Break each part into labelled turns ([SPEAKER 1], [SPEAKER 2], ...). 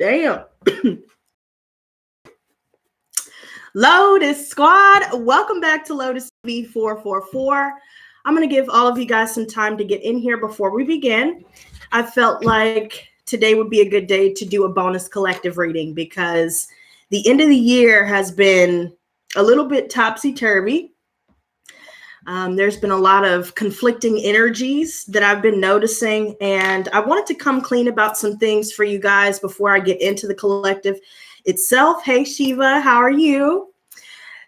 [SPEAKER 1] Damn. Lotus Squad, welcome back to Lotus V444. I'm going to give all of you guys some time to get in here before we begin. I felt like today would be a good day to do a bonus collective reading because the end of the year has been a little bit topsy-turvy. There's been a lot of conflicting energies that I've been noticing, and I wanted to come clean about some things for you guys before I get into the collective itself. Hey, Shiva, how are you?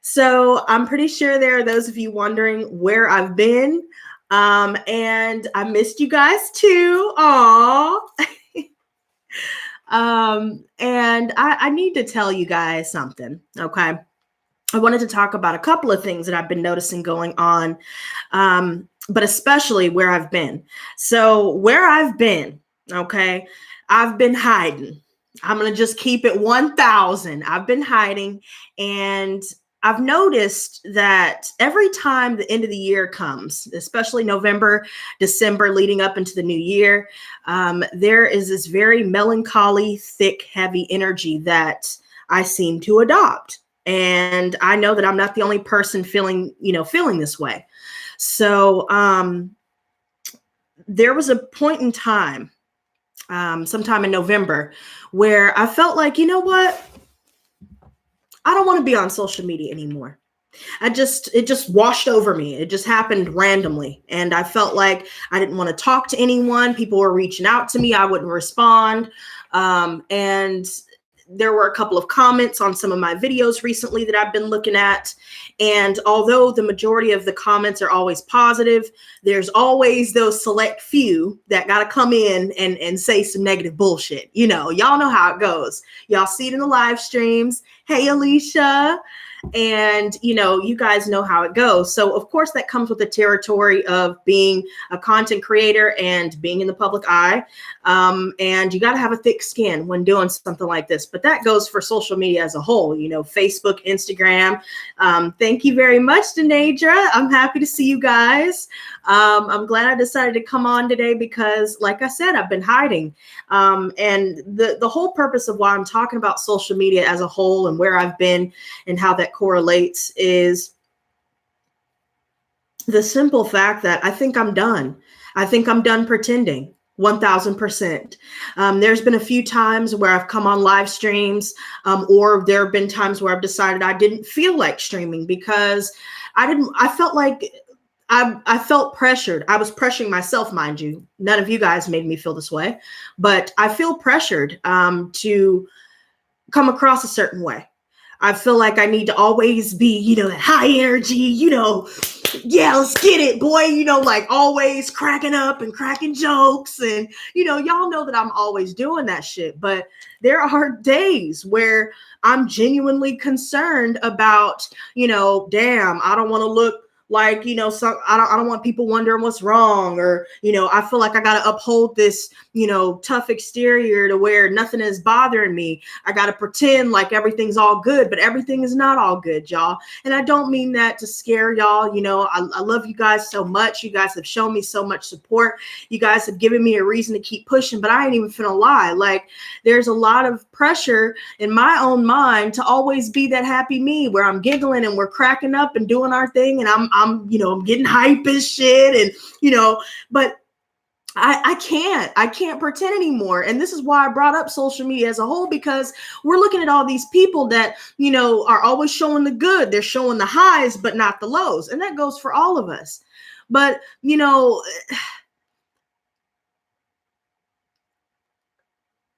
[SPEAKER 1] So I'm pretty sure there are those of you wondering where I've been, and I missed you guys too. Aww. And I need to tell you guys something, okay? I wanted to talk about a couple of things that I've been noticing going on, but especially where I've been. So where I've been, okay, I've been hiding. I'm going to just keep it 1,000. I've been hiding, and I've noticed that every time the end of the year comes, especially November, December, leading up into the new year, there is this very melancholy, thick, heavy energy that I seem to adopt. And I know that I'm not the only person feeling this way. So there was a point in time, sometime in November, where I felt like, you know what? I don't want to be on social media anymore. It just washed over me. It just happened randomly. And I felt like I didn't want to talk to anyone. People were reaching out to me. I wouldn't respond. And there were a couple of comments on some of my videos recently that I've been looking at. And although the majority of the comments are always positive, there's always those select few that got to come in and say some negative bullshit. Y'all know how it goes. Y'all see it in the live streams. Hey, Alicia. And, you guys know how it goes. So, of course, that comes with the territory of being a content creator and being in the public eye. And you got to have a thick skin when doing something like this. But that goes for social media as a whole, Facebook, Instagram. Thank you very much, Denadra. I'm happy to see you guys. I'm glad I decided to come on today because, like I said, I've been hiding. And the whole purpose of why I'm talking about social media as a whole and where I've been and how that correlates is the simple fact that I think I'm done. I think I'm done pretending 1,000%. There's been a few times where I've come on live streams, or there have been times where I've decided I didn't feel like streaming because I felt pressured. I was pressuring myself, mind you. None of you guys made me feel this way, but I feel pressured to come across a certain way. I feel like I need to always be, that high energy, yeah, let's get it, boy, like always cracking up and cracking jokes. And, y'all know that I'm always doing that shit. But there are days where I'm genuinely concerned about, damn, I don't want to look like, I don't want people wondering what's wrong, or, I feel like I got to uphold this, tough exterior to where nothing is bothering me. I got to pretend like everything's all good, but everything is not all good, y'all. And I don't mean that to scare y'all. I love you guys so much. You guys have shown me so much support. You guys have given me a reason to keep pushing, but I ain't even finna lie. Like, there's a lot of pressure in my own mind to always be that happy me where I'm giggling and we're cracking up and doing our thing. And I'm getting hype and shit. And, but I can't pretend anymore. And this is why I brought up social media as a whole, because we're looking at all these people that, are always showing the good. They're showing the highs, but not the lows. And that goes for all of us. But,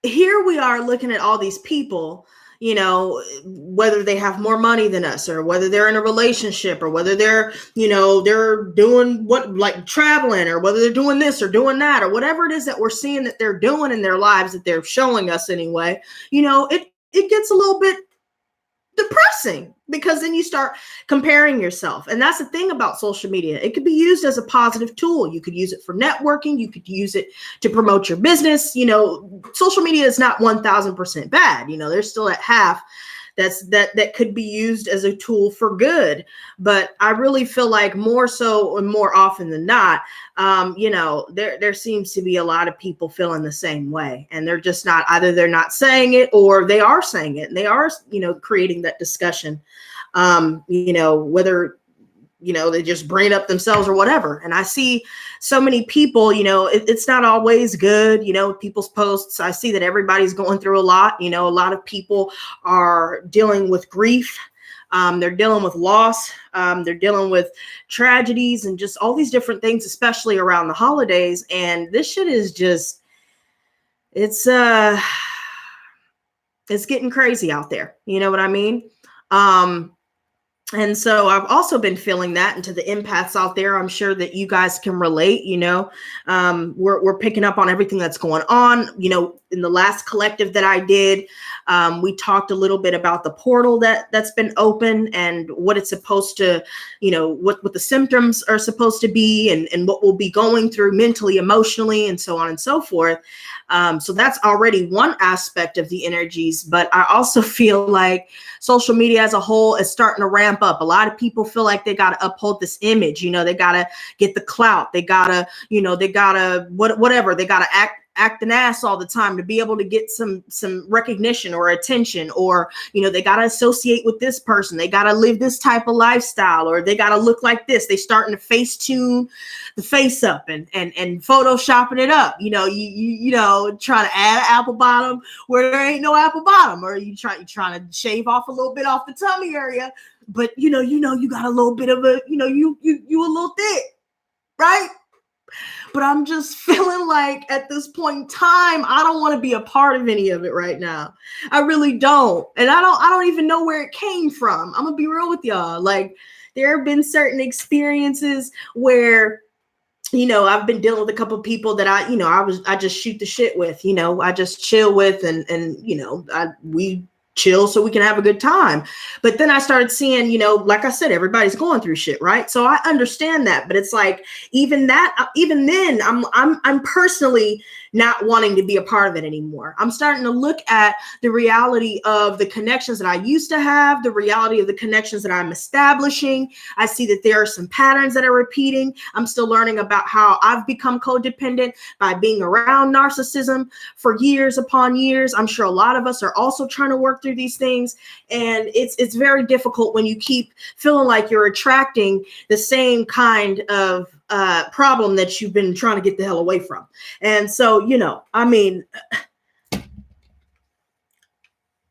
[SPEAKER 1] here we are looking at all these people, whether they have more money than us, or whether they're in a relationship, or whether they're, they're doing like traveling, or whether they're doing this or doing that, or whatever it is that we're seeing that they're doing in their lives, that they're showing us anyway, it gets a little bit depressing, because then you start comparing yourself. And that's the thing about social media. It could be used as a positive tool. You could use it for networking. You could use it to promote your business. Social media is not 1,000% bad. There's still that half that could be used as a tool for good. But I really feel like more so and more often than not, there seems to be a lot of people feeling the same way, and they're just not, either they're not saying it or they are saying it, and they are, creating that discussion, whether, they just bring it up themselves or whatever. And I see so many people, it's not always good, people's posts. I see that everybody's going through a lot. A lot of people are dealing with grief. They're dealing with loss. They're dealing with tragedies and just all these different things, especially around the holidays. And this shit is just, it's getting crazy out there. You know what I mean? And so I've also been feeling that, and to the empaths out there, I'm sure that you guys can relate. We're picking up on everything that's going on. In the last collective that I did, we talked a little bit about the portal that's been open and what it's supposed to, what the symptoms are supposed to be, and what we'll be going through mentally, emotionally, and so on and so forth. So that's already one aspect of the energies. But I also feel like social media as a whole is starting to ramp up. A lot of people feel like they got to uphold this image. They got to get the clout. They got to, whatever. They got to act an ass all the time to be able to get some recognition or attention, or they got to associate with this person, they got to live this type of lifestyle, or they got to look like this. They starting to face tune the face up and photoshopping it up, trying to add an apple bottom where there ain't no apple bottom, or you trying to shave off a little bit off the tummy area, but you got a little bit of a, you a little thick, right? But I'm just feeling like at this point in time, I don't want to be a part of any of it right now. I really don't. And I don't even know where it came from. I'm gonna be real with y'all. Like, there have been certain experiences where, I've been dealing with a couple of people that I just shoot the shit with, I just chill with, and we chill so we can have a good time. But then I started seeing, like I said, everybody's going through shit, right? So I understand that, but it's like, even then, I'm personally not wanting to be a part of it anymore. I'm starting to look at the reality of the connections that I used to have, the reality of the connections that I'm establishing. I see that there are some patterns that are repeating. I'm still learning about how I've become codependent by being around narcissism for years upon years. I'm sure a lot of us are also trying to work through these things. And it's very difficult when you keep feeling like you're attracting the same kind of problem that you've been trying to get the hell away from. And so,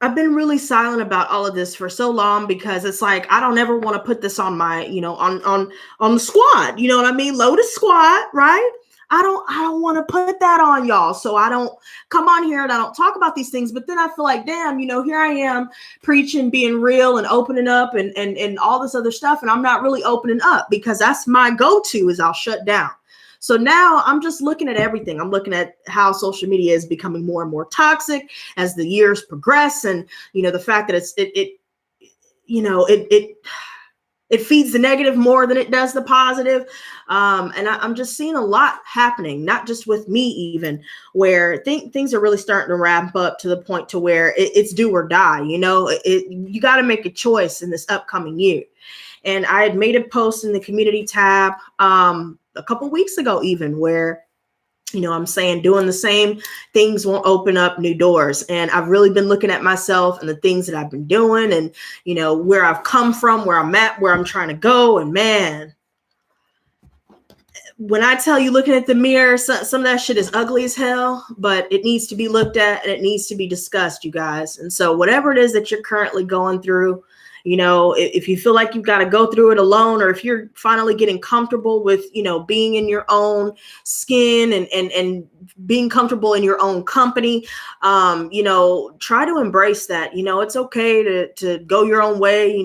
[SPEAKER 1] I've been really silent about all of this for so long, because it's like, I don't ever want to put this on my, on the squad, Lotus squad, right? I don't want to put that on y'all. So I don't come on here and I don't talk about these things. But then I feel like, damn, here I am preaching, being real and opening up and all this other stuff. And I'm not really opening up, because that's my go-to, is I'll shut down. So now I'm just looking at everything. I'm looking at how social media is becoming more and more toxic as the years progress. And, the fact that it feeds the negative more than it does the positive. And I'm just seeing a lot happening, not just with me, even where things are really starting to ramp up to the point to where it's do or die. You got to make a choice in this upcoming year. And I had made a post in the community tab a couple weeks ago, even, where I'm saying doing the same things won't open up new doors. And I've really been looking at myself and the things that I've been doing, and, where I've come from, where I'm at, where I'm trying to go. And man, when I tell you, looking at the mirror, some of that shit is ugly as hell, but it needs to be looked at and it needs to be discussed, you guys. And so whatever it is that you're currently going through, if you feel like you've got to go through it alone, or if you're finally getting comfortable with, being in your own skin and being comfortable in your own company, try to embrace that. It's okay to go your own way.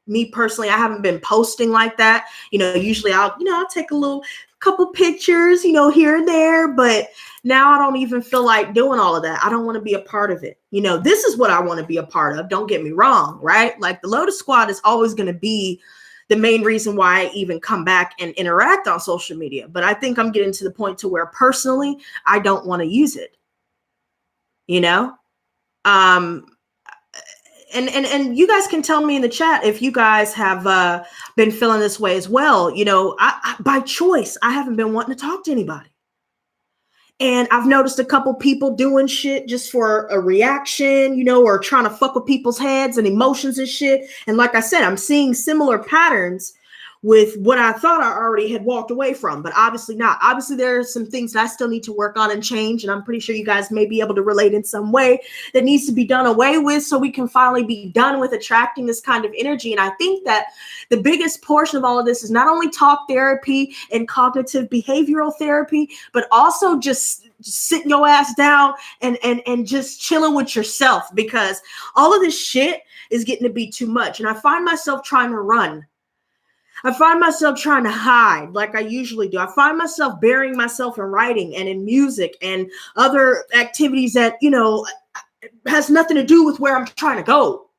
[SPEAKER 1] Me personally, I haven't been posting like that. Usually I'll take a couple pictures, here and there, but now I don't even feel like doing all of that. I don't want to be a part of it. This is what I want to be a part of. Don't get me wrong, right? Like, the Lotus Squad is always going to be the main reason why I even come back and interact on social media. But I think I'm getting to the point to where personally, I don't want to use it. and you guys can tell me in the chat if you guys have been feeling this way as well. You know, I by choice, I haven't been wanting to talk to anybody. And I've noticed a couple people doing shit just for a reaction, you know, or trying to fuck with people's heads and emotions and shit. And like I said, I'm seeing similar patterns with what I thought I already had walked away from, but obviously not. Obviously, there are some things that I still need to work on and change. And I'm pretty sure you guys may be able to relate in some way that needs to be done away with so we can finally be done with attracting this kind of energy. And I think that the biggest portion of all of this is not only talk therapy and cognitive behavioral therapy, but also just sitting your ass down and just chilling with yourself, because all of this shit is getting to be too much. And I find myself trying to run. I find myself trying to hide like I usually do. I find myself burying myself in writing and in music and other activities that, you know, has nothing to do with where I'm trying to go.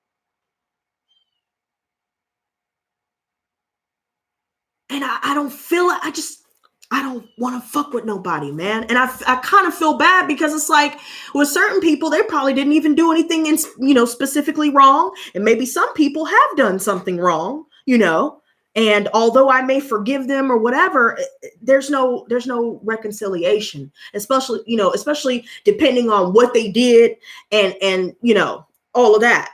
[SPEAKER 1] And I don't feel it. I don't want to fuck with nobody, man. And I kind of feel bad because it's like with certain people, they probably didn't even do anything, you know, specifically wrong. And maybe some people have done something wrong, you know. And although I may forgive them or whatever, there's no reconciliation, especially, you know, especially depending on what they did and, you know, all of that.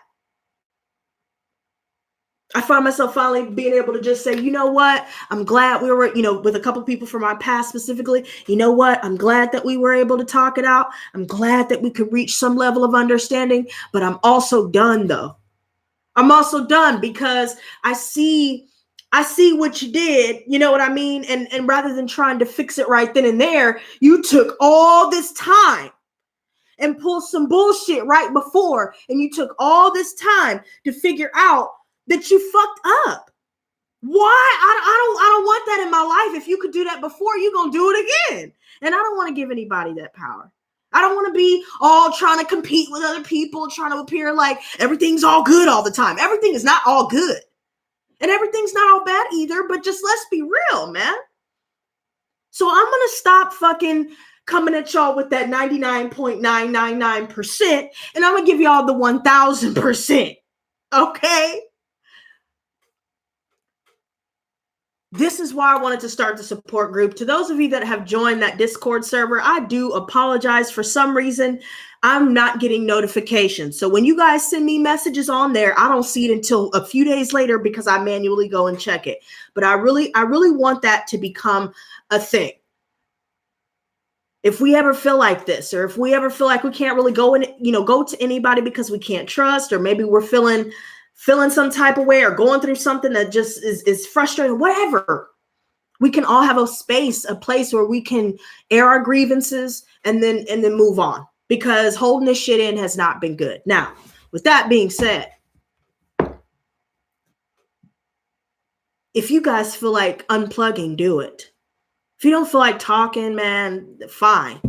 [SPEAKER 1] I find myself finally being able to just say, you know what, I'm glad we were, you know, with a couple of people from my past specifically, you know what, I'm glad that we were able to talk it out. I'm glad that we could reach some level of understanding, but I'm also done though. I'm also done because I see what you did, you know what I mean? And rather than trying to fix it right then and there, you took all this time and pulled some bullshit right before, and you took all this time to figure out that you fucked up. Why? I don't want that in my life. If you could do that before, you're going to do it again. And I don't want to give anybody that power. I don't want to be all trying to compete with other people, trying to appear like everything's all good all the time. Everything is not all good. And everything's not all bad either, but just let's be real, man. So I'm going to stop fucking coming at y'all with that 99.999%, and I'm going to give y'all the 1000%. Okay? This is why I wanted to start the support group. To those of you that have joined that Discord server, I do apologize. For some reason, I'm not getting notifications. So when you guys send me messages on there, I don't see it until a few days later because I manually go and check it. But I really want that to become a thing. If we ever feel like this, or if we ever feel like we can't really go to anybody because we can't trust, or maybe we're feeling some type of way or going through something that just is frustrating, whatever, we can all have a space, a place where we can air our grievances and then move on, because holding this shit in has not been good. Now, with that being said, if you guys feel like unplugging, do it. If you don't feel like talking, man, fine.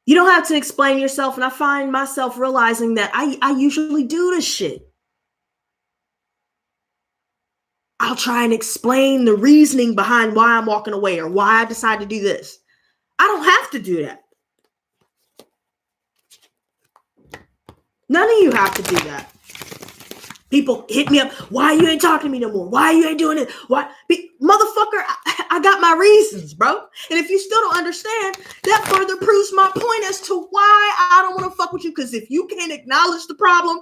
[SPEAKER 1] You don't have to explain yourself. And I find myself realizing that I usually do this shit. I'll try and explain the reasoning behind why I'm walking away or why I decided to do this. I don't have to do that. None of you have to do that. People hit me up. Why you ain't talking to me no more? Why you ain't doing it? Why? Motherfucker, I got my reasons, bro. And if you still don't understand, that further proves my point as to why I don't want to fuck with you. Because if you can't acknowledge the problem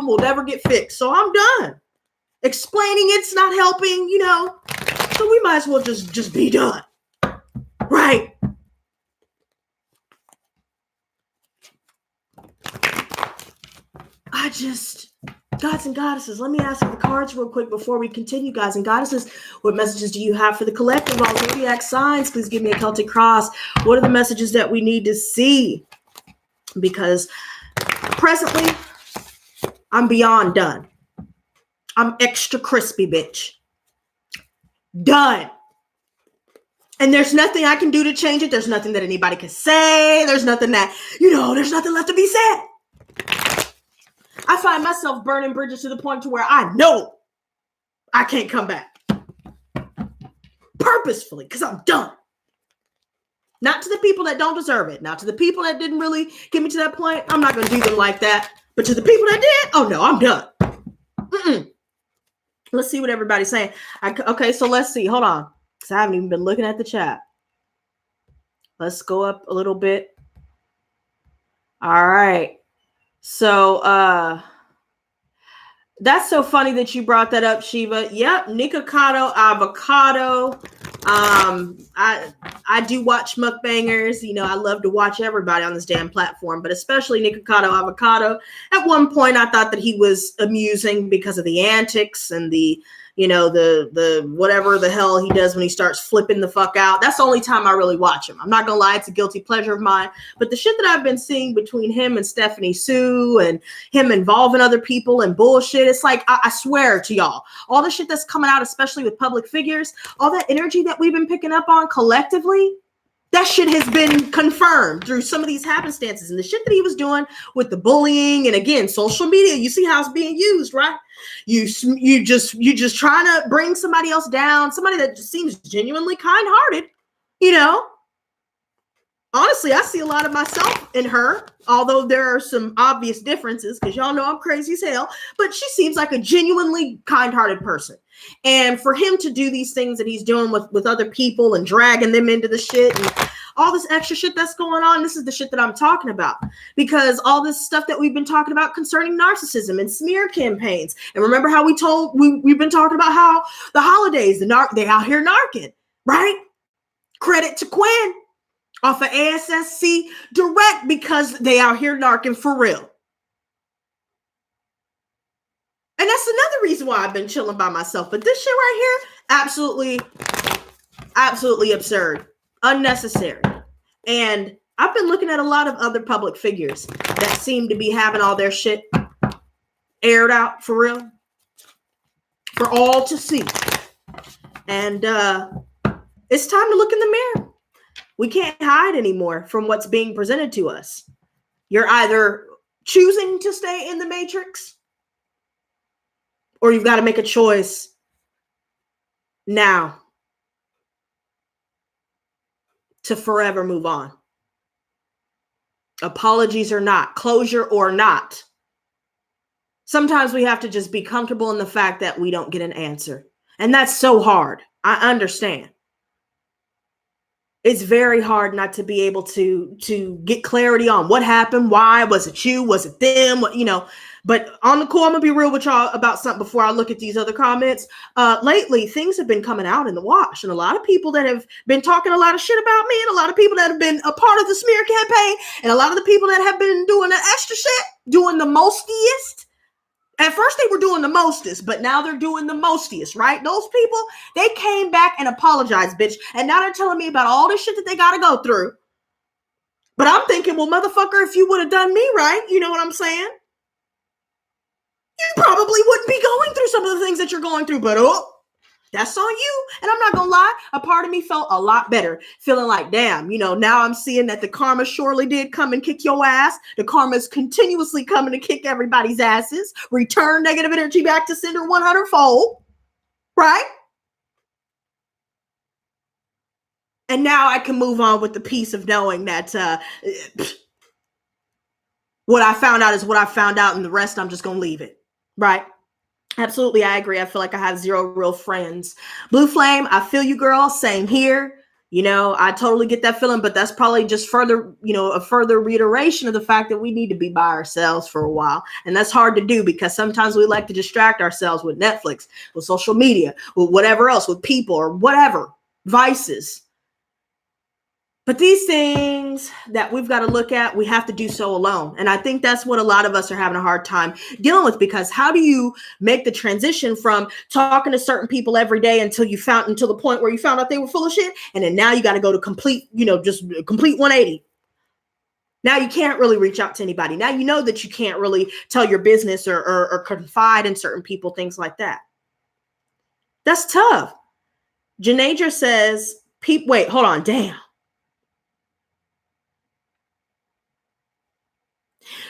[SPEAKER 1] will never get fixed. So I'm done. Explaining it's not helping, you know. So we might as well just be done. Right. Gods and goddesses, let me ask you the cards real quick before we continue, guys and goddesses. What messages do you have for the collective? All zodiac signs, please give me a Celtic cross. What are the messages that we need to see? Because presently, I'm beyond done. I'm extra crispy, bitch. Done. And there's nothing I can do to change it. There's nothing that anybody can say. There's nothing that, there's nothing left to be said. I find myself burning bridges to the point to where I know I can't come back. Purposefully, because I'm done. Not to the people that don't deserve it. Not to the people that didn't really get me to that point. I'm not going to do them like that. But to the people that did, oh no, I'm done. Mm-mm. Let's see what everybody's saying. Okay, so let's see. Hold on. Because I haven't even been looking at the chat. Let's go up a little bit. All right. So that's so funny that you brought that up, Shiva. Yep, Nikocado avocado. I do watch mukbangers. You know, I love to watch everybody on this damn platform, but especially Nikocado avocado. At one point, I thought that he was amusing because of the antics and the, you know, the whatever the hell he does when he starts flipping the fuck out. That's the only time I really watch him. I'm not gonna lie, it's a guilty pleasure of mine. But the shit that I've been seeing between him and Stephanie Sue and him involving other people and bullshit, it's like, I swear to y'all, all the shit that's coming out, especially with public figures, all that energy that we've been picking up on collectively, that shit has been confirmed through some of these happenstances and the shit that he was doing with the bullying. And again, social media, you see how it's being used, right? You just trying to bring somebody else down, somebody that just seems genuinely kind-hearted, you know. Honestly, I see a lot of myself in her, although there are some obvious differences because y'all know I'm crazy as hell, but she seems like a genuinely kind-hearted person. And for him to do these things that he's doing with other people and dragging them into the shit and all this extra shit that's going on, this is the shit that I'm talking about. Because all this stuff that we've been talking about concerning narcissism and smear campaigns. And remember how we've been talking about how the holidays, they out here narking, right? Credit to Quinn off of ASSC Direct because they out here narking for real. And that's another reason why I've been chilling by myself. But this shit right here, absolutely absurd, unnecessary. And I've been looking at a lot of other public figures that seem to be having all their shit aired out for real, for all to see. And it's time to look in the mirror. We can't hide anymore from what's being presented to us. You're either choosing to stay in the matrix or you've got to make a choice now to forever move on. Apologies or not, closure or not. Sometimes we have to just be comfortable in the fact that we don't get an answer. And that's so hard. I understand. It's very hard not to be able to get clarity on what happened. Why? Was it you? Was it them? You know, but on the call, I'm going to be real with y'all about something before I look at these other comments. Lately, things have been coming out in the wash. And a lot of people that have been talking a lot of shit about me and a lot of people that have been a part of the smear campaign and a lot of the people that have been doing the extra shit, doing the mostiest. At first they were doing the mostest, but now they're doing the mostiest, right? Those people, they came back and apologized, bitch. And now they're telling me about all this shit that they got to go through. But I'm thinking, well, motherfucker, if you would have done me right, you know what I'm saying? You probably wouldn't be going through some of the things that you're going through, but that's on you. And I'm not going to lie, a part of me felt a lot better, feeling like, damn, you know, now I'm seeing that the karma surely did come and kick your ass. The karma is continuously coming to kick everybody's asses. Return negative energy back to sender 100-fold, right? And now I can move on with the peace of knowing that what I found out is what I found out, and the rest I'm just going to leave it, right? Absolutely, I agree. I feel like I have zero real friends. Blue Flame, I feel you, girl. Same here. You know, I totally get that feeling, but that's probably just further, you know, a further reiteration of the fact that we need to be by ourselves for a while. And that's hard to do because sometimes we like to distract ourselves with Netflix, with social media, with whatever else, with people or whatever, vices. But these things that we've got to look at, we have to do so alone. And I think that's what a lot of us are having a hard time dealing with, because how do you make the transition from talking to certain people every day until the point where you found out they were full of shit? And then now you got to go to complete 180. Now you can't really reach out to anybody. Now you know that you can't really tell your business or confide in certain people, things like that. That's tough. Janaja says, wait, hold on. Damn.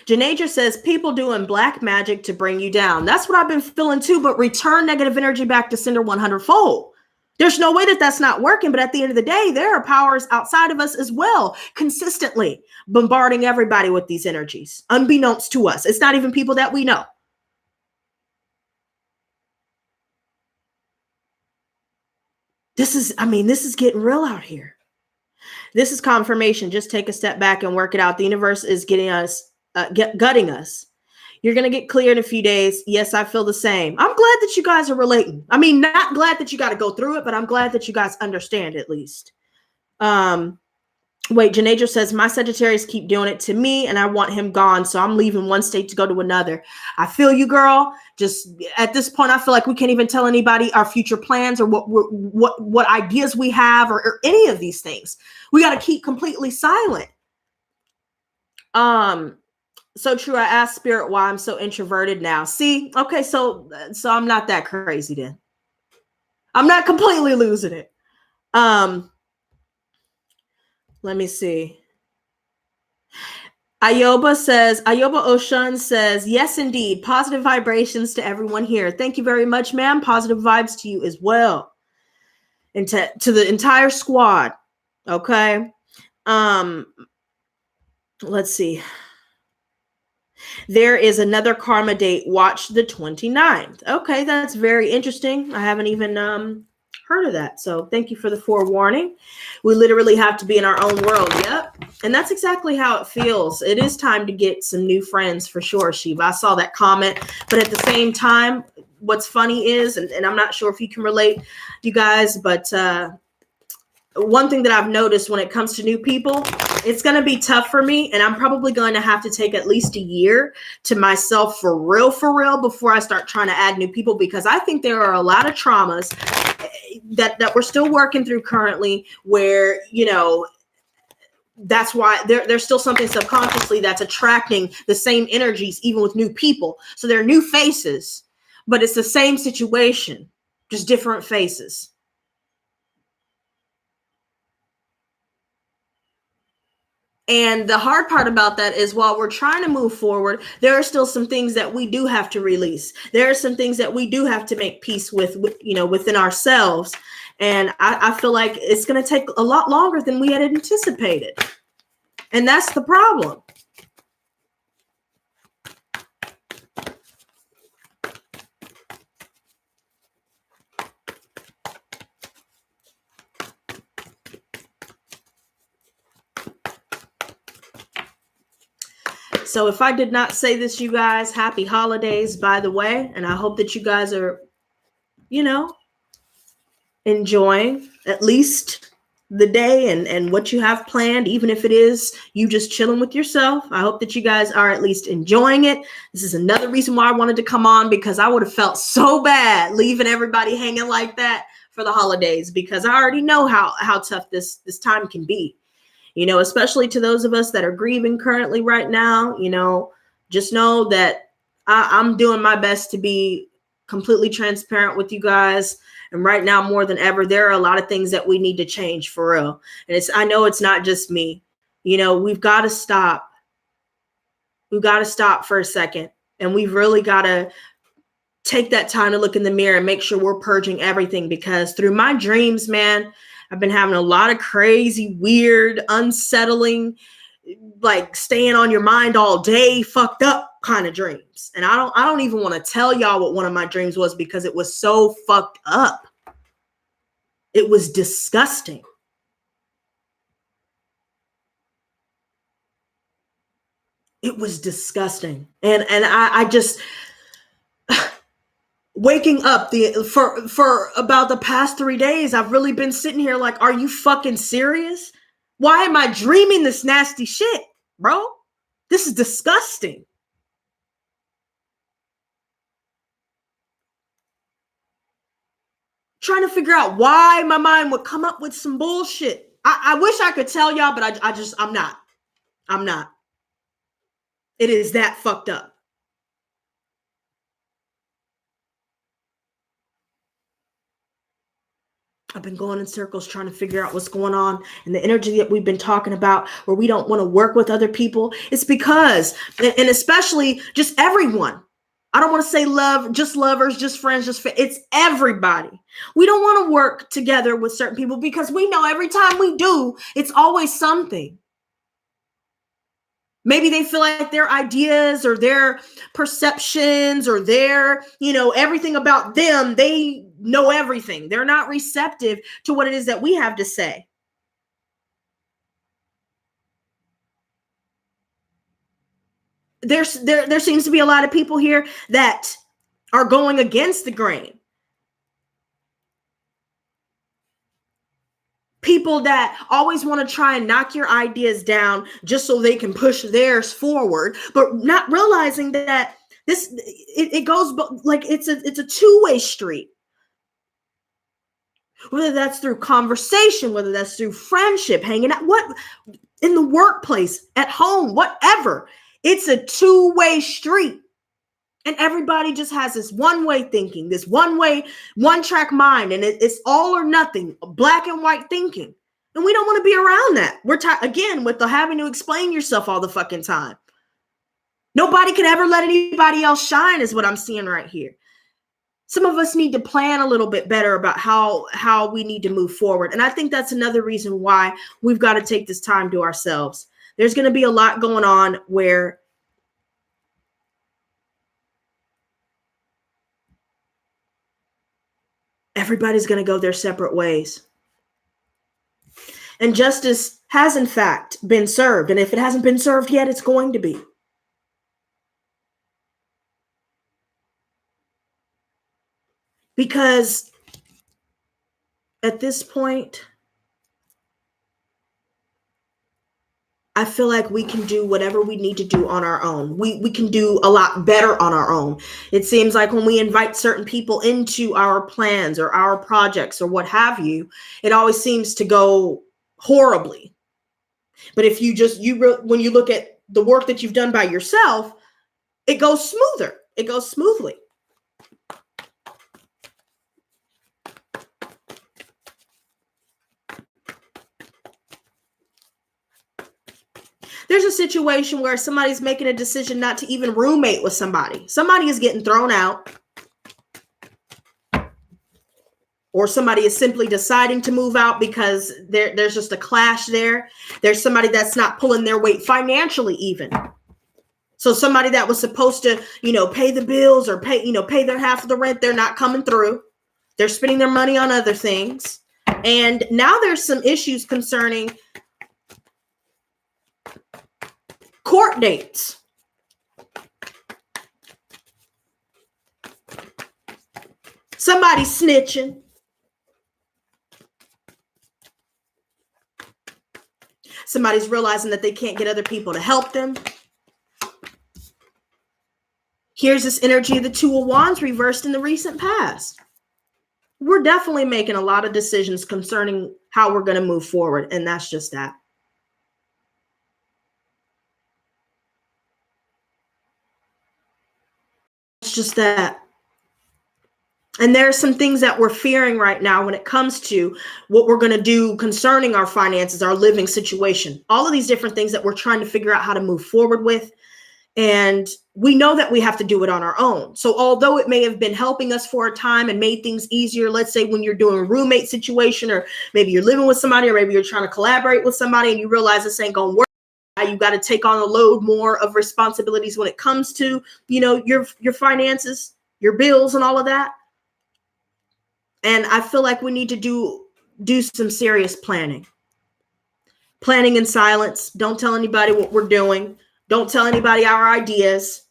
[SPEAKER 1] Janaja says, people doing black magic to bring you down. That's what I've been feeling too, but return negative energy back to sender 100-fold. There's no way that that's not working. But at the end of the day, there are powers outside of us as well, consistently bombarding everybody with these energies, unbeknownst to us. It's not even people that we know. This is getting real out here. This is confirmation. Just take a step back and work it out. The universe is getting us, gutting us. You're going to get clear in a few days. Yes, I feel the same. I'm glad that you guys are relating. I mean, not glad that you got to go through it, but I'm glad that you guys understand at least. Wait, Janadra says, my Sagittarius keep doing it to me and I want him gone. So I'm leaving one state to go to another. I feel you, girl. Just at this point, I feel like we can't even tell anybody our future plans or what ideas we have or any of these things. We got to keep completely silent. So true. I asked Spirit why I'm so introverted now. See, okay, so I'm not that crazy then. I'm not completely losing it. Let me see. Ayoba Oshun says, yes, indeed. Positive vibrations to everyone here. Thank you very much, ma'am. Positive vibes to you as well. And to the entire squad. Okay. Let's see. There is another karma date. Watch the 29th. Okay, that's very interesting. I haven't even heard of that. So thank you for the forewarning. We literally have to be in our own world. Yep. And that's exactly how it feels. It is time to get some new friends for sure, Shiva. I saw that comment. But at the same time, what's funny is, and I'm not sure if you can relate, you guys, but one thing that I've noticed when it comes to new people, it's going to be tough for me. And I'm probably going to have to take at least a year to myself for real, before I start trying to add new people, because I think there are a lot of traumas that we're still working through currently where, you know, that's why there's still something subconsciously that's attracting the same energies, even with new people. So they're new faces, but it's the same situation, just different faces. And the hard part about that is while we're trying to move forward, there are still some things that we do have to release. There are some things that we do have to make peace with you know, within ourselves. And I feel like it's going to take a lot longer than we had anticipated. And that's the problem. So if I did not say this, you guys, happy holidays, by the way. And I hope that you guys are, you know, enjoying at least the day and what you have planned, even if it is you just chilling with yourself. I hope that you guys are at least enjoying it. This is another reason why I wanted to come on, because I would have felt so bad leaving everybody hanging like that for the holidays, because I already know how tough this time can be. You know, especially to those of us that are grieving currently right now, you know, just know that I'm doing my best to be completely transparent with you guys. And right now, more than ever, there are a lot of things that we need to change for real. And I know it's not just me. You know, we've got to stop. We've got to stop for a second. And we've really got to take that time to look in the mirror and make sure we're purging everything, because through my dreams, man, I've been having a lot of crazy, weird, unsettling, like staying on your mind all day, fucked up kind of dreams. And I don't even want to tell y'all what one of my dreams was, because it was so fucked up. It was disgusting. It was disgusting. And I just waking up for about the past 3 days, I've really been sitting here like, are you fucking serious? Why am I dreaming this nasty shit, bro? This is disgusting. Trying to figure out why my mind would come up with some bullshit. I wish I could tell y'all, but I'm not. I'm not. It is that fucked up. I've been going in circles trying to figure out what's going on, and the energy that we've been talking about where we don't want to work with other people. It's because, and especially just everyone, I don't want to say love, just lovers, just friends, it's everybody. We don't want to work together with certain people because we know every time we do, it's always something. Maybe they feel like their ideas or their perceptions or their, everything about them, they know everything. They're not receptive to what it is that we have to say. There seems to be a lot of people here that are going against the grain. People that always want to try and knock your ideas down just so they can push theirs forward, but not realizing that it goes like it's a two-way street. Whether that's through conversation, whether that's through friendship, hanging out, what in the workplace, at home, whatever. It's a two-way street. And everybody just has this one-way thinking, this one-way, one-track mind, and it's all or nothing, black and white thinking. And we don't want to be around that. We're again with the having to explain yourself all the fucking time. Nobody can ever let anybody else shine is what I'm seeing right here. Some of us need to plan a little bit better about how we need to move forward. And I think that's another reason why we've got to take this time to ourselves. There's going to be a lot going on where everybody's going to go their separate ways. And justice has, in fact, been served. And if it hasn't been served yet, it's going to be. Because at this point, I feel like we can do whatever we need to do on our own. We can do a lot better on our own. It seems like when we invite certain people into our plans or our projects or what have you, it always seems to go horribly. But if when you look at the work that you've done by yourself, it goes smoother. It goes smoothly. There's a situation where somebody's making a decision not to even roommate with somebody. Somebody is getting thrown out. Or somebody is simply deciding to move out because there's just a clash there. There's somebody that's not pulling their weight financially even. So somebody that was supposed to, pay the bills or pay their half of the rent, they're not coming through. They're spending their money on other things. And now there's some issues concerning court dates. Somebody snitching. Somebody's realizing that they can't get other people to help them. Here's this energy of the Two of Wands reversed in the recent past. We're definitely making a lot of decisions concerning how we're going to move forward, and that's just that. It's just that. And there are some things that we're fearing right now when it comes to what we're going to do concerning our finances, our living situation, all of these different things that we're trying to figure out how to move forward with. And we know that we have to do it on our own. So although it may have been helping us for a time and made things easier, let's say when you're doing a roommate situation, or maybe you're living with somebody, or maybe you're trying to collaborate with somebody and you realize this ain't going to work. You got to take on a load more of responsibilities when it comes to, your finances, your bills and all of that. And I feel like we need to do some serious planning. Planning in silence. Don't tell anybody what we're doing. Don't tell anybody our ideas.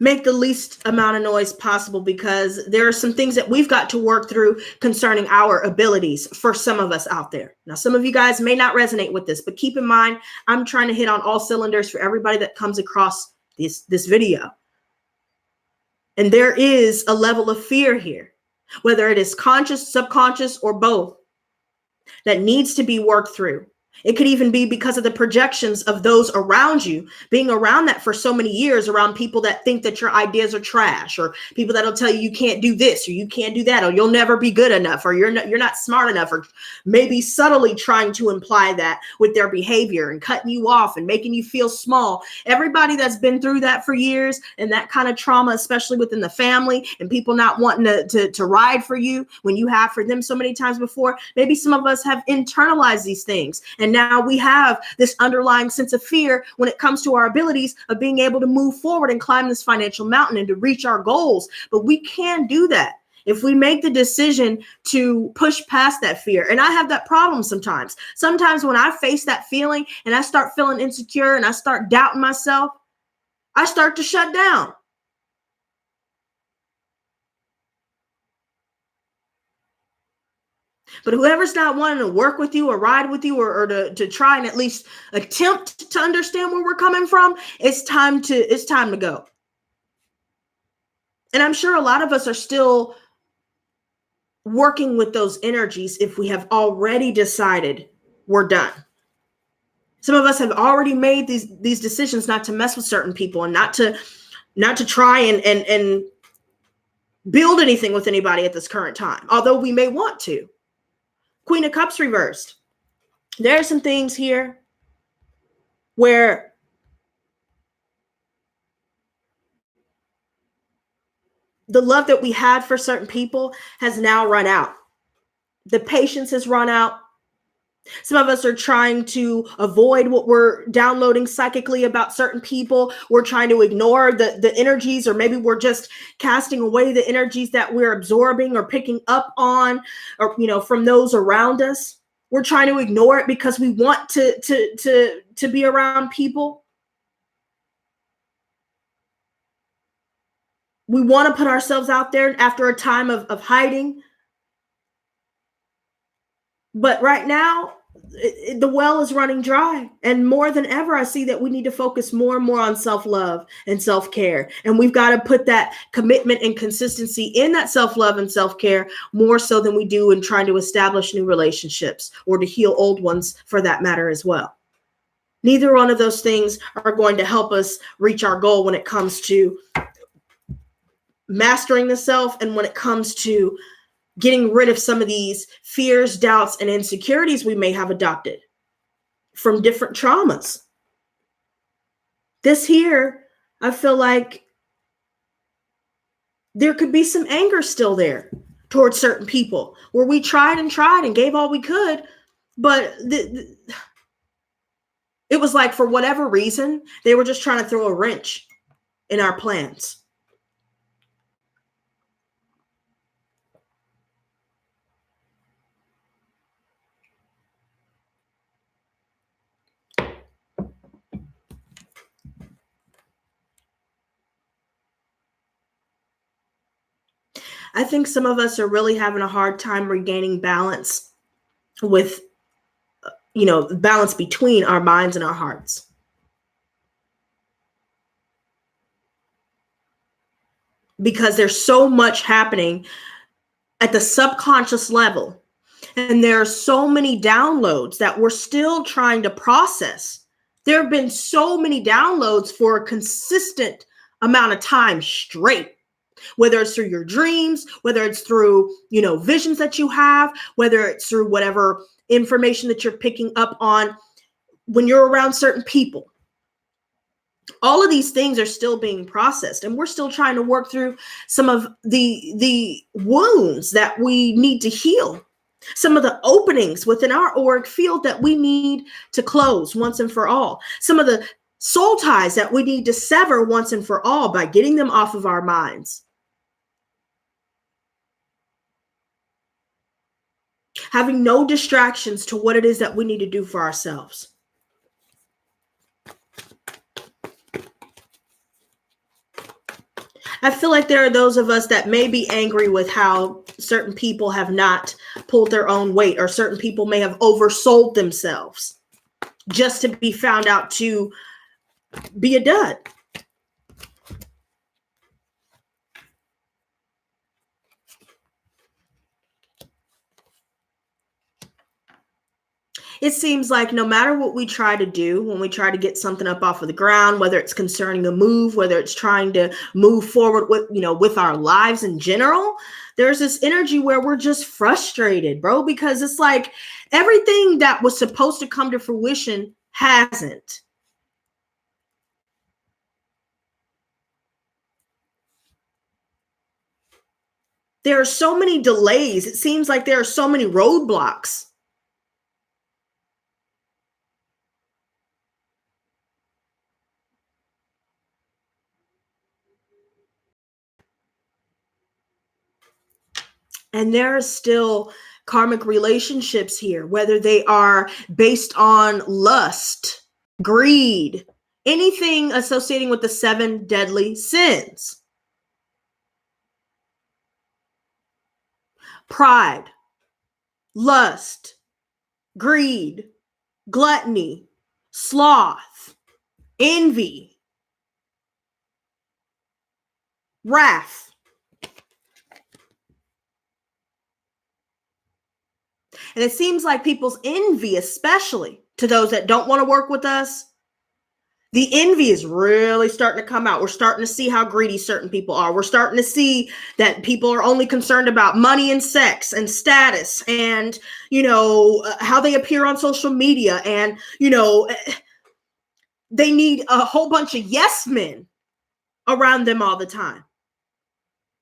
[SPEAKER 1] Make the least amount of noise possible, because there are some things that we've got to work through concerning our abilities for some of us out there. Now, some of you guys may not resonate with this, but keep in mind, I'm trying to hit on all cylinders for everybody that comes across this video. And there is a level of fear here, whether it is conscious, subconscious, or both, that needs to be worked through. It could even be because of the projections of those around you, being around that for so many years, around people that think that your ideas are trash, or people that'll tell you can't do this, or you can't do that, or you'll never be good enough, or you're not smart enough, or maybe subtly trying to imply that with their behavior and cutting you off and making you feel small. Everybody that's been through that for years, and that kind of trauma, especially within the family, and people not wanting to ride for you when you have for them so many times before, maybe some of us have internalized these things. And now we have this underlying sense of fear when it comes to our abilities of being able to move forward and climb this financial mountain and to reach our goals. But we can do that if we make the decision to push past that fear. And I have that problem sometimes. Sometimes when I face that feeling and I start feeling insecure and I start doubting myself, I start to shut down. But whoever's not wanting to work with you or ride with you, or to try and at least attempt to understand where we're coming from, it's time to go. And I'm sure a lot of us are still working with those energies if we have already decided we're done. Some of us have already made these decisions not to mess with certain people and not to try and build anything with anybody at this current time, although we may want to. Queen of Cups reversed. There are some things here where the love that we had for certain people has now run out. The patience has run out. Some of us are trying to avoid what we're downloading psychically about certain people. We're trying to ignore the energies, or maybe we're just casting away the energies that we're absorbing or picking up on, or from those around us. We're trying to ignore it because we want to be around people. We want to put ourselves out there after a time of hiding. But right now, the well is running dry. And more than ever, I see that we need to focus more and more on self-love and self-care. And we've got to put that commitment and consistency in that self-love and self-care more so than we do in trying to establish new relationships or to heal old ones, for that matter, as well. Neither one of those things are going to help us reach our goal when it comes to mastering the self, and when it comes to getting rid of some of these fears, doubts, and insecurities we may have adopted from different traumas. This here, I feel like there could be some anger still there towards certain people, where we tried and gave all we could, but it was like, for whatever reason, they were just trying to throw a wrench in our plans. I think some of us are really having a hard time regaining balance with, balance between our minds and our hearts. Because there's so much happening at the subconscious level. And there are so many downloads that we're still trying to process. There have been so many downloads for a consistent amount of time straight. Whether it's through your dreams, whether it's through, visions that you have, whether it's through whatever information that you're picking up on when you're around certain people. All of these things are still being processed, and we're still trying to work through some of the wounds that we need to heal. Some of the openings within our auric field that we need to close once and for all. Some of the soul ties that we need to sever once and for all by getting them off of our minds. Having no distractions to what it is that we need to do for ourselves. I feel like there are those of us that may be angry with how certain people have not pulled their own weight, or certain people may have oversold themselves just to be found out to be a dud. It seems like no matter what we try to do, when we try to get something up off of the ground, whether it's concerning a move, whether it's trying to move forward with, with our lives in general, there's this energy where we're just frustrated, bro, because it's like everything that was supposed to come to fruition hasn't. There are so many delays. It seems like there are so many roadblocks. And there are still karmic relationships here, whether they are based on lust, greed, anything associating with the 7 deadly sins. Pride, lust, greed, gluttony, sloth, envy, wrath. And it seems like people's envy, especially to those that don't want to work with us, the envy is really starting to come out. We're starting to see how greedy certain people are. We're starting to see that people are only concerned about money and sex and status and, how they appear on social media. And, they need a whole bunch of yes men around them all the time.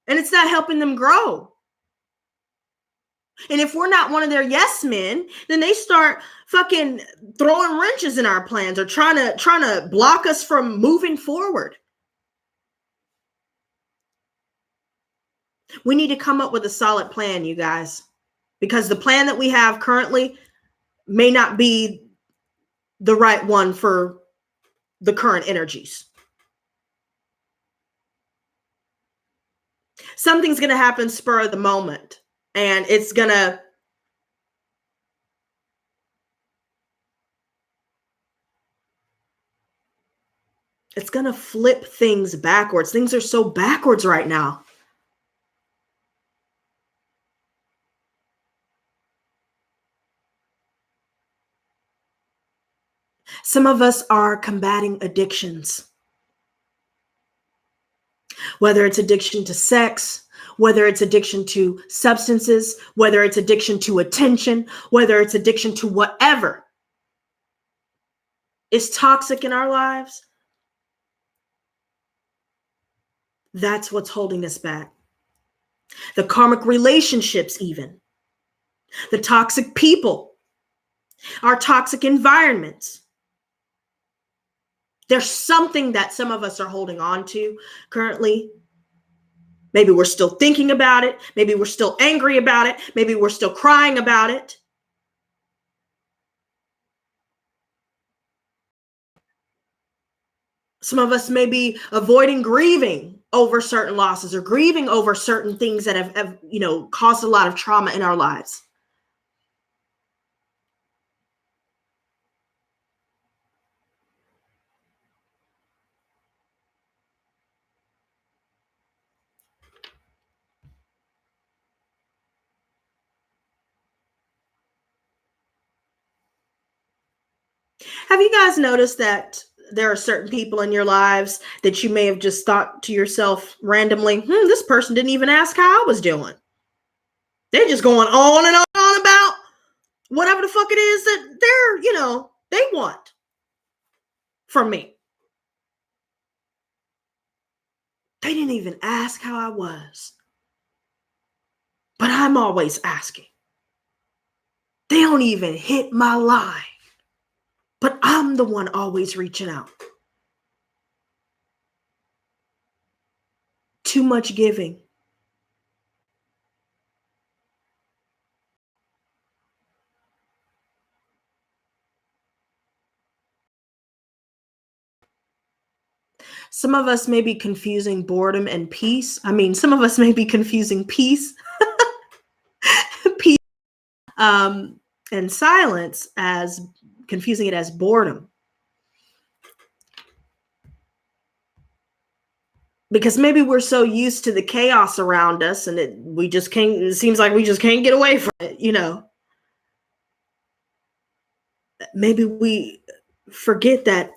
[SPEAKER 1] And it's not helping them grow. And if we're not one of their yes men, then they start fucking throwing wrenches in our plans or trying to block us from moving forward. We need to come up with a solid plan, you guys, because the plan that we have currently may not be the right one for the current energies. Something's going to happen spur of the moment, and it's going to flip things backwards. Things are so backwards right now. Some of us are combating addictions. Whether it's addiction to sex, whether it's addiction to substances, whether it's addiction to attention, whether it's addiction to whatever is toxic in our lives, that's what's holding us back. The karmic relationships, even the toxic people, our toxic environments. There's something that some of us are holding on to currently. Maybe we're still thinking about it. Maybe we're still angry about it. Maybe we're still crying about it. Some of us may be avoiding grieving over certain losses or grieving over certain things that have caused a lot of trauma in our lives. Have you guys noticed that there are certain people in your lives that you may have just thought to yourself randomly, this person didn't even ask how I was doing. They're just going on and on about whatever the fuck it is that they want from me. They didn't even ask how I was. But I'm always asking. They don't even hit my line. But I'm the one always reaching out. Too much giving. Some of us may be confusing boredom and peace. I mean, some of us may be confusing peace, peace, and silence as confusing it as boredom. Because maybe we're so used to the chaos around us and it seems like we just can't get away from it, maybe we forget that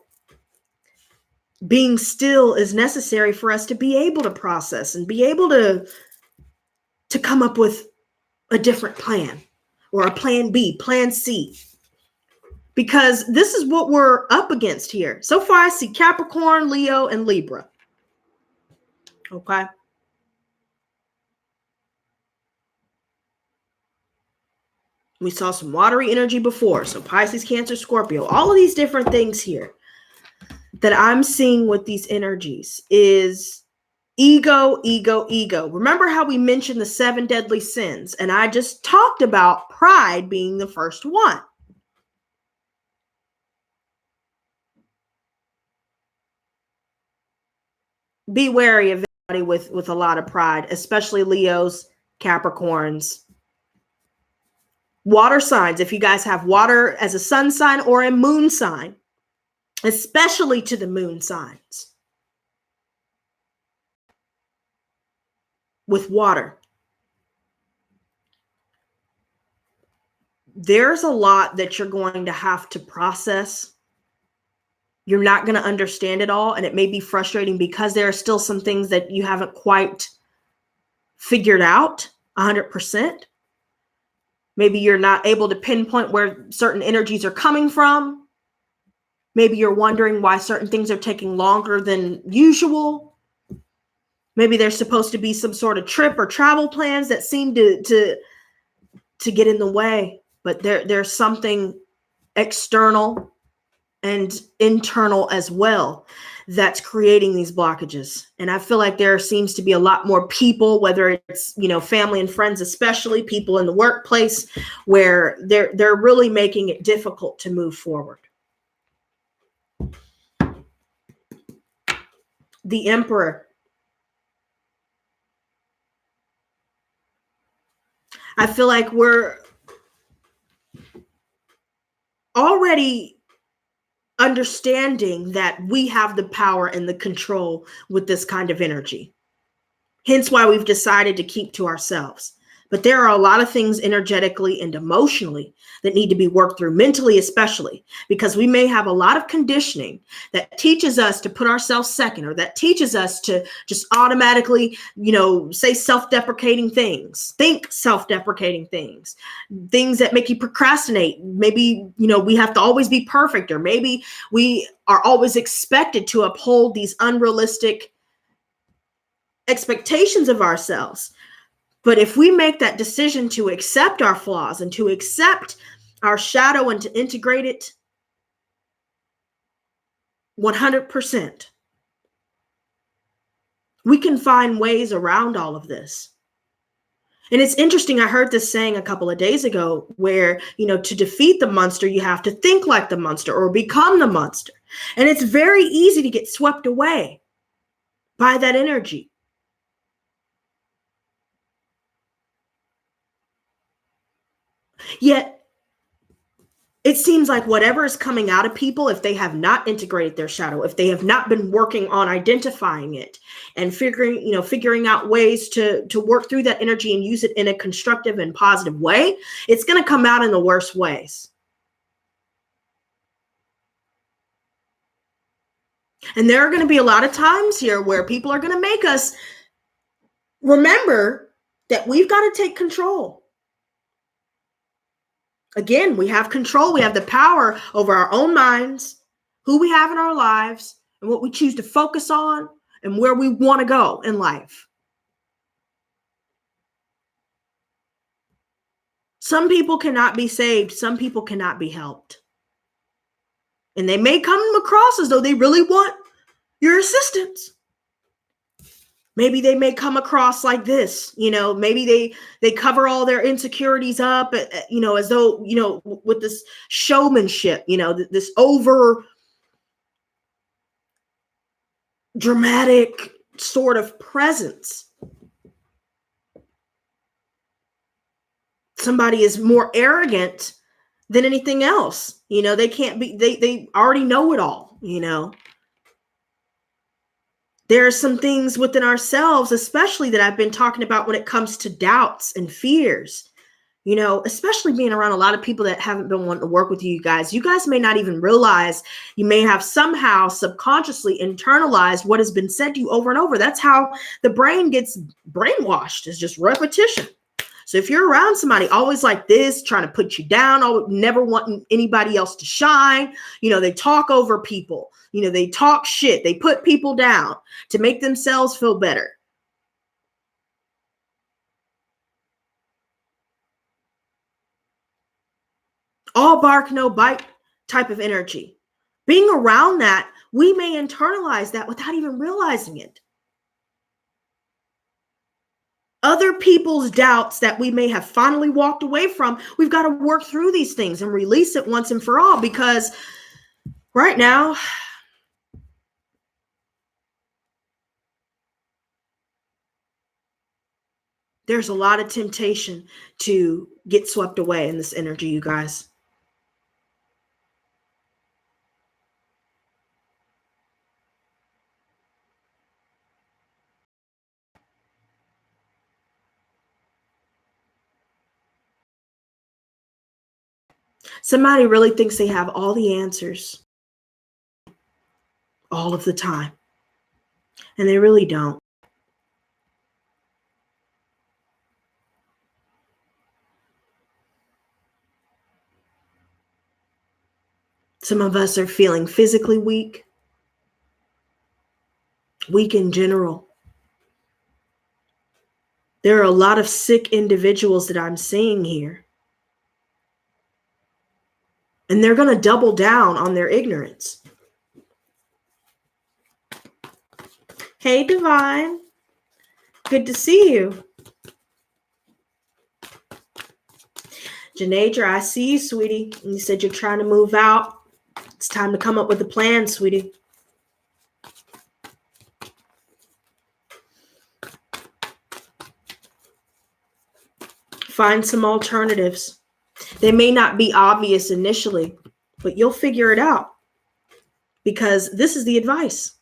[SPEAKER 1] being still is necessary for us to be able to process and be able to come up with a different plan or a plan B, plan C. Because this is what we're up against here. So far, I see Capricorn, Leo, and Libra. Okay. We saw some watery energy before. So Pisces, Cancer, Scorpio, all of these different things here that I'm seeing with these energies is ego, ego, ego. Remember how we mentioned the 7 deadly sins? And I just talked about pride being the first one. Be wary of anybody with a lot of pride, especially Leos, Capricorns, water signs. If you guys have water as a sun sign or a moon sign, especially to the moon signs with water. There's a lot that you're going to have to process. You're not going to understand it all, and it may be frustrating because there are still some things that you haven't quite figured out 100%. Maybe you're not able to pinpoint where certain energies are coming from. Maybe you're wondering why certain things are taking longer than usual. Maybe there's supposed to be some sort of trip or travel plans that seem to get in the way, but there's something external and internal as well that's creating these blockages. And I feel like there seems to be a lot more people, whether it's, family and friends, especially people in the workplace, where they're really making it difficult to move forward. The Emperor. I feel like we're already understanding that we have the power and the control with this kind of energy. Hence why we've decided to keep to ourselves. But there are a lot of things energetically and emotionally that need to be worked through, mentally especially, because we may have a lot of conditioning that teaches us to put ourselves second, or that teaches us to just automatically, say self-deprecating things, think self-deprecating things that make you procrastinate. Maybe, we have to always be perfect, or maybe we are always expected to uphold these unrealistic expectations of ourselves. But if we make that decision to accept our flaws and to accept our shadow and to integrate it 100%, we can find ways around all of this. And it's interesting. I heard this saying a couple of days ago where, to defeat the monster, you have to think like the monster or become the monster. And it's very easy to get swept away by that energy. Yet, it seems like whatever is coming out of people, if they have not integrated their shadow, if they have not been working on identifying it and figuring out ways to work through that energy and use it in a constructive and positive way, it's going to come out in the worst ways. And there are going to be a lot of times here where people are going to make us remember that we've got to take control. Again, we have control. We have the power over our own minds, who we have in our lives, and what we choose to focus on, and where we want to go in life. Some people cannot be saved. Some people cannot be helped. And they may come across as though they really want your assistance. Maybe they may come across like this, maybe they cover all their insecurities up, as though, with this showmanship, this over dramatic sort of presence. Somebody is more arrogant than anything else. They can't be, they already know it all, There are some things within ourselves, especially that I've been talking about when it comes to doubts and fears. You know, especially being around a lot of people that haven't been wanting to work with you guys. You guys may not even realize you may have somehow subconsciously internalized what has been said to you over and over. That's how the brain gets brainwashed, is just repetition. So if you're around somebody always like this, trying to put you down, never wanting anybody else to shine, you know, they talk over people, you know, they talk shit, they put people down to make themselves feel better. All bark, no bite type of energy. Being around that, we may internalize that without even realizing it. Other people's doubts that we may have finally walked away from, we've got to work through these things and release it once and for all, because right now, there's a lot of temptation to get swept away in this energy, you guys. Somebody really thinks they have all the answers all of the time, and they really don't. Some of us are feeling physically weak in general. There are a lot of sick individuals that I'm seeing here. And they're going to double down on their ignorance. Hey, Divine. Good to see you. Janadra, I see you, sweetie. And you said you're trying to move out. It's time to come up with a plan, sweetie. Find some alternatives. They may not be obvious initially, but you'll figure it out, because this is the advice.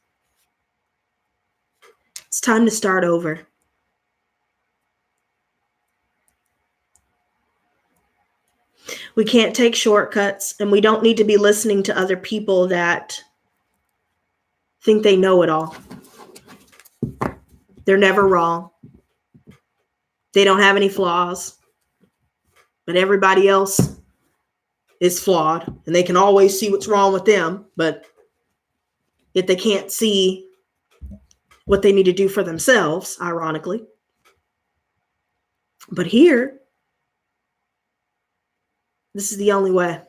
[SPEAKER 1] It's time to start over. We can't take shortcuts, and we don't need to be listening to other people that think they know it all. They're never wrong. They don't have any flaws. But everybody else is flawed, and they can always see what's wrong with them, but yet they can't see what they need to do for themselves, ironically. But here, this is the only way.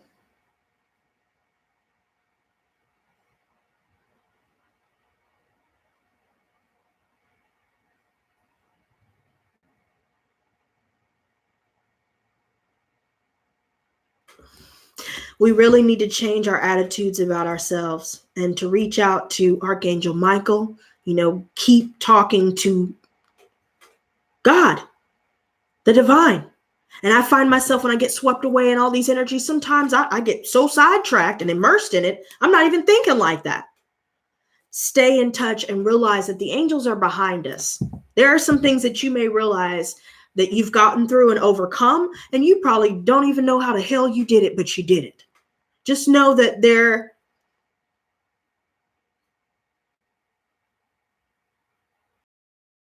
[SPEAKER 1] We really need to change our attitudes about ourselves and to reach out to Archangel Michael, you know, keep talking to God, the divine. And I find myself, when I get swept away in all these energies, sometimes I get so sidetracked and immersed in it, I'm not even thinking like that. Stay in touch and realize that the angels are behind us. There are some things that you may realize that you've gotten through and overcome, and you probably don't even know how the hell you did it, but you did it. Just know that they're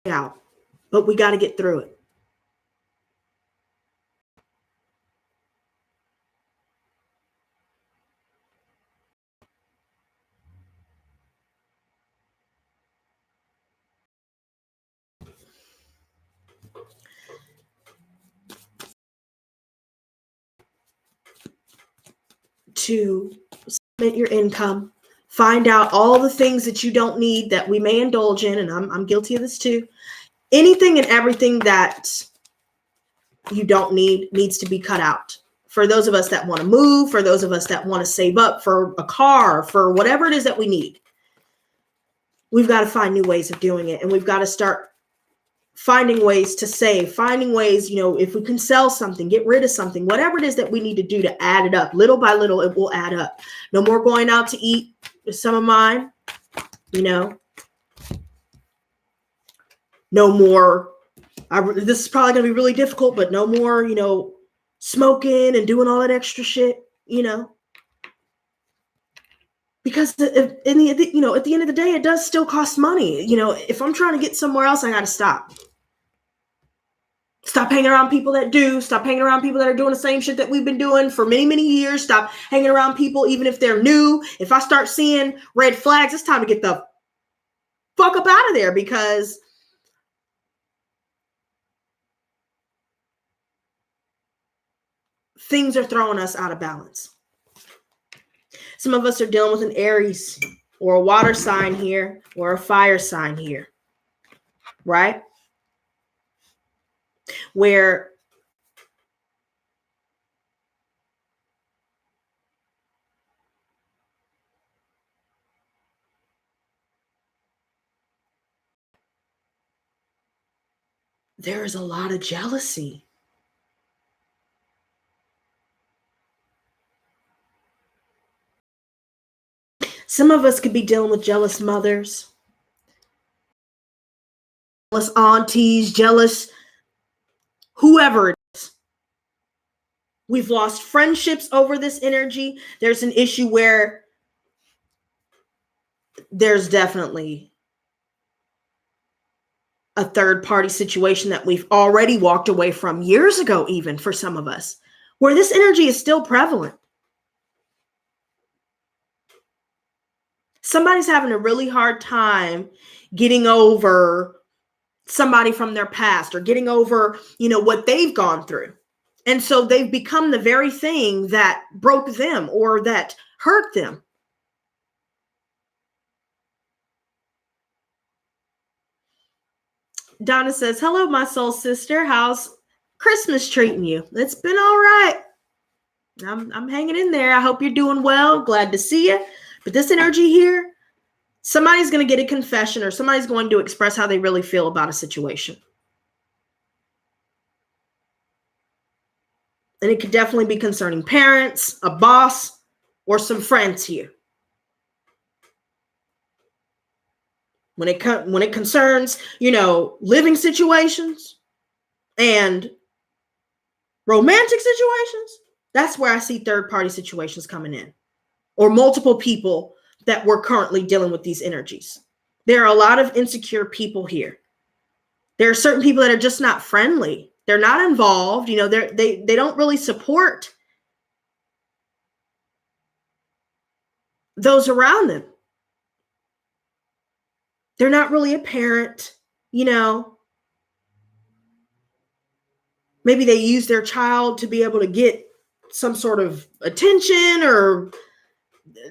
[SPEAKER 1] out, but we got to get through it. To submit your income, find out all the things that you don't need that we may indulge in, and I'm guilty of this too. Anything and everything that you don't need needs to be cut out. For those of us that want to move, for those of us that want to save up for a car, for whatever it is that we need, we've got to find new ways of doing it, and we've got to start finding ways to save, finding ways, you know, if we can sell something, get rid of something, whatever it is that we need to do to add it up. Little by little, it will add up. No more going out to eat with some of mine, you know. No more, this is probably going to be really difficult, but no more, you know, smoking and doing all that extra shit, because at the end of the day, it does still cost money. If I'm trying to get somewhere else, I got to stop. Stop hanging around people that do. Stop hanging around people that are doing the same shit that we've been doing for many, many years. Stop hanging around people, even if they're new. If I start seeing red flags, it's time to get the fuck up out of there, because things are throwing us out of balance. Some of us are dealing with an Aries or a water sign here or a fire sign here, right? Where there is a lot of jealousy. Some of us could be dealing with jealous mothers, jealous aunties, jealous whoever it is. We've lost friendships over this energy. There's an issue where there's definitely a third party situation that we've already walked away from years ago, even for some of us, where this energy is still prevalent. Somebody's having a really hard time getting over somebody from their past, or getting over, what they've gone through. And so they've become the very thing that broke them or that hurt them. Donna says, hello, my soul sister. How's Christmas treating you? It's been all right. I'm hanging in there. I hope you're doing well. Glad to see you. But this energy here, somebody's going to get a confession, or somebody's going to express how they really feel about a situation. And it could definitely be concerning parents, a boss, or some friends here. When it concerns, living situations and romantic situations, that's where I see third party situations coming in, or multiple people that we're currently dealing with these energies. There are a lot of insecure people here. There are certain people that are just not friendly. They're not involved. They don't really support those around them. They're not really a parent, Maybe they use their child to be able to get some sort of attention, or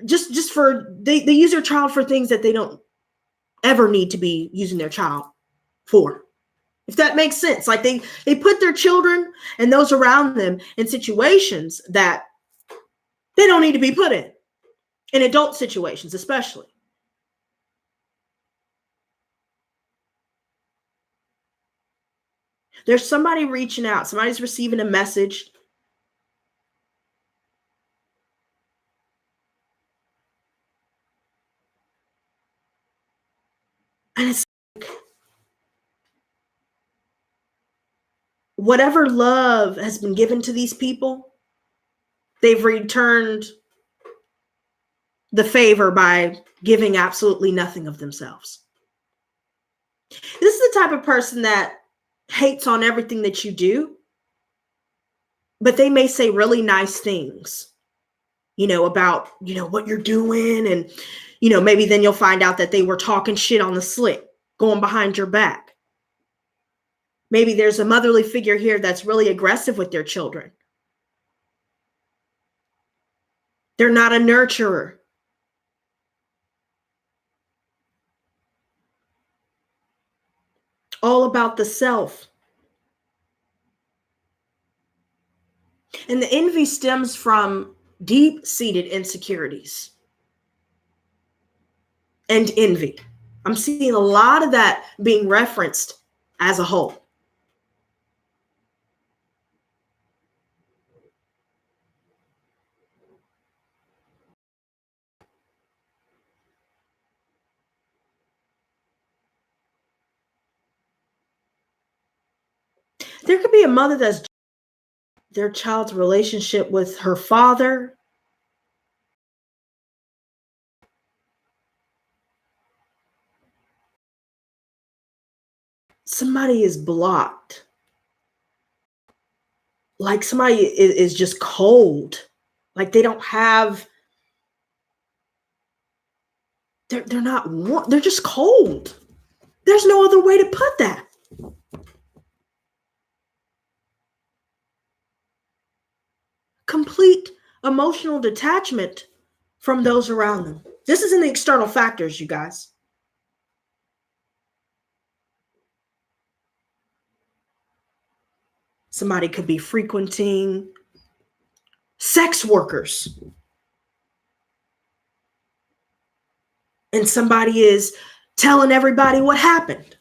[SPEAKER 1] just for, they use their child for things that they don't ever need to be using their child for. If that makes sense. Like they put their children and those around them in situations that they don't need to be put in adult situations, especially. There's somebody reaching out. Somebody's receiving a message. And it's like, whatever love has been given to these people, they've returned the favor by giving absolutely nothing of themselves. This is the type of person that hates on everything that you do, but they may say really nice things, about, what you're doing. And, maybe then you'll find out that they were talking shit on the slick, going behind your back. Maybe there's a motherly figure here that's really aggressive with their children. They're not a nurturer. All about the self. And the envy stems from deep-seated insecurities and envy. I'm seeing a lot of that being referenced as a whole. There could be a mother that's their child's relationship with her father. Somebody is blocked. Like somebody is just cold. Like they don't have, they're not warm, they're just cold. There's no other way to put that. Complete emotional detachment from those around them. This is in the external factors, you guys. Somebody could be frequenting sex workers. And somebody is telling everybody what happened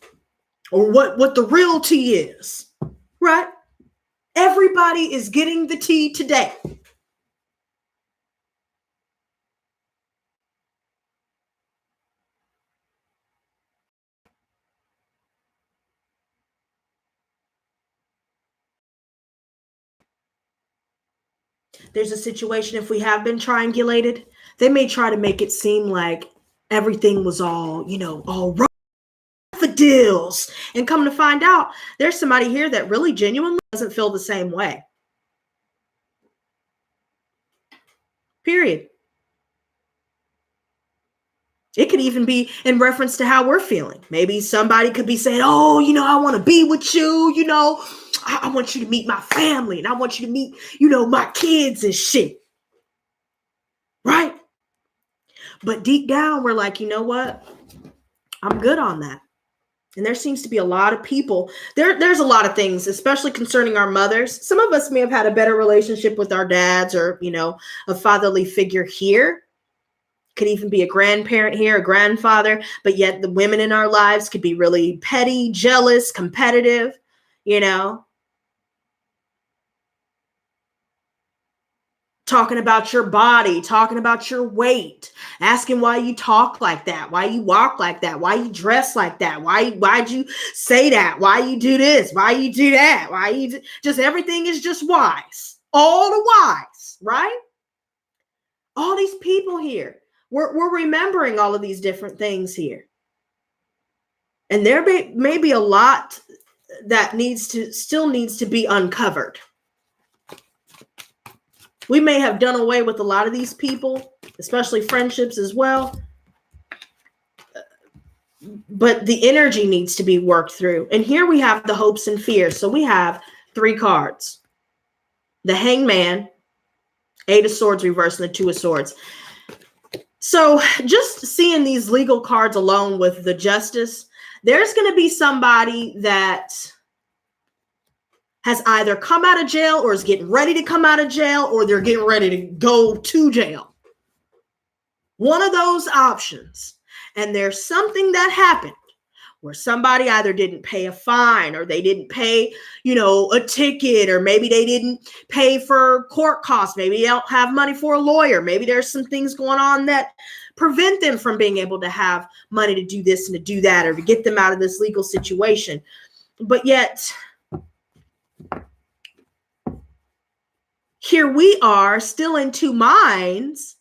[SPEAKER 1] or what the real tea is, right? Everybody is getting the tea today. There's a situation, if we have been triangulated, they may try to make it seem like everything was all, all right for deals. And come to find out, there's somebody here that really genuinely doesn't feel the same way. Period. It could even be in reference to how we're feeling. Maybe somebody could be saying, oh, I want to be with you. I want you to meet my family and I want you to meet, my kids and shit. Right? But deep down, we're like, you know what? I'm good on that. And there seems to be a lot of people. There's a lot of things, especially concerning our mothers. Some of us may have had a better relationship with our dads or, a fatherly figure here. Could even be a grandparent here, a grandfather, but yet the women in our lives could be really petty, jealous, competitive, talking about your body, talking about your weight, asking why you talk like that, why you walk like that, why you dress like that, why'd you say that, why you do this, why you do that, just everything is just whys, all the whys, right? All these people here. We're remembering all of these different things here. And there may be a lot that still needs to be uncovered. We may have done away with a lot of these people, especially friendships as well. But the energy needs to be worked through. And here we have the hopes and fears. So we have 3 cards. The Hangman, 8 of Swords reversed, and the 2 of Swords. So just seeing these legal cards alone with the Justice, there's going to be somebody that has either come out of jail or is getting ready to come out of jail or they're getting ready to go to jail. One of those options. And there's something that happened where somebody either didn't pay a fine or they didn't pay, a ticket, or maybe they didn't pay for court costs. Maybe they don't have money for a lawyer. Maybe there's some things going on that prevent them from being able to have money to do this and to do that, or to get them out of this legal situation. But yet, here we are still in 2 minds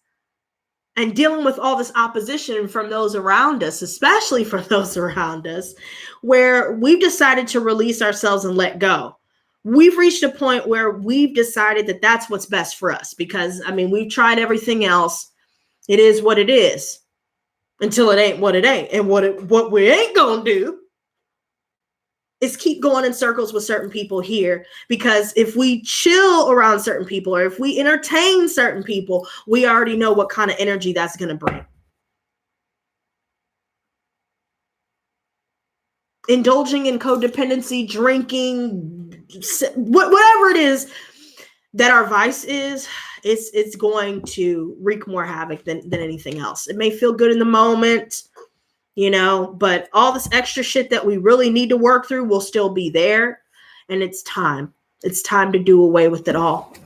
[SPEAKER 1] and dealing with all this opposition from those around us, especially from those around us, where we've decided to release ourselves and let go. We've reached a point where we've decided that that's what's best for us because, we've tried everything else. It is what it is until it ain't what it ain't. And what we ain't going to do is keep going in circles with certain people here, because if we chill around certain people or if we entertain certain people, we already know what kind of energy that's going to bring. Indulging in codependency, drinking, whatever it is that our vice is, it's going to wreak more havoc than anything else. It may feel good in the moment, but all this extra shit that we really need to work through will still be there. And it's time. It's time to do away with it all.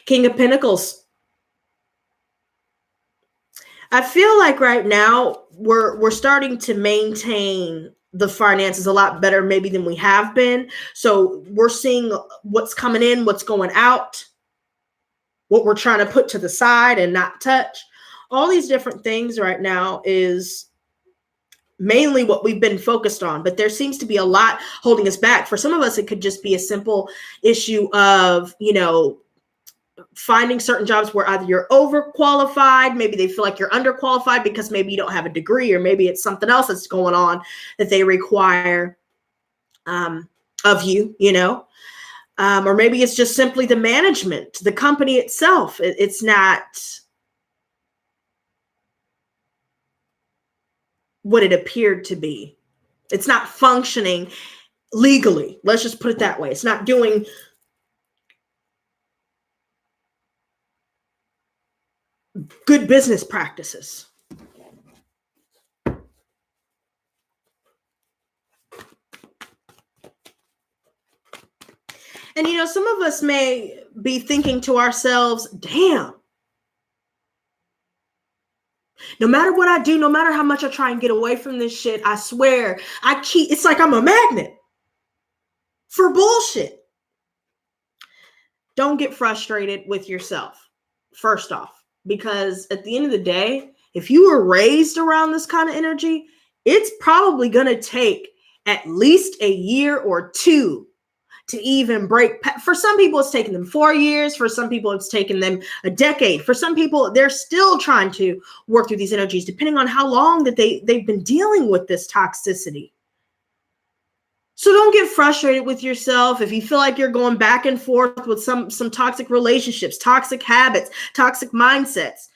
[SPEAKER 1] King of Pentacles. I feel like right now we're starting to maintain the finances a lot better maybe than we have been. So we're seeing what's coming in, what's going out, what we're trying to put to the side and not touch. All these different things right now is mainly what we've been focused on, but there seems to be a lot holding us back. For some of us, it could just be a simple issue of, finding certain jobs where either you're overqualified, maybe they feel like you're underqualified because maybe you don't have a degree, or maybe it's something else that's going on that they require of you, or maybe it's just simply the management, the company itself. It's not what it appeared to be. It's not functioning legally. Let's just put it that way. It's not doing good business practices. And, some of us may be thinking to ourselves, damn, no matter what I do, no matter how much I try and get away from this shit, I swear, it's like I'm a magnet for bullshit. Don't get frustrated with yourself, first off, because at the end of the day, if you were raised around this kind of energy, it's probably going to take at least a year or two to even break. For some people, it's taken them 4 years. For some people, it's taken them a decade. For some people, they're still trying to work through these energies, depending on how long that they've been dealing with this toxicity. So don't get frustrated with yourself if you feel like you're going back and forth with some toxic relationships, toxic habits, toxic mindsets.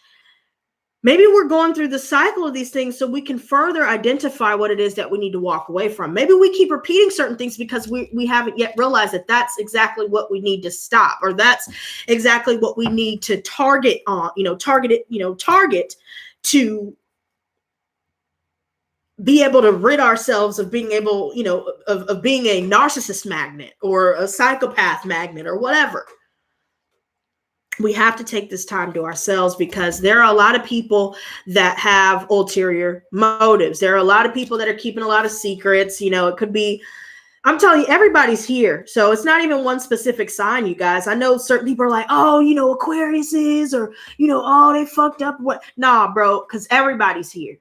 [SPEAKER 1] Maybe we're going through the cycle of these things so we can further identify what it is that we need to walk away from. Maybe we keep repeating certain things because we haven't yet realized that that's exactly what we need to stop, or that's exactly what we need to target to be able to rid ourselves of being able, of being a narcissist magnet or a psychopath magnet or whatever. We have to take this time to ourselves, because there are a lot of people that have ulterior motives. There are a lot of people that are keeping a lot of secrets. It could be, I'm telling you, everybody's here. So it's not even one specific sign, you guys. I know certain people are like, oh, Aquarius is, or, oh, they fucked up. What? Nah, bro, because everybody's here.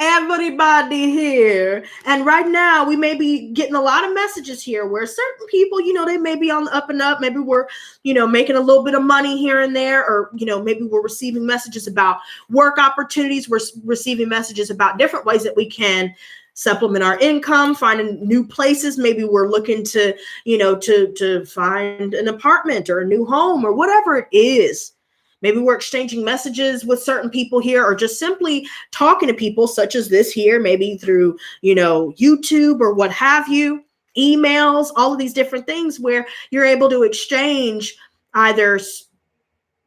[SPEAKER 1] Everybody here. And right now we may be getting a lot of messages here where certain people, they may be on the up and up. Maybe we're, making a little bit of money here and there, or, maybe we're receiving messages about work opportunities. We're receiving messages about different ways that we can supplement our income, finding new places. Maybe we're looking to, to find an apartment or a new home or whatever it is. Maybe we're exchanging messages with certain people here, or just simply talking to people such as this here, maybe through, YouTube or what have you, emails, all of these different things where you're able to exchange either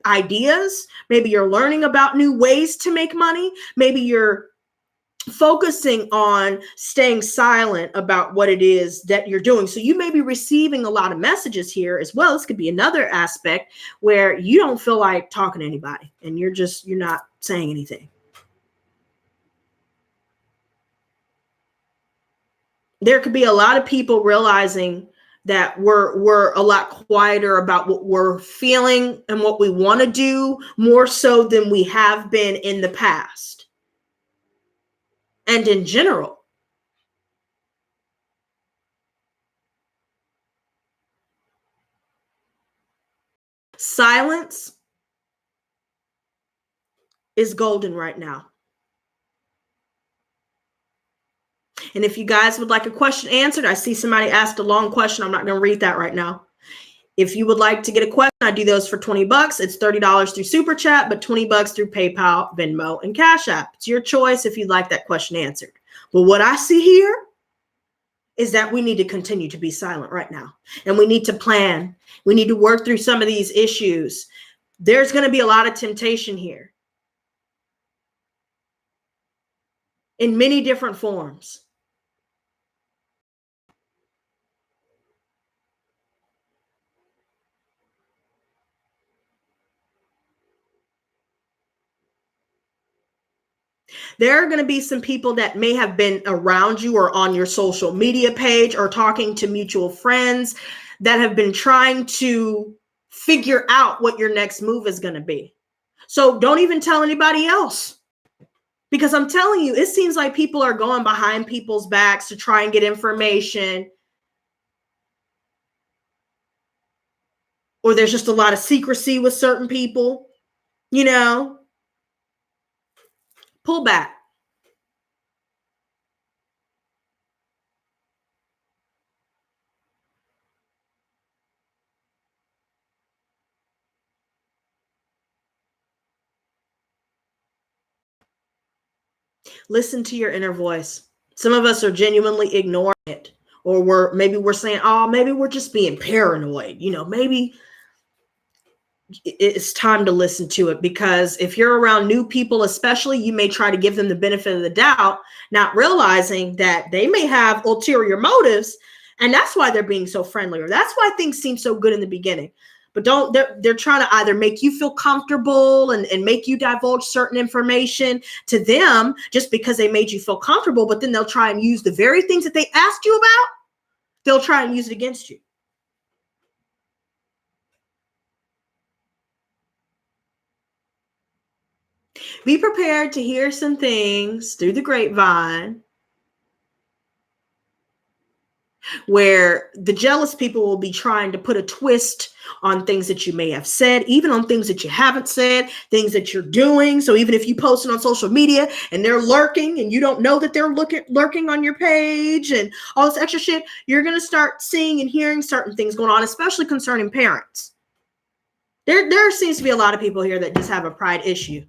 [SPEAKER 1] ideas. Maybe you're learning about new ways to make money. Maybe you're focusing on staying silent about what it is that you're doing. So you may be receiving a lot of messages here as well. This could be another aspect where you don't feel like talking to anybody and you're not saying anything. There could be a lot of people realizing that we're a lot quieter about what we're feeling and what we want to do, more so than we have been in the past. And in general, silence is golden right now. And if you guys would like a question answered, I see somebody asked a long question. I'm not going to read that right now. If you would like to get a question, I do those for $20. It's $30 through Super Chat, but $20 through PayPal, Venmo, and Cashapp. It's your choice if you'd like that question answered. But what I see here is that we need to continue to be silent right now. And we need to plan. We need to work through some of these issues. There's going to be a lot of temptation here in many different forms. There are going to be some people that may have been around you or on your social media page or talking to mutual friends that have been trying to figure out what your next move is going to be. So don't even tell anybody else. Because I'm telling you, it seems like people are going behind people's backs to try and get information. Or there's just a lot of secrecy with certain people, you know. Pull back. Listen to your inner voice. Some of us are genuinely ignoring it. Or we're saying, oh, maybe we're just being paranoid. You know, maybe it's time to listen to it, because if you're around new people, especially, you may try to give them the benefit of the doubt, not realizing that they may have ulterior motives, and that's why they're being so friendly, or that's why things seem so good in the beginning. But they're trying to either make you feel comfortable and make you divulge certain information to them just because they made you feel comfortable, but then they'll try and use the very things that they asked you about, they'll try and use it against you. Be prepared to hear some things through the grapevine where the jealous people will be trying to put a twist on things that you may have said, even on things that you haven't said, things that you're doing. So even if you post it on social media and they're lurking and you don't know that they're lurking on your page and all this extra shit, you're going to start seeing and hearing certain things going on, especially concerning parents. There seems to be a lot of people here that just have a pride issue.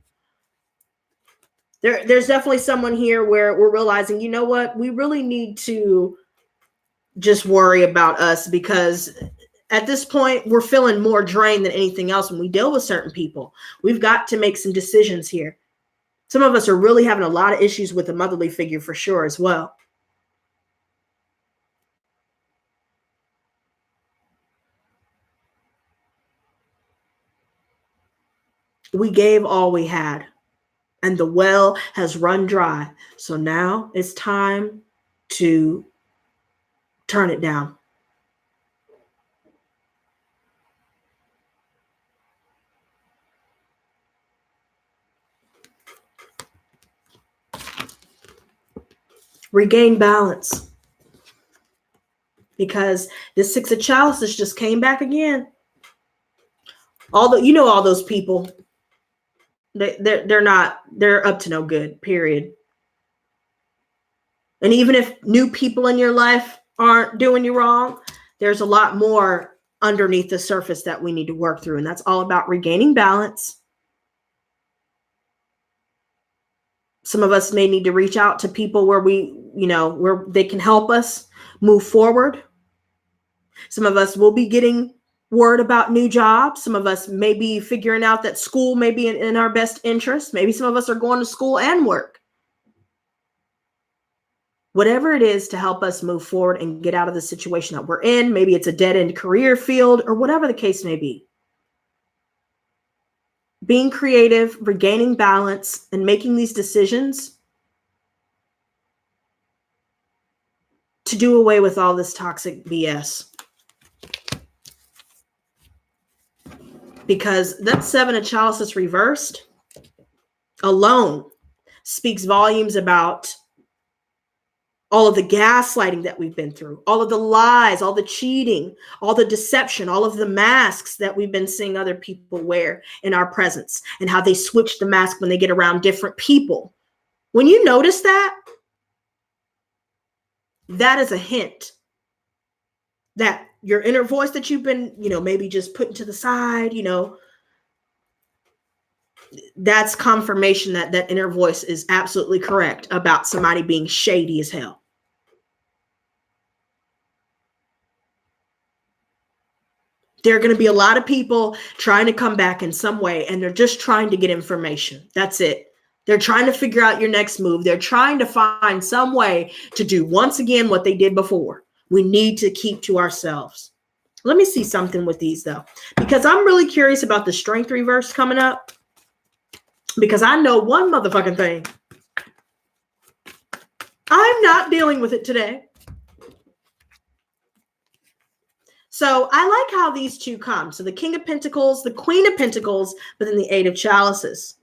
[SPEAKER 1] There's definitely someone here where we're realizing, you know what, we really need to just worry about us, because at this point we're feeling more drained than anything else when we deal with certain people. We've got to make some decisions here. Some of us are really having a lot of issues with a motherly figure for sure as well. We gave all we had, and the well has run dry. So now it's time to turn it down. Regain balance. Because this Six of Chalices just came back again. All those people, they're up to no good, period. And even if new people in your life aren't doing you wrong, there's a lot more underneath the surface that we need to work through. And that's all about regaining balance. Some of us may need to reach out to people where where they can help us move forward. Some of us will be getting word about new jobs. Some of us may be figuring out that school may be in our best interest. Maybe some of us are going to school and work. Whatever it is to help us move forward and get out of the situation that we're in. Maybe it's a dead-end career field or whatever the case may be. Being creative, regaining balance, and making these decisions to do away with all this toxic BS. Because that Seven of Chalices reversed alone speaks volumes about all of the gaslighting that we've been through, all of the lies, all the cheating, all the deception, all of the masks that we've been seeing other people wear in our presence, and how they switch the mask when they get around different people. When you notice that, that is a hint that your inner voice that you've been, maybe just putting to the side, that's confirmation that that inner voice is absolutely correct about somebody being shady as hell. There are going to be a lot of people trying to come back in some way, and they're just trying to get information. That's it. They're trying to figure out your next move. They're trying to find some way to do once again what they did before. We need to keep to ourselves. Let me see something with these, though, because I'm really curious about the Strength reverse coming up, because I know one motherfucking thing. I'm not dealing with it today. So I like how these two come. So the King of Pentacles, the Queen of Pentacles, but then the Eight of Chalices.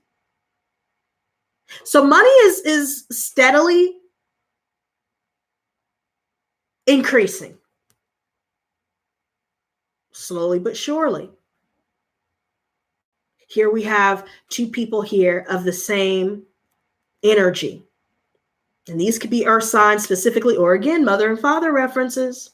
[SPEAKER 1] So money is steadily increasing. Slowly but surely. Here we have two people here of the same energy. And these could be earth signs specifically, or again, mother and father references.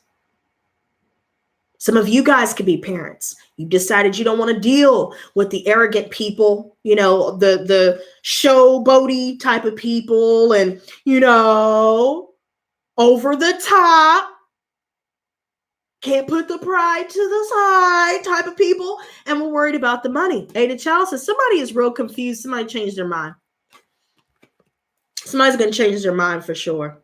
[SPEAKER 1] Some of you guys could be parents. You decided you don't want to deal with the arrogant people, the showboaty type of people and, over the top, can't put the pride to the side type of people. And we're worried about the money. Eight of Chalices. Somebody is real confused. Somebody changed their mind. Somebody's going to change their mind for sure.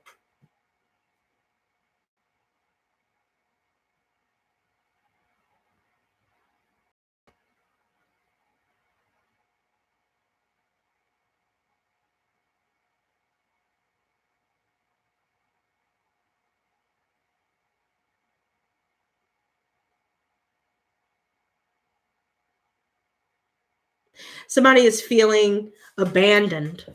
[SPEAKER 1] Somebody is feeling abandoned.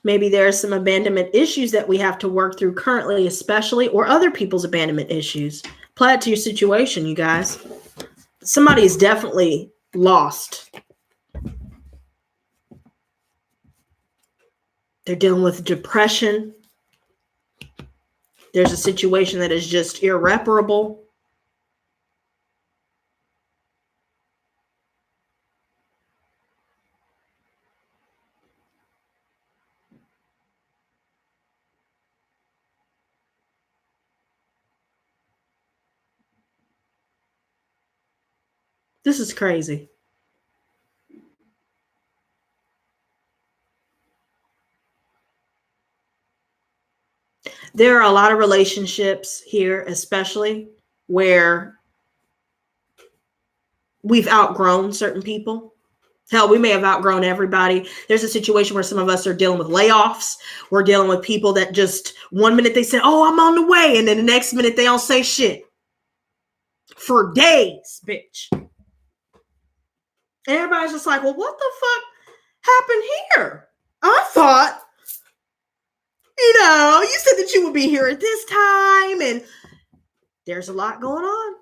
[SPEAKER 1] Maybe there are some abandonment issues that we have to work through currently, especially, or other people's abandonment issues. Apply it to your situation, you guys. Somebody is definitely lost. They're dealing with depression. There's a situation that is just irreparable. This is crazy. There are a lot of relationships here, especially where we've outgrown certain people. Hell, we may have outgrown everybody. There's a situation where some of us are dealing with layoffs. We're dealing with people that just 1 minute they say, "Oh, I'm on the way," and then the next minute they don't say shit for days, bitch. And everybody's just like, "Well, what the fuck happened here? I thought, you said that you would be here at this time," and there's a lot going on.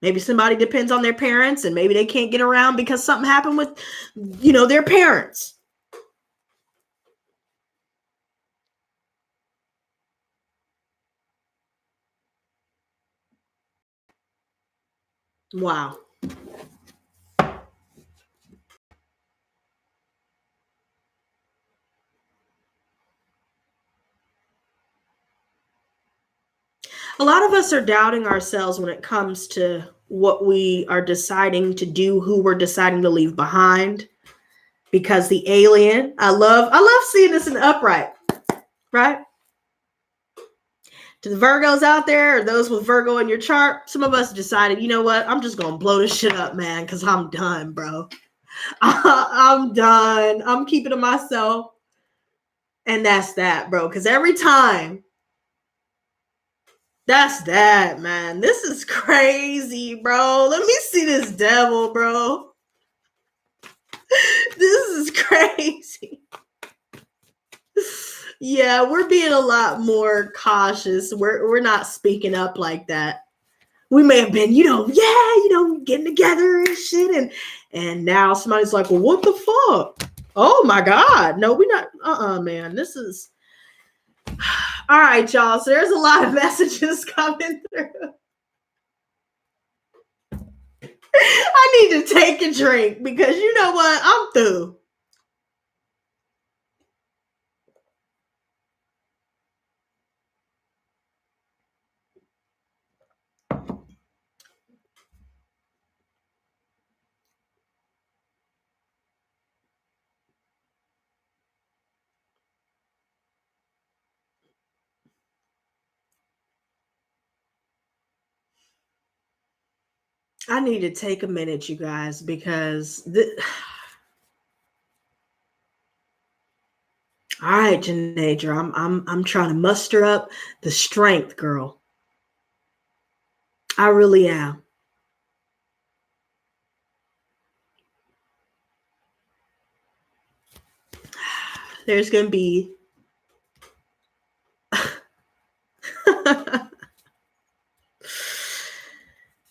[SPEAKER 1] Maybe somebody depends on their parents and maybe they can't get around because something happened with, their parents. Wow. A lot of us are doubting ourselves when it comes to what we are deciding to do, who we're deciding to leave behind. Because the alien, I love seeing this in the upright, right? To the Virgos out there, or those with Virgo in your chart, some of us decided, you know what? I'm just going to blow this shit up, man, because I'm done, bro. I'm done. I'm keeping to myself. And that's that, bro. Because every time, that's that, man. This is crazy, bro. Let me see this devil, bro. This is crazy. Yeah, we're being a lot more cautious. We're not speaking up like that. We may have been, getting together and shit, and now somebody's like, "Well, what the fuck? Oh my God. No, we're not, man. This is all right, y'all. So there's a lot of messages coming through. I need to take a drink because you know what? I'm through. I need to take a minute, you guys, because all right, Janaedra, I'm trying to muster up the strength, girl. I really am. There's gonna be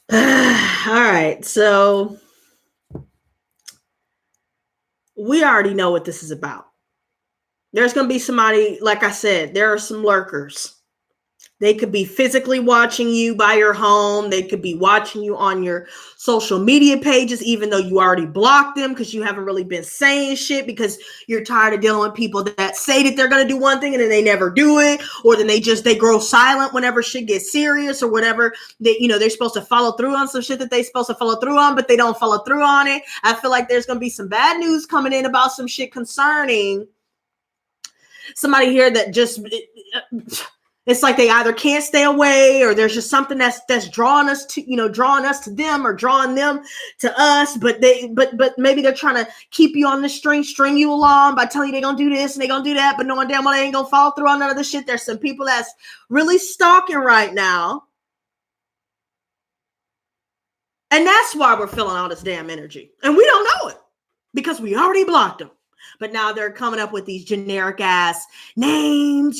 [SPEAKER 1] all right, so we already know what this is about. There's going to be somebody, like I said, there are some lurkers. They could be physically watching you by your home. They could be watching you on your social media pages, even though you already blocked them because you haven't really been saying shit because you're tired of dealing with people that say that they're going to do one thing and then they never do it. Or then they grow silent whenever shit gets serious or whatever. They're supposed to follow through on some shit that they're supposed to follow through on, but they don't follow through on it. I feel like there's going to be some bad news coming in about some shit concerning somebody here that just... It's like they either can't stay away or there's just something that's drawing us to them or drawing them to us. But maybe they're trying to keep you on the string you along by telling you they're going to do this and they're going to do that, but knowing damn well they ain't going to follow through on none of the shit. There's some people that's really stalking right now. And that's why we're feeling all this damn energy. And we don't know it because we already blocked them. But now they're coming up with these generic ass names,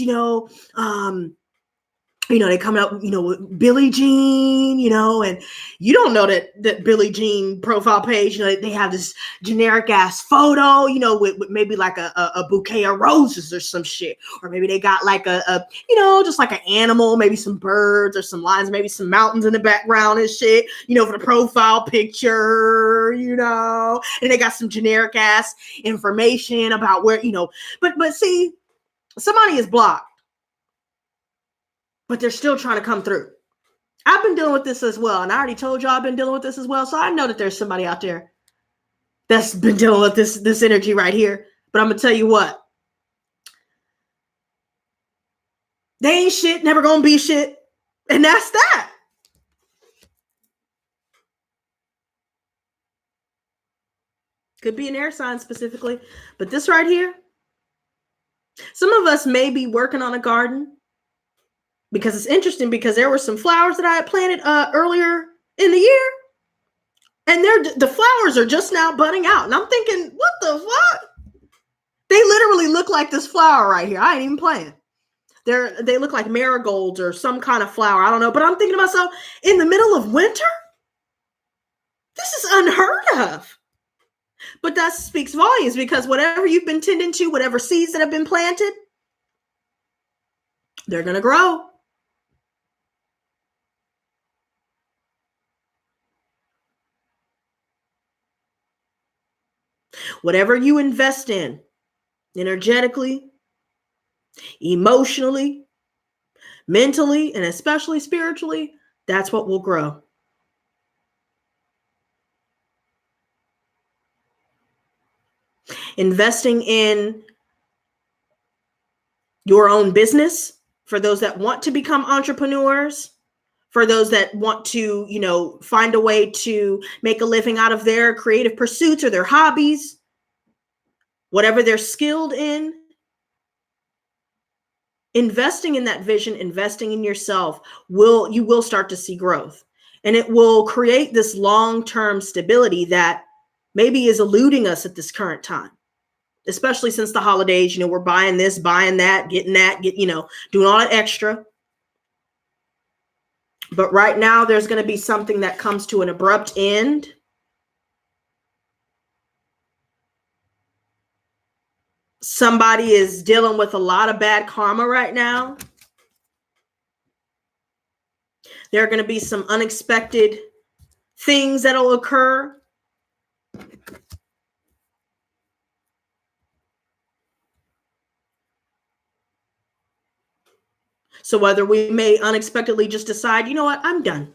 [SPEAKER 1] they come up, with Billie Jean, and you don't know that Billie Jean profile page, they have this generic ass photo, with maybe like a bouquet of roses or some shit. Or maybe they got like just like an animal, maybe some birds or some lions, maybe some mountains in the background and shit, for the profile picture, and they got some generic ass information about where, but see, somebody is blocked. But they're still trying to come through. I've been dealing with this as well. And I already told y'all I've been dealing with this as well. So I know that there's somebody out there that's been dealing with this energy right here. But I'm going to tell you what. They ain't shit, never going to be shit. And that's that. Could be an air sign specifically. But this right here, some of us may be working on a garden. Because it's interesting because there were some flowers that I had planted earlier in the year. And the flowers are just now budding out. And I'm thinking, what the fuck? They literally look like this flower right here. I ain't even playing. They look like marigolds or some kind of flower. I don't know. But I'm thinking to myself, in the middle of winter? This is unheard of. But that speaks volumes because whatever you've been tending to, whatever seeds that have been planted, they're going to grow. Whatever you invest in, energetically, emotionally, mentally, and especially spiritually, that's what will grow. Investing in your own business for those that want to become entrepreneurs, for those that want to, find a way to make a living out of their creative pursuits or their hobbies, whatever they're skilled in. Investing in that vision, investing in yourself, you will start to see growth. And it will create this long-term stability that maybe is eluding us at this current time. Especially since the holidays, we're buying this, buying that, getting that, doing all that extra. But right now, there's going to be something that comes to an abrupt end. Somebody is dealing with a lot of bad karma right now. There are going to be some unexpected things that'll occur. So whether we may unexpectedly just decide, you know what, I'm done.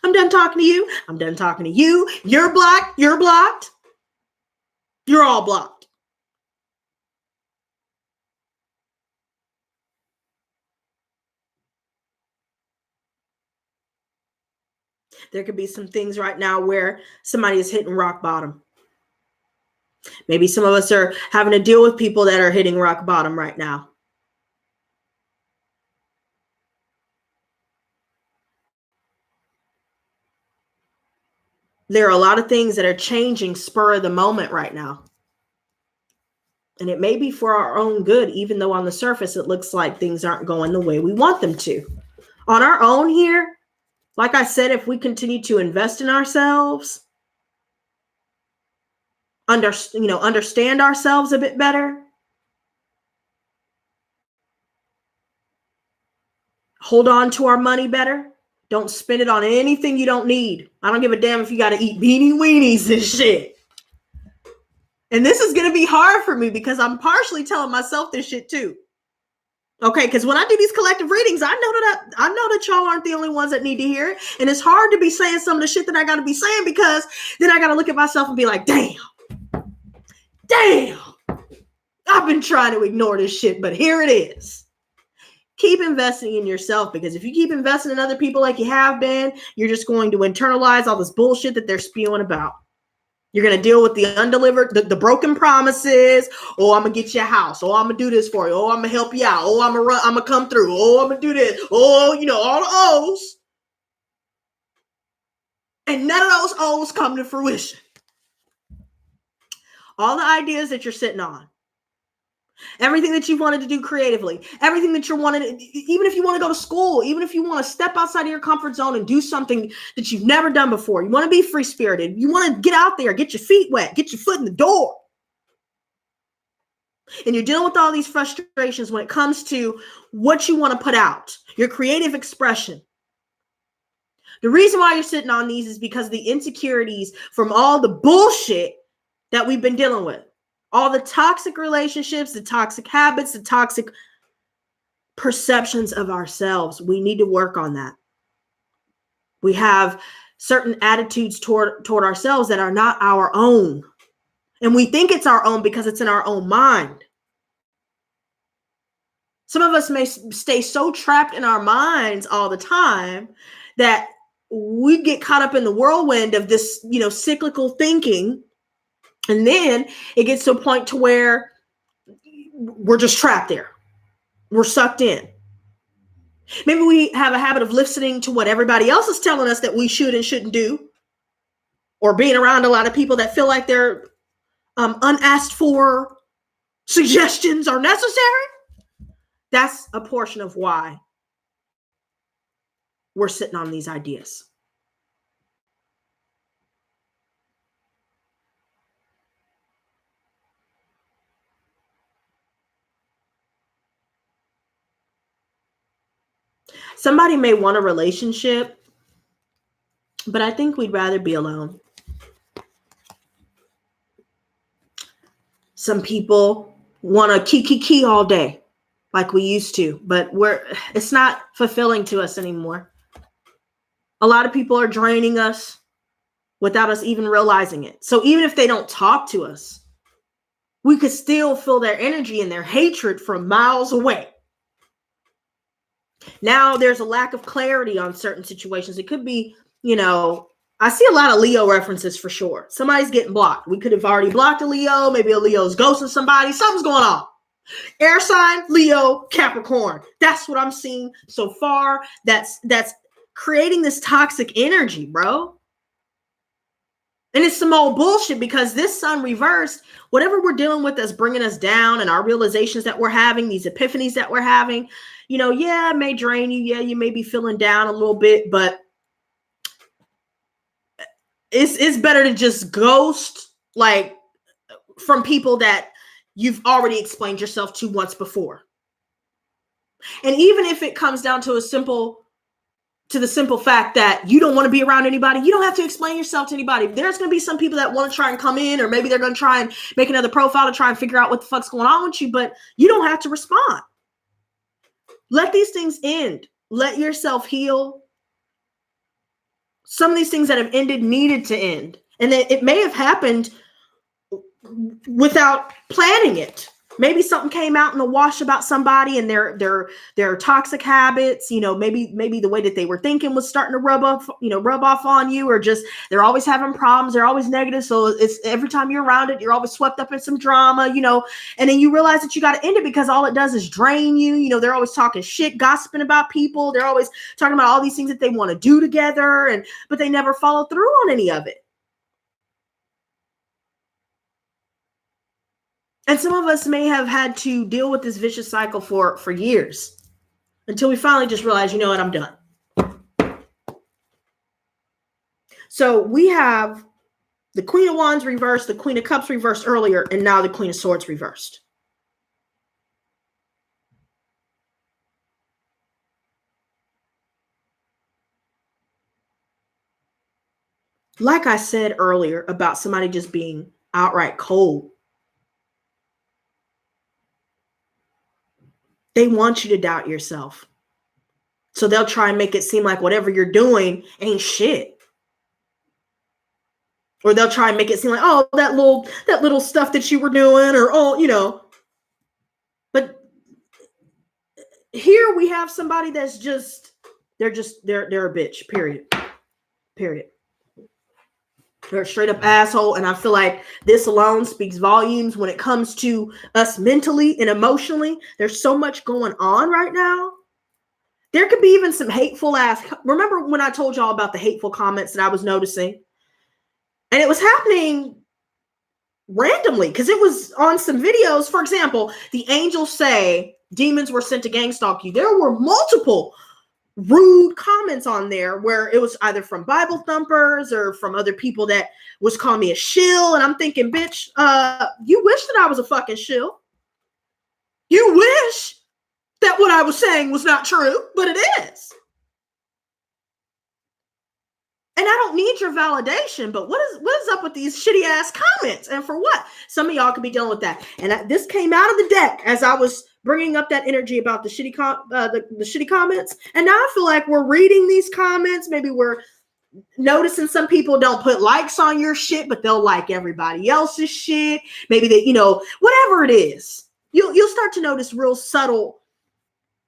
[SPEAKER 1] I'm done talking to you. I'm done talking to you. You're blocked. You're blocked. You're all blocked. There could be some things right now where somebody is hitting rock bottom. Maybe some of us are having to deal with people that are hitting rock bottom right now. There are a lot of things that are changing spur of the moment right now. And it may be for our own good, even though on the surface it looks like things aren't going the way we want them to. On our own here, like I said, if we continue to invest in ourselves, understand ourselves a bit better, hold on to our money better, don't spend it on anything you don't need. I don't give a damn if you got to eat beanie weenies and shit. And this is going to be hard for me because I'm partially telling myself this shit too. Okay, because when I do these collective readings, I know that y'all aren't the only ones that need to hear it. And it's hard to be saying some of the shit that I got to be saying because then I got to look at myself and be like, damn, I've been trying to ignore this shit, but here it is. Keep investing in yourself, because if you keep investing in other people like you have been, you're just going to internalize all this bullshit that they're spewing about. You're going to deal with the undelivered, the broken promises. Oh, I'm going to get you a house. Oh, I'm going to do this for you. Oh, I'm going to help you out. Oh, I'm going to come through. Oh, I'm going to do this. Oh, all the O's. And none of those O's come to fruition. All the ideas that you're sitting on. Everything that you wanted to do creatively, everything that you're wanting, even if you want to go to school, even if you want to step outside of your comfort zone and do something that you've never done before, you want to be free spirited, you want to get out there, get your feet wet, get your foot in the door. And you're dealing with all these frustrations when it comes to what you want to put out, your creative expression. The reason why you're sitting on these is because of the insecurities from all the bullshit that we've been dealing with. All the toxic relationships, the toxic habits, the toxic perceptions of ourselves. We need to work on that. We have certain attitudes toward ourselves that are not our own. And we think it's our own because it's in our own mind. Some of us may stay so trapped in our minds all the time that we get caught up in the whirlwind of this, cyclical thinking. And then it gets to a point to where we're just trapped there. We're sucked in. Maybe we have a habit of listening to what everybody else is telling us that we should and shouldn't do, or being around a lot of people that feel like their unasked for suggestions are necessary. That's a portion of why we're sitting on these ideas. Somebody may want a relationship, but I think we'd rather be alone. Some people want to key all day like we used to, but it's not fulfilling to us anymore. A lot of people are draining us without us even realizing it. So even if they don't talk to us, we could still feel their energy and their hatred from miles away. Now there's a lack of clarity on certain situations. It could be, I see a lot of Leo references for sure. Somebody's getting blocked. We could have already blocked a Leo. Maybe a Leo's ghosting somebody. Something's going on. Air sign, Leo, Capricorn. That's what I'm seeing so far. That's creating this toxic energy, bro. And it's some old bullshit because this sun reversed, whatever we're dealing with that's bringing us down and our realizations that we're having, these epiphanies that we're having, it may drain you. Yeah, you may be feeling down a little bit, but it's better to just ghost from people that you've already explained yourself to once before. And even if it comes down to the simple fact that you don't want to be around anybody, you don't have to explain yourself to anybody. There's going to be some people that want to try and come in, or maybe they're going to try and make another profile to try and figure out what the fuck's going on with you, but you don't have to respond. Let these things end. Let yourself heal. Some of these things that have ended needed to end. And it may have happened without planning it. Maybe something came out in the wash about somebody and their toxic habits, maybe the way that they were thinking was starting to rub off on you, or just they're always having problems, they're always negative. So it's every time you're around it, you're always swept up in some drama, and then you realize that you got to end it because all it does is drain you. They're always talking shit, gossiping about people. They're always talking about all these things that they want to do together, but they never follow through on any of it. And some of us may have had to deal with this vicious cycle for years until we finally just realize, you know what, I'm done. So we have the Queen of Wands reversed, the Queen of Cups reversed earlier, and now the Queen of Swords reversed. Like I said earlier about somebody just being outright cold, they want you to doubt yourself. So they'll try and make it seem like whatever you're doing ain't shit. Or they'll try and make it seem like, oh, that little stuff that you were doing, or, oh, But here we have somebody that's they're a bitch, period. They're a straight up asshole. And I feel like this alone speaks volumes when it comes to us mentally and emotionally. There's so much going on right now. There could be even some hateful ass. Remember when I told y'all about the hateful comments that I was noticing? And it was happening randomly because it was on some videos. For example, the angels say demons were sent to gang stalk you. There were multiple rude comments on there where it was either from Bible thumpers or from other people that was calling me a shill. And I'm thinking, bitch, you wish that I was a fucking shill. You wish that what I was saying was not true, but it is. And I don't need your validation, but what is up with these shitty ass comments? And for what? Some of y'all could be dealing with that. And this came out of the deck as I was bringing up that energy about the shitty the shitty comments. And now I feel like we're reading these comments. Maybe we're noticing some people don't put likes on your shit, but they'll like everybody else's shit. Maybe they, whatever it is, you'll start to notice real subtle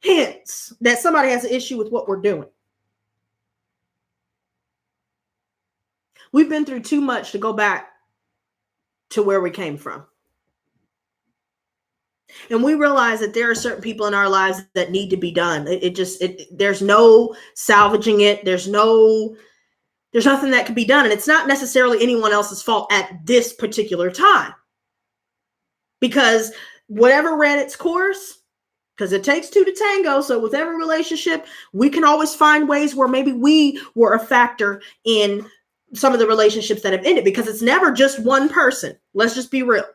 [SPEAKER 1] hints that somebody has an issue with what we're doing. We've been through too much to go back to where we came from. And we realize that there are certain people in our lives that need to be done. There's no salvaging it. There's nothing that can be done. And it's not necessarily anyone else's fault at this particular time. Because whatever ran its course, because it takes two to tango. So with every relationship, we can always find ways where maybe we were a factor in some of the relationships that have ended, because it's never just one person. Let's just be real.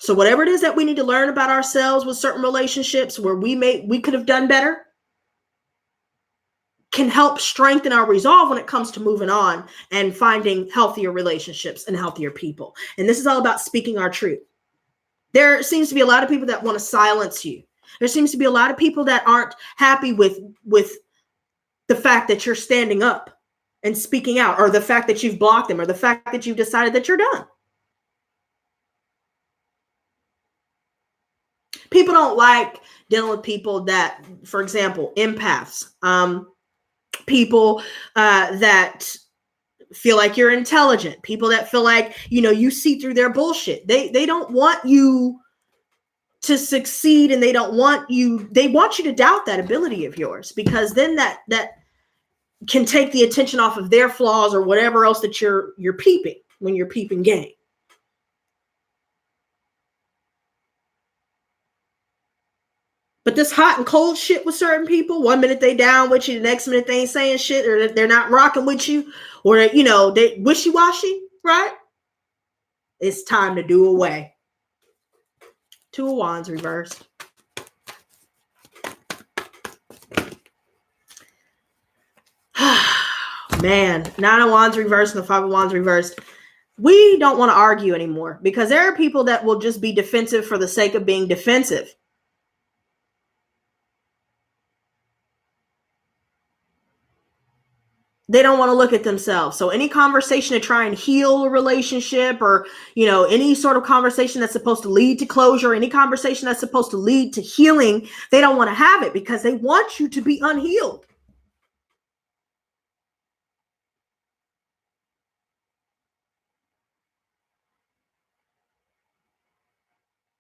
[SPEAKER 1] So whatever it is that we need to learn about ourselves with certain relationships where we could have done better, can help strengthen our resolve when it comes to moving on and finding healthier relationships and healthier people. And this is all about speaking our truth. There seems to be a lot of people that want to silence you. There seems to be a lot of people that aren't happy with the fact that you're standing up and speaking out, or the fact that you've blocked them, or the fact that you've decided that you're done. People don't like dealing with people that, for example, empaths, people that feel like you're intelligent, people that feel like, you see through their bullshit. They don't want you to succeed, and they want you to doubt that ability of yours, because then that can take the attention off of their flaws or whatever else that you're peeping when you're peeping game. But this hot and cold shit with certain people, one minute they down with you, the next minute they ain't saying shit, or they're not rocking with you, or they wishy-washy, right? It's time to do away. Two of Wands reversed. Man, Nine of Wands reversed and the Five of Wands reversed. We don't want to argue anymore, because there are people that will just be defensive for the sake of being defensive. They don't want to look at themselves. So any conversation to try and heal a relationship, or, any sort of conversation that's supposed to lead to closure, any conversation that's supposed to lead to healing, they don't want to have it because they want you to be unhealed.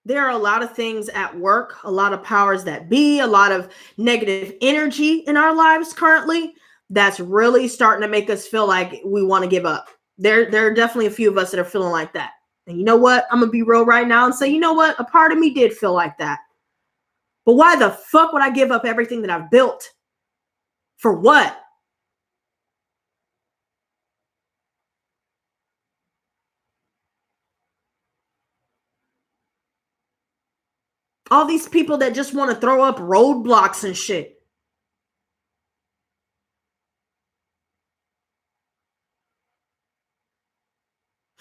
[SPEAKER 1] There are a lot of things at work, a lot of powers that be, a lot of negative energy in our lives currently that's really starting to make us feel like we want to give up. There are definitely a few of us that are feeling like that. And you know what? I'm going to be real right now and say, you know what? A part of me did feel like that. But why the fuck would I give up everything that I've built? For what? All these people that just want to throw up roadblocks and shit.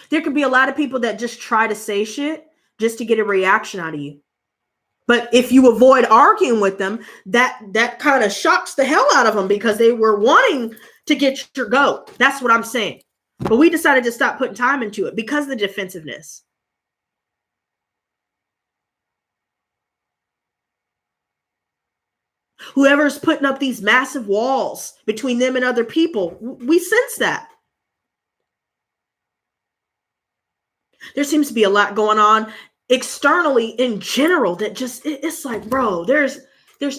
[SPEAKER 1] There could be a lot of people that just try to say shit just to get a reaction out of you. But if you avoid arguing with them, that kind of shocks the hell out of them because they were wanting to get your goat. That's what I'm saying. But we decided to stop putting time into it because of the defensiveness. Whoever's putting up these massive walls between them and other people, we sense that. There seems to be a lot going on externally in general that just, it's like, bro, there's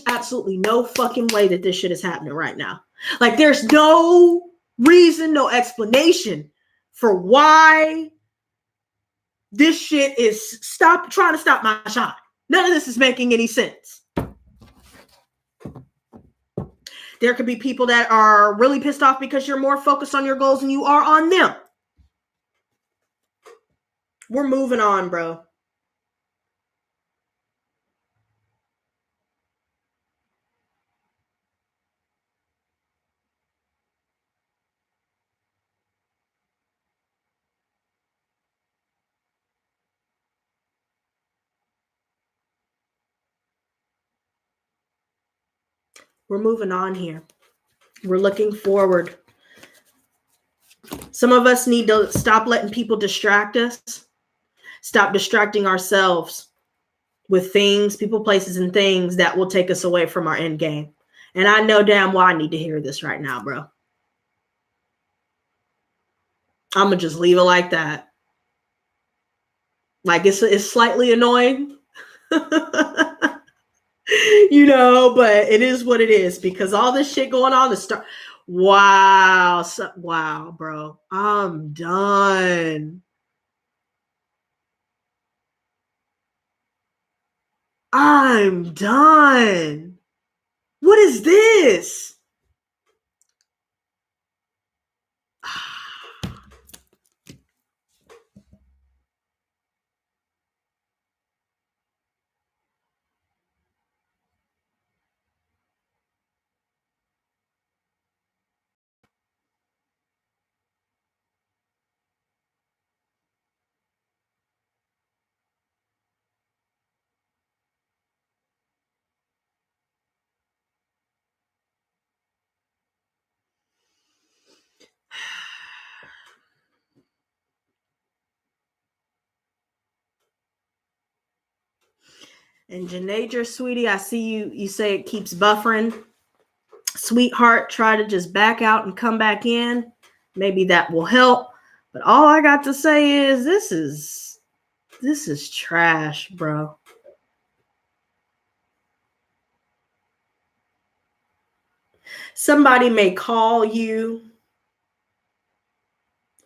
[SPEAKER 1] absolutely no fucking way that this shit is happening right now. Like, there's no reason, no explanation for why this shit is trying to stop my shine. None of this is making any sense. There could be people that are really pissed off because you're more focused on your goals than you are on them. We're moving on, bro. We're moving on here. We're looking forward. Some of us need to stop letting people distract us. Stop distracting ourselves with things, people, places, and things that will take us away from our end game. And I know damn well I need to hear this right now, bro. I'm going to just leave it like that. Like, it's slightly annoying. But it is what it is because all this shit going on, wow, bro. I'm done. I'm done. What is this? And Janager, sweetie, I see you say it keeps buffering. Sweetheart, try to just back out and come back in. Maybe that will help. But all I got to say is this is trash, bro. Somebody may call you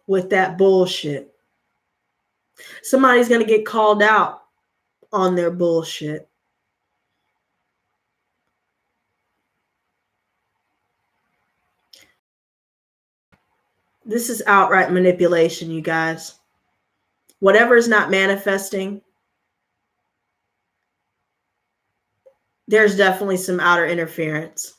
[SPEAKER 1] with that bullshit. Somebody's going to get called out on their bullshit. This is outright manipulation, you guys. Whatever is not manifesting, there's definitely some outer interference.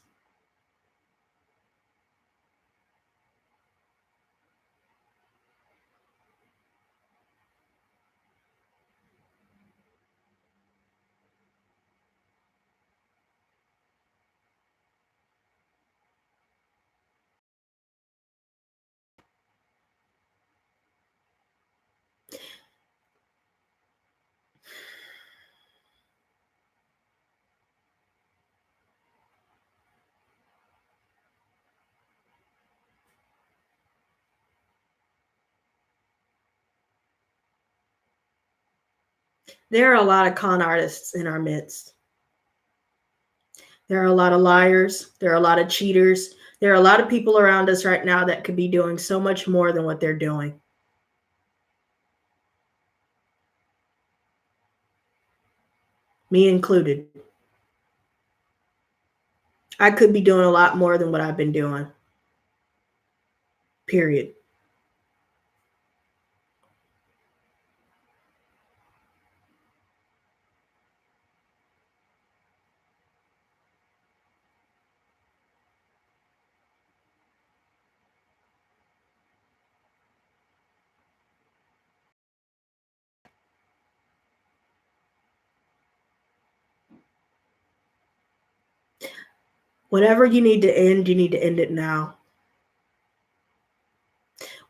[SPEAKER 1] There are a lot of con artists in our midst. There are a lot of liars. There are a lot of cheaters. There are a lot of people around us right now that could be doing so much more than what they're doing. Me included. I could be doing a lot more than what I've been doing. Period. Whatever you need to end it now.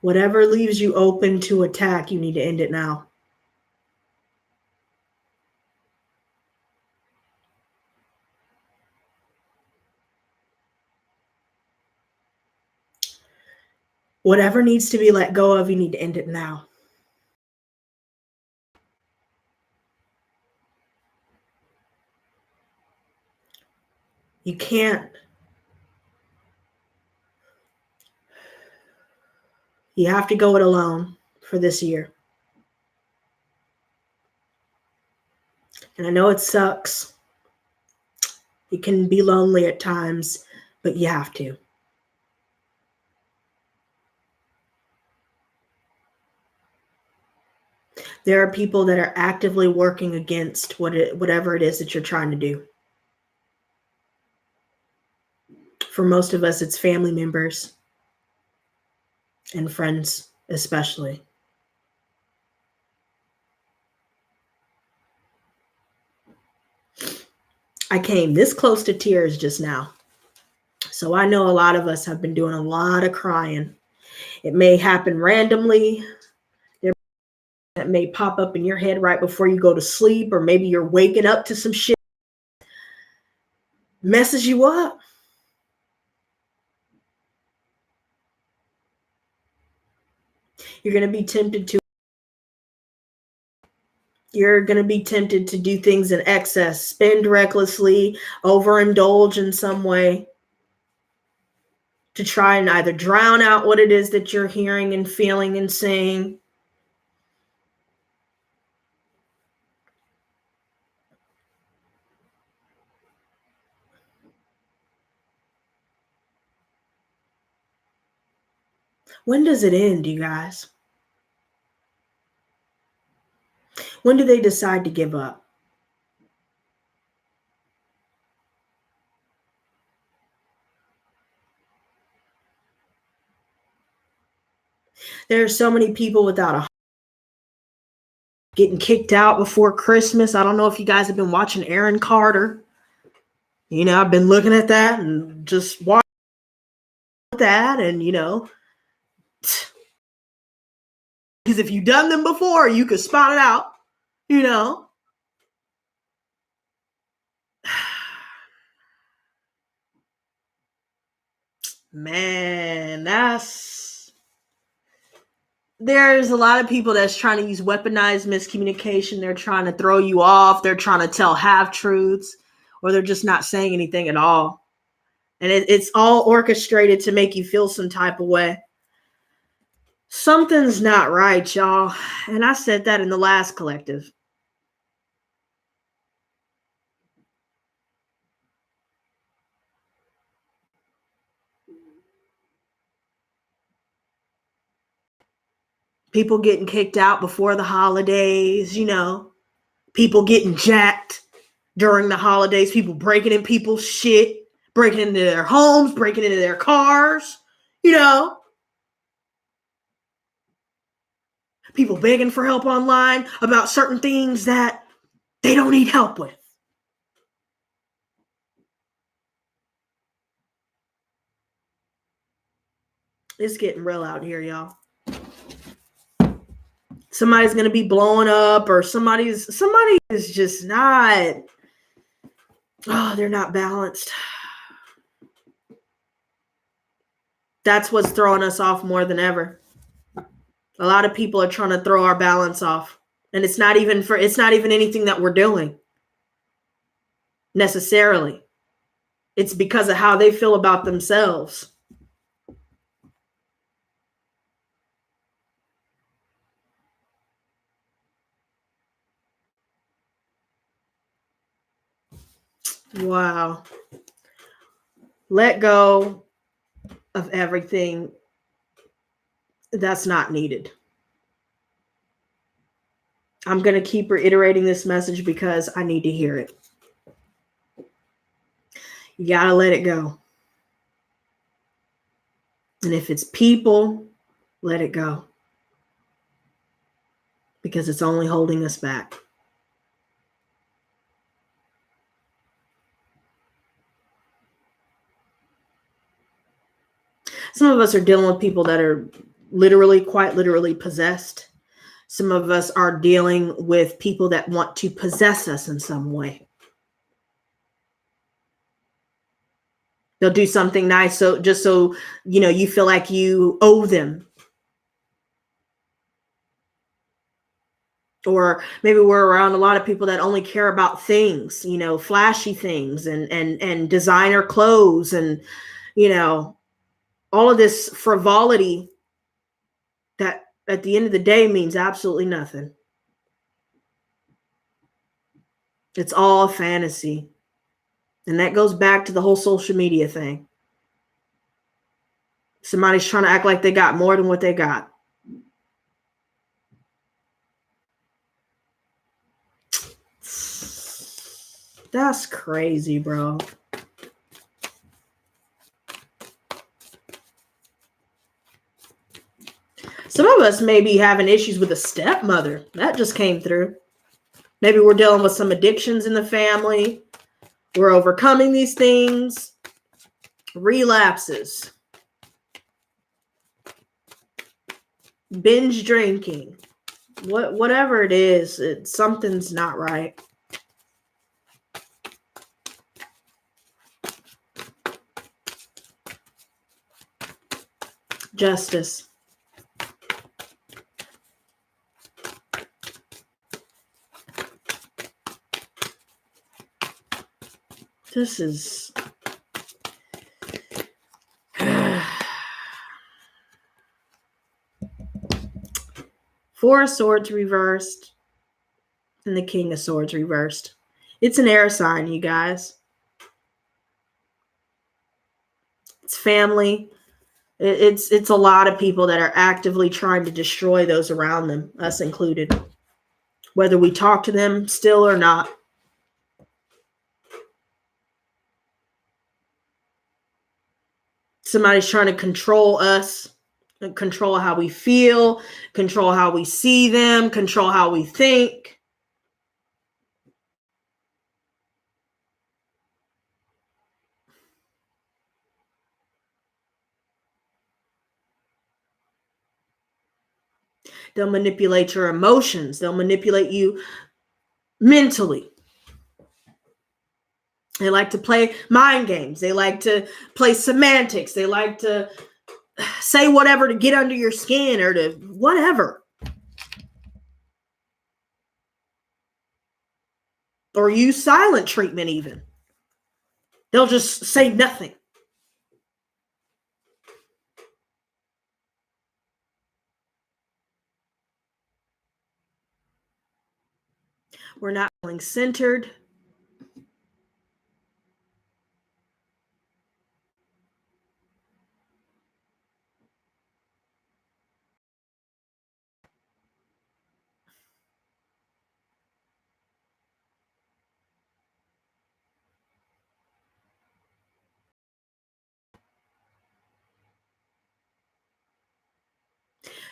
[SPEAKER 1] Whatever leaves you open to attack, you need to end it now. Whatever needs to be let go of, you need to end it now. You can't. You have to go it alone for this year. And I know it sucks. It can be lonely at times, but you have to. There are people that are actively working against whatever it is that you're trying to do. For most of us, it's family members and friends, especially. I came this close to tears just now. So I know a lot of us have been doing a lot of crying. It may happen randomly. That may pop up in your head right before you go to sleep, or maybe you're waking up to some shit messes you up. You're going to be tempted to do things in excess, spend recklessly, overindulge in some way to try and either drown out what it is that you're hearing and feeling and seeing. When does it end, you guys? When do they decide to give up? There are so many people without a getting kicked out before Christmas. I don't know if you guys have been watching Aaron Carter. You know, I've been looking at that and just watching that, and you know, because if you've done them before, you could spot it out, you know. Man, there's a lot of people that's trying to use weaponized miscommunication. They're trying to throw you off. They're trying to tell half-truths, or they're just not saying anything at all. And it's all orchestrated to make you feel some type of way. Something's not right, y'all. And I said that in the last collective. People getting kicked out before the holidays, you know. People getting jacked during the holidays. People breaking in people's shit, breaking into their homes, breaking into their cars, you know. People begging for help online about certain things that they don't need help with. It's getting real out here, y'all. Somebody's going to be blowing up, or somebody is just not, they're not balanced. That's what's throwing us off more than ever. A lot of people are trying to throw our balance off. And it's not even anything that we're doing necessarily. It's because of how they feel about themselves. Wow. Let go of everything that's not needed. I'm going to keep reiterating this message because I need to hear it. You got to let it go. And if it's people, let it go. Because it's only holding us back. Some of us are dealing with people that are quite literally possessed. Some of us are dealing with people that want to possess us in some way. They'll do something nice so you feel like you owe them. Or maybe we're around a lot of people that only care about things, flashy things and designer clothes and, all of this frivolity that at the end of the day means absolutely nothing. It's all a fantasy. And that goes back to the whole social media thing. Somebody's trying to act like they got more than what they got. That's crazy, bro. Some of us may be having issues with a stepmother. That just came through. Maybe we're dealing with some addictions in the family. We're overcoming these things. Relapses. Binge drinking. Whatever it is, something's not right. Justice. This is... Four of Swords reversed and the King of Swords reversed. It's an air sign, you guys. It's family. It's a lot of people that are actively trying to destroy those around them, us included, whether we talk to them still or not. Somebody's trying to control us, control how we feel, control how we see them, control how we think. They'll manipulate your emotions. They'll manipulate you mentally. They like to play mind games. They like to play semantics. They like to say whatever to get under your skin or to whatever. Or use silent treatment even. They'll just say nothing. We're not feeling centered.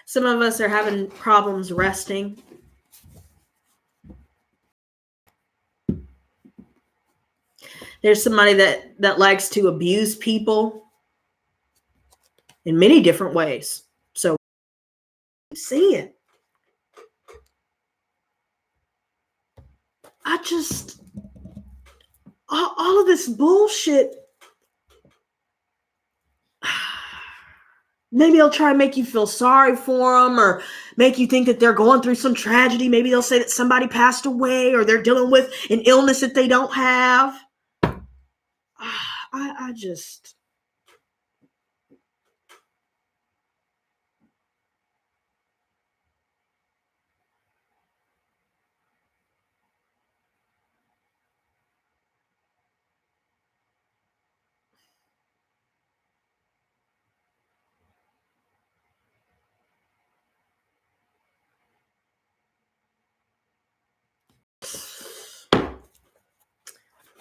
[SPEAKER 1] Some of us are having problems resting. There's somebody that likes to abuse people in many different ways. So seeing. All of this bullshit. Maybe he'll try and make you feel sorry for him, or make you think that they're going through some tragedy. Maybe they'll say that somebody passed away or they're dealing with an illness that they don't have. I just...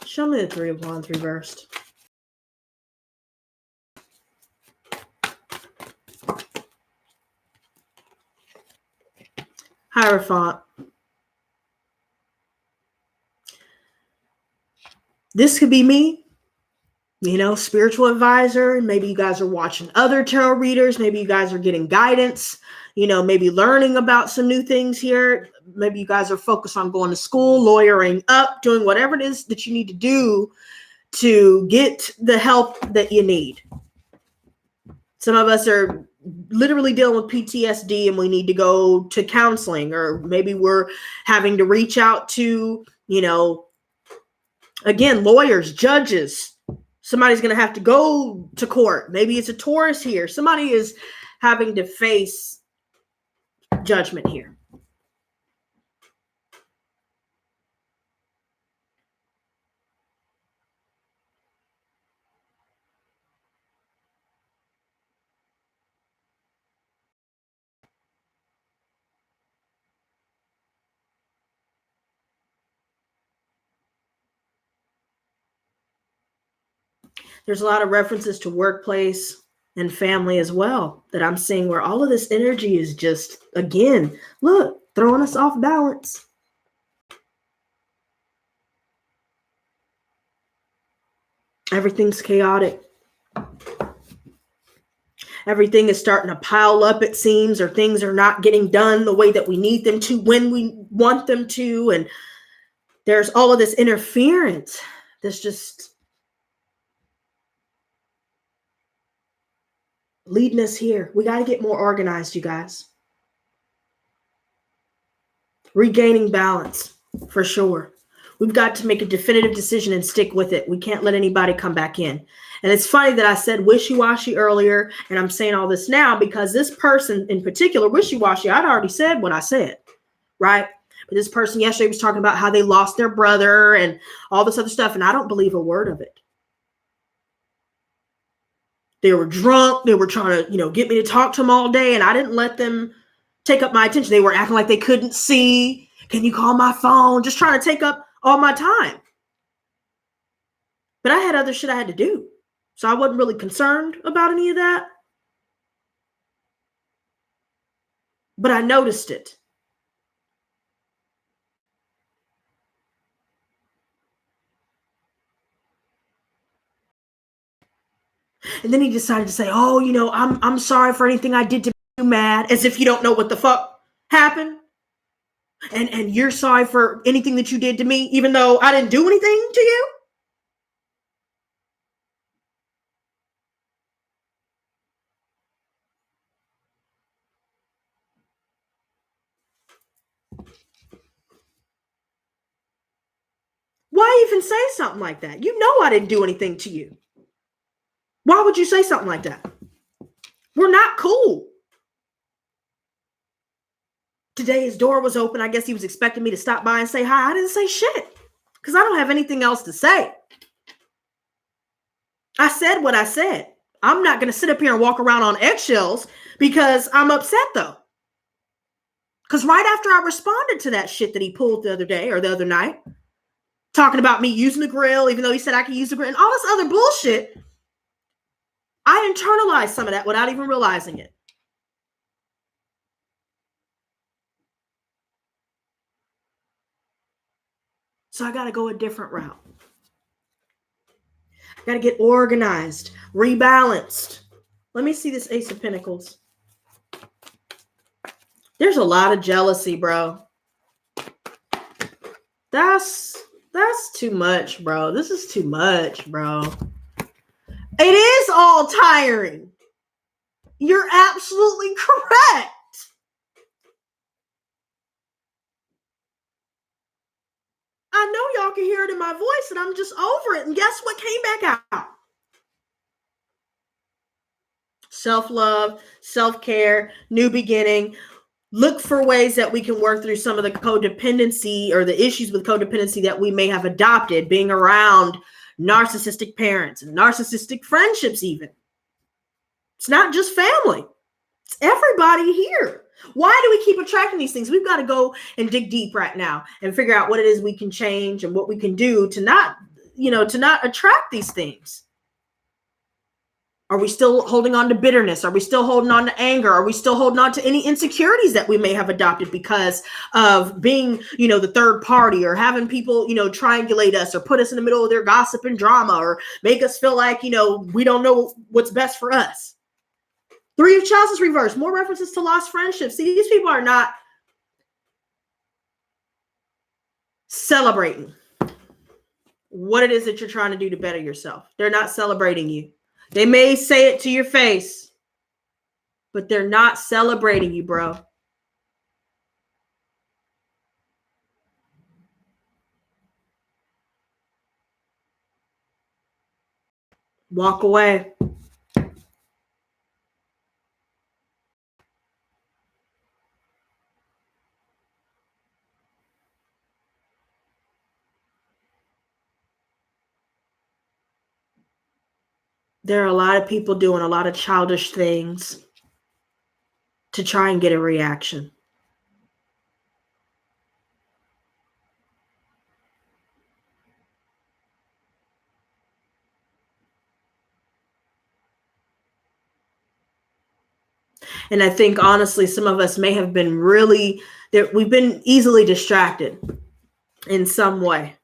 [SPEAKER 1] Show me the Three of Wands reversed. Hierophant. This could be me, spiritual advisor. Maybe you guys are watching other tarot readers. Maybe you guys are getting guidance, maybe learning about some new things here. Maybe you guys are focused on going to school, lawyering up, doing whatever it is that you need to do to get the help that you need. Some of us are literally dealing with PTSD and we need to go to counseling, or maybe we're having to reach out to, again, lawyers, judges. Somebody's going to have to go to court. Maybe it's a Taurus here. Somebody is having to face judgment here. There's a lot of references to workplace and family as well that I'm seeing, where all of this energy is just, again, look, throwing us off balance. Everything's chaotic. Everything is starting to pile up, it seems, or things are not getting done the way that we need them to, when we want them to. And there's all of this interference that's just leading us here. We got to get more organized, you guys. Regaining balance, for sure. We've got to make a definitive decision and stick with it. We can't let anybody come back in. And it's funny that I said wishy-washy earlier, and I'm saying all this now because this person in particular, wishy-washy, I'd already said what I said, right? But this person yesterday was talking about how they lost their brother and all this other stuff, and I don't believe a word of it. They were drunk. They were trying to, get me to talk to them all day, and I didn't let them take up my attention. They were acting like they couldn't see. Can you call my phone? Just trying to take up all my time. But I had other shit I had to do. So I wasn't really concerned about any of that. But I noticed it. And then he decided to say, oh, I'm sorry for anything I did to make you mad, as if you don't know what the fuck happened. And you're sorry for anything that you did to me, even though I didn't do anything to you. Why even say something like that? You know I didn't do anything to you. Why would you say something like that? We're not cool. Today his door was open. I guess he was expecting me to stop by and say hi. I didn't say shit because I don't have anything else to say. I said what I said. I'm not going to sit up here and walk around on eggshells because I'm upset though. Because right after I responded to that shit that he pulled the other day or the other night, talking about me using the grill, even though he said I could use the grill and all this other bullshit, I internalized some of that without even realizing it. So I got to go a different route. I got to get organized, rebalanced. Let me see this Ace of Pentacles. There's a lot of jealousy, bro. That's too much, bro. This is too much, bro. It is all tiring. You're absolutely correct. I know y'all can hear it in my voice, and I'm just over it. And guess what came back out? Self-love, self-care, new beginning. Look for ways that we can work through some of the codependency or the issues with codependency that we may have adopted, being around narcissistic parents and narcissistic friendships even. It's not just family. It's everybody here. Why do we keep attracting these things? We've got to go and dig deep right now and figure out what it is we can change and what we can do to not attract these things. Are we still holding on to bitterness? Are we still holding on to anger? Are we still holding on to any insecurities that we may have adopted because of being, the third party, or having people, triangulate us or put us in the middle of their gossip and drama, or make us feel like, we don't know what's best for us? Three of Chalices reversed. More references to lost friendships. See, these people are not celebrating what it is that you're trying to do to better yourself. They're not celebrating you. They may say it to your face, but they're not celebrating you, bro. Walk away. There are a lot of people doing a lot of childish things to try and get a reaction. And I think, honestly, some of us may have been we've been easily distracted in some way.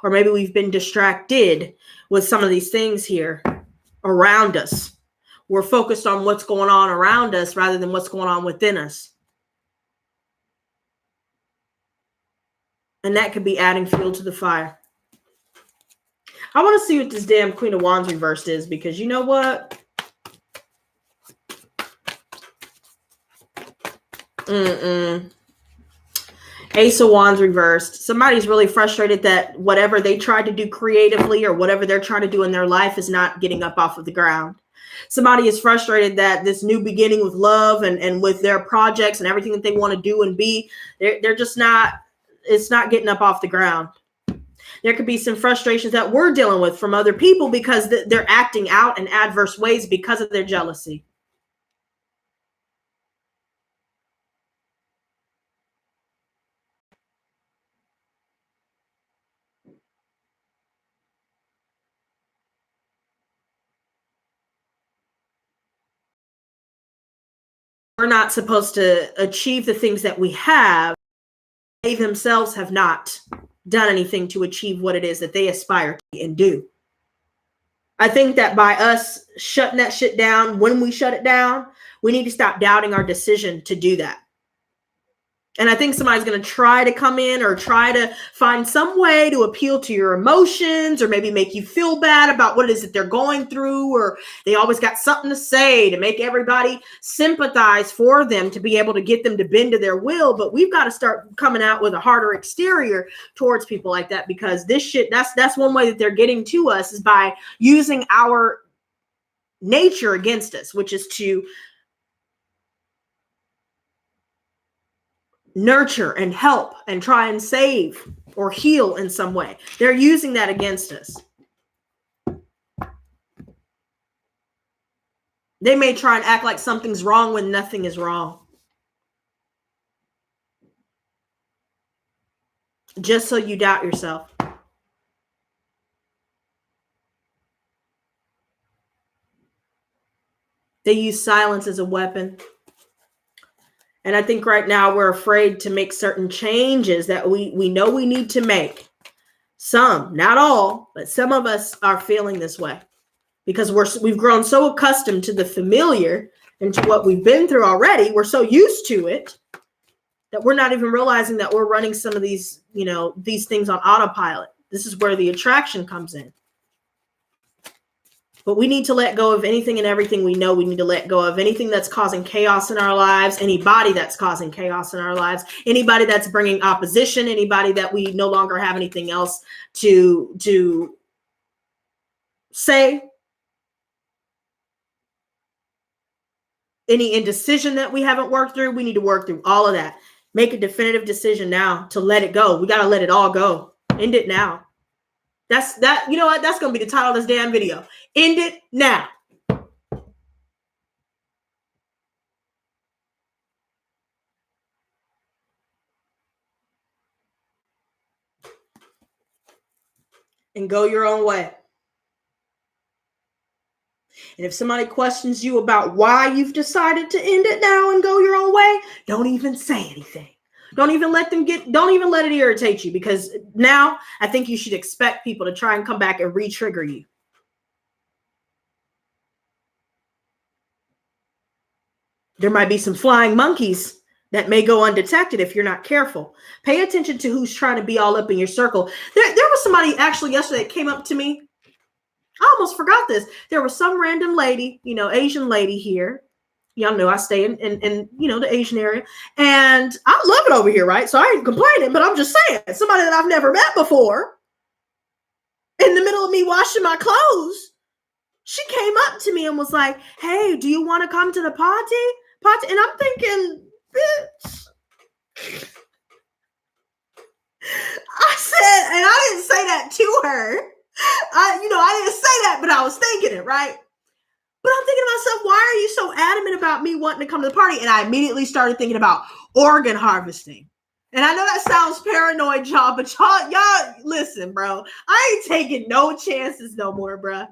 [SPEAKER 1] Or maybe we've been distracted with some of these things here around us. We're focused on what's going on around us rather than what's going on within us. And that could be adding fuel to the fire. I want to see what this damn Queen of Wands reversed is, because you know what? Ace of Wands reversed. Somebody's really frustrated that whatever they tried to do creatively or whatever they're trying to do in their life is not getting up off of the ground. Somebody is frustrated that this new beginning with love and with their projects and everything that they want to do and be, they're just not, it's not getting up off the ground. There could be some frustrations that we're dealing with from other people because they're acting out in adverse ways because of their jealousy. We're not supposed to achieve the things that we have. They themselves have not done anything to achieve what it is that they aspire to and do. I think that by us shutting that shit down, when we shut it down, we need to stop doubting our decision to do that. And I think somebody's going to try to come in or try to find some way to appeal to your emotions, or maybe make you feel bad about what it is that they're going through, or they always got something to say to make everybody sympathize for them, to be able to get them to bend to their will. But we've got to start coming out with a harder exterior towards people like that, because this shit, that's one way that they're getting to us, is by using our nature against us, which is to nurture and help and try and save or heal in some way. They're using that against us. They may try and act like something's wrong when nothing is wrong, just so you doubt yourself. They use silence as a weapon. And I think right now we're afraid to make certain changes that we know we need to make. Some, not all, but some of us are feeling this way because we've grown so accustomed to the familiar and to what we've been through already. We're so used to it that we're not even realizing that we're running some of these, these things on autopilot. This is where the attraction comes in. But we need to let go of anything and everything we know we need to let go of. Anything that's causing chaos in our lives, anybody that's causing chaos in our lives, anybody that's bringing opposition, anybody that we no longer have anything else to say, any indecision that we haven't worked through, we need to work through all of that. Make a definitive decision now to let it go. We got to let it all go. End it now. You know what? That's going to be the title of this damn video. End it now. And go your own way. And if somebody questions you about why you've decided to end it now and go your own way, don't even say anything. Don't even let it irritate you, because now I think you should expect people to try and come back and re-trigger you. There might be some flying monkeys that may go undetected if you're not careful. Pay attention to who's trying to be all up in your circle. There was somebody actually yesterday that came up to me. I almost forgot this. There was some random lady, Asian lady here. Y'all know I stay in the Asian area. And I love it over here, right? So I ain't complaining, but I'm just saying, somebody that I've never met before, in the middle of me washing my clothes, she came up to me and was like, "Hey, do you want to come to the party?" And I'm thinking, bitch. I said, and I didn't say that to her. I didn't say that, but I was thinking it, right? But I'm thinking to myself, why are you so adamant about me wanting to come to the party? And I immediately started thinking about organ harvesting. And I know that sounds paranoid, y'all, but y'all listen, bro. I ain't taking no chances no more, bro.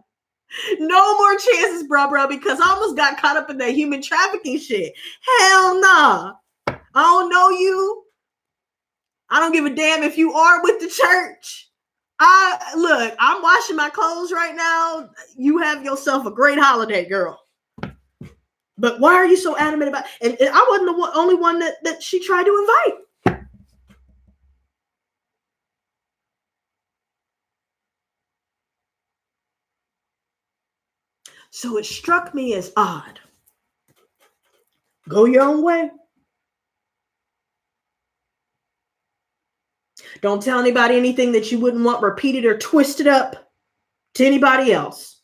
[SPEAKER 1] No more chances, bro, because I almost got caught up in that human trafficking shit. Hell nah. I don't know you. I don't give a damn if you are with the church. Look, I'm washing my clothes right now. You have yourself a great holiday, girl. But why are you so adamant about it? And I wasn't the only one that she tried to invite. So it struck me as odd. Go your own way. Don't tell anybody anything that you wouldn't want repeated or twisted up to anybody else.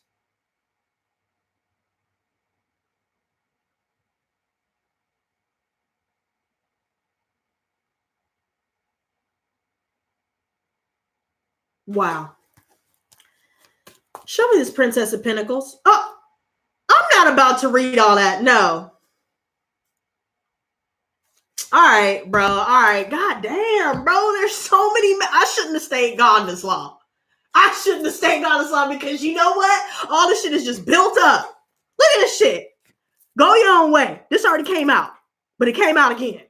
[SPEAKER 1] Wow. Show me this Princess of Pentacles. Oh, I'm not about to read all that. No. All right, bro. All right. God damn, bro. There's so many. I shouldn't have stayed gone this long. Because you know what? All this shit is just built up. Look at this shit. Go your own way. This already came out, but it came out again.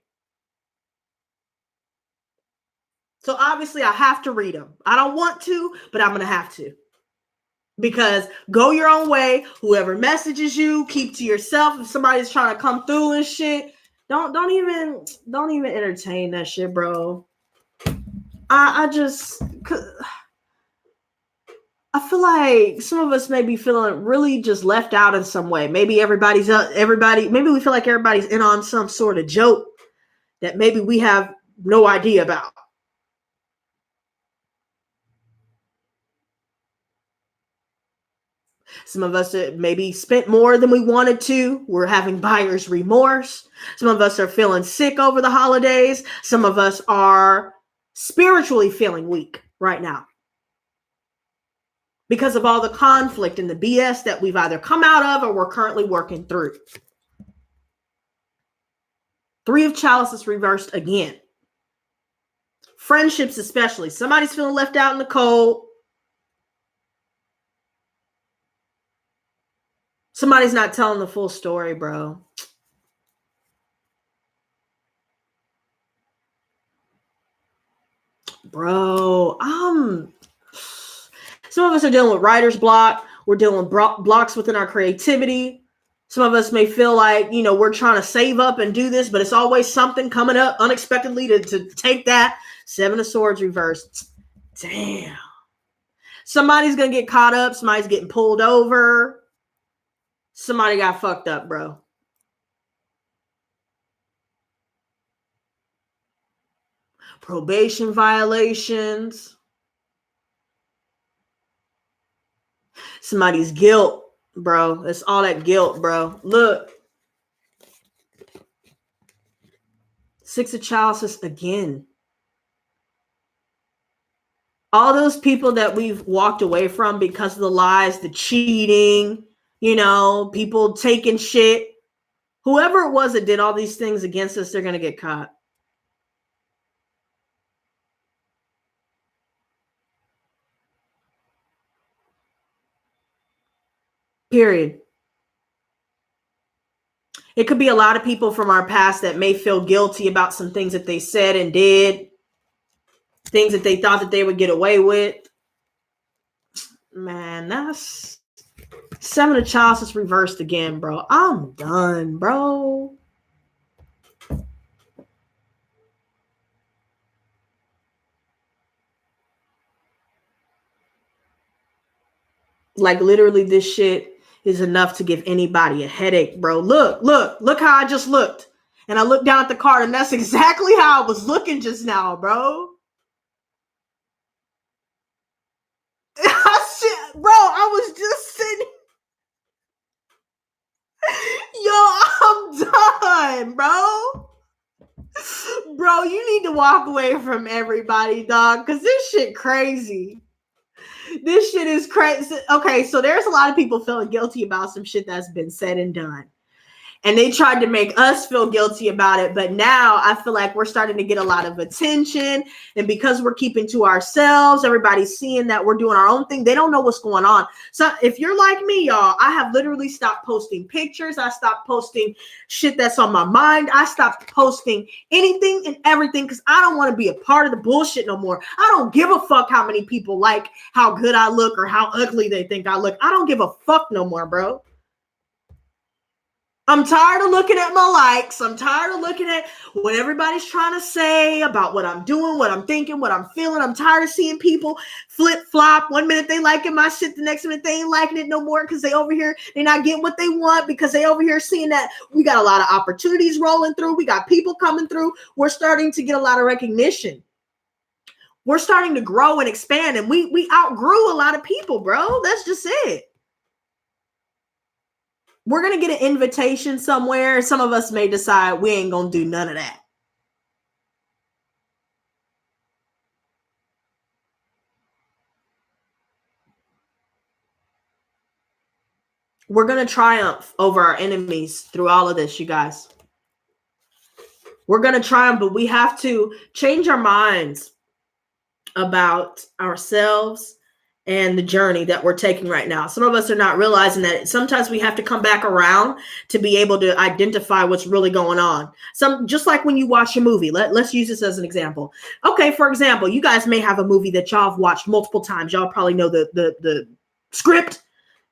[SPEAKER 1] So obviously I have to read them. I don't want to, but I'm going to have to. Because go your own way. Whoever messages you, keep to yourself. If somebody's trying to come through and shit, don't even entertain that shit, bro. I feel like some of us may be feeling really just left out in some way. Maybe maybe we feel like everybody's in on some sort of joke that maybe we have no idea about. Some of us maybe spent more than we wanted to. We're having buyer's remorse. Some of us are feeling sick over the holidays. Some of us are spiritually feeling weak right now because of all the conflict and the BS that we've either come out of or we're currently working through. Three of Chalices reversed again. Friendships especially. Somebody's feeling left out in the cold. Somebody's not telling the full story, bro. Bro, some of us are dealing with writer's block. We're dealing with blocks within our creativity. Some of us may feel like, we're trying to save up and do this, but it's always something coming up unexpectedly to take that. Seven of Swords reversed. Damn. Somebody's going to get caught up. Somebody's getting pulled over. Somebody got fucked up, bro. Probation violations. Somebody's guilt, bro. It's all that guilt, bro. Look. Six of chalices again. All those people that we've walked away from because of the lies, the cheating, you know, people taking shit. Whoever it was that did all these things against us, they're going to get caught. Period. It could be a lot of people from our past that may feel guilty about some things that they said and did, things that they thought that they would get away with. Man, that's Seven of Chalices reversed again, bro. I'm done, bro. Like literally this shit is enough to give anybody a headache, bro. Look how I just looked. And I looked down at the card and that's exactly how I was looking just now, bro. Bro, I was just sitting. Yo, I'm done, bro. Bro, you need to walk away from everybody, dog, because this shit crazy. This shit is crazy. Okay, so there's a lot of people feeling guilty about some shit that's been said and done. And they tried to make us feel guilty about it. But now I feel like we're starting to get a lot of attention. And because we're keeping to ourselves, everybody's seeing that we're doing our own thing. They don't know what's going on. So if you're like me, y'all, I have literally stopped posting pictures. I stopped posting shit that's on my mind. I stopped posting anything and everything because I don't want to be a part of the bullshit no more. I don't give a fuck how many people like how good I look or how ugly they think I look. I don't give a fuck no more, bro. I'm tired of looking at my likes. I'm tired of looking at what everybody's trying to say about what I'm doing, what I'm thinking, what I'm feeling. I'm tired of seeing people flip-flop. One minute they liking my shit, the next minute they ain't liking it no more because they over here, they're not getting what they want because they over here seeing that we got a lot of opportunities rolling through. We got people coming through. We're starting to get a lot of recognition. We're starting to grow and expand, and we outgrew a lot of people, bro. That's just it. We're going to get an invitation somewhere. Some of us may decide we ain't going to do none of that. We're going to triumph over our enemies through all of this, you guys. We're going to triumph, but we have to change our minds about ourselves and the journey that we're taking right now. Some of us are not realizing that sometimes we have to come back around to be able to identify what's really going on. Just like when you watch a movie, let's use this as an example. Okay, for example, you guys may have a movie that y'all have watched multiple times. Y'all probably know the script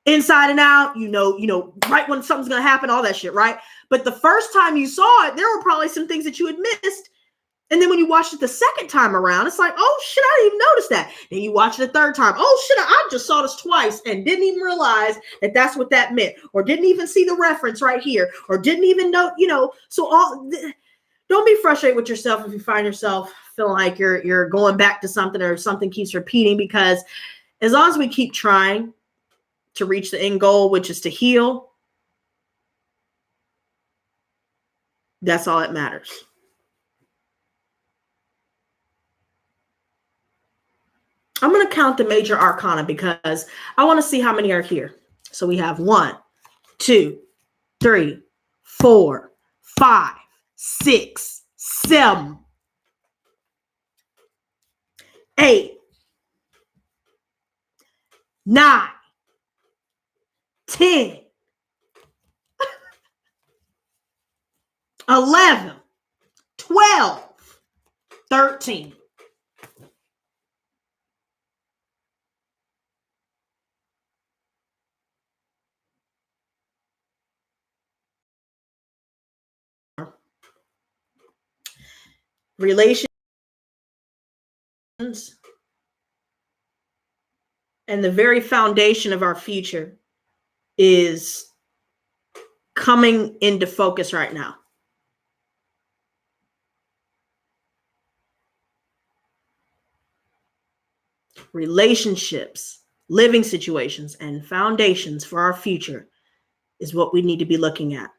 [SPEAKER 1] inside and out, you know, right when something's going to happen, all that shit, right? But the first time you saw it, there were probably some things that you had missed. And then when you watched it the second time around, it's like, oh shit, I didn't even notice that. Then you watch it the third time. Oh shit, I just saw this twice and didn't even realize that that's what that meant, or didn't even see the reference right here, or didn't even know, you know. So don't be frustrated with yourself if you find yourself feeling like you're going back to something or something keeps repeating, because as long as we keep trying to reach the end goal, which is to heal, that's all that matters. I'm going to count the major arcana because I want to see how many are here. So we have 1, 2, 3, 4, 5, 6, 7, 8, 9, 10, 11, 12, 13. Relations And the very foundation of our future is coming into focus right now. Relationships, living situations, and foundations for our future is what we need to be looking at.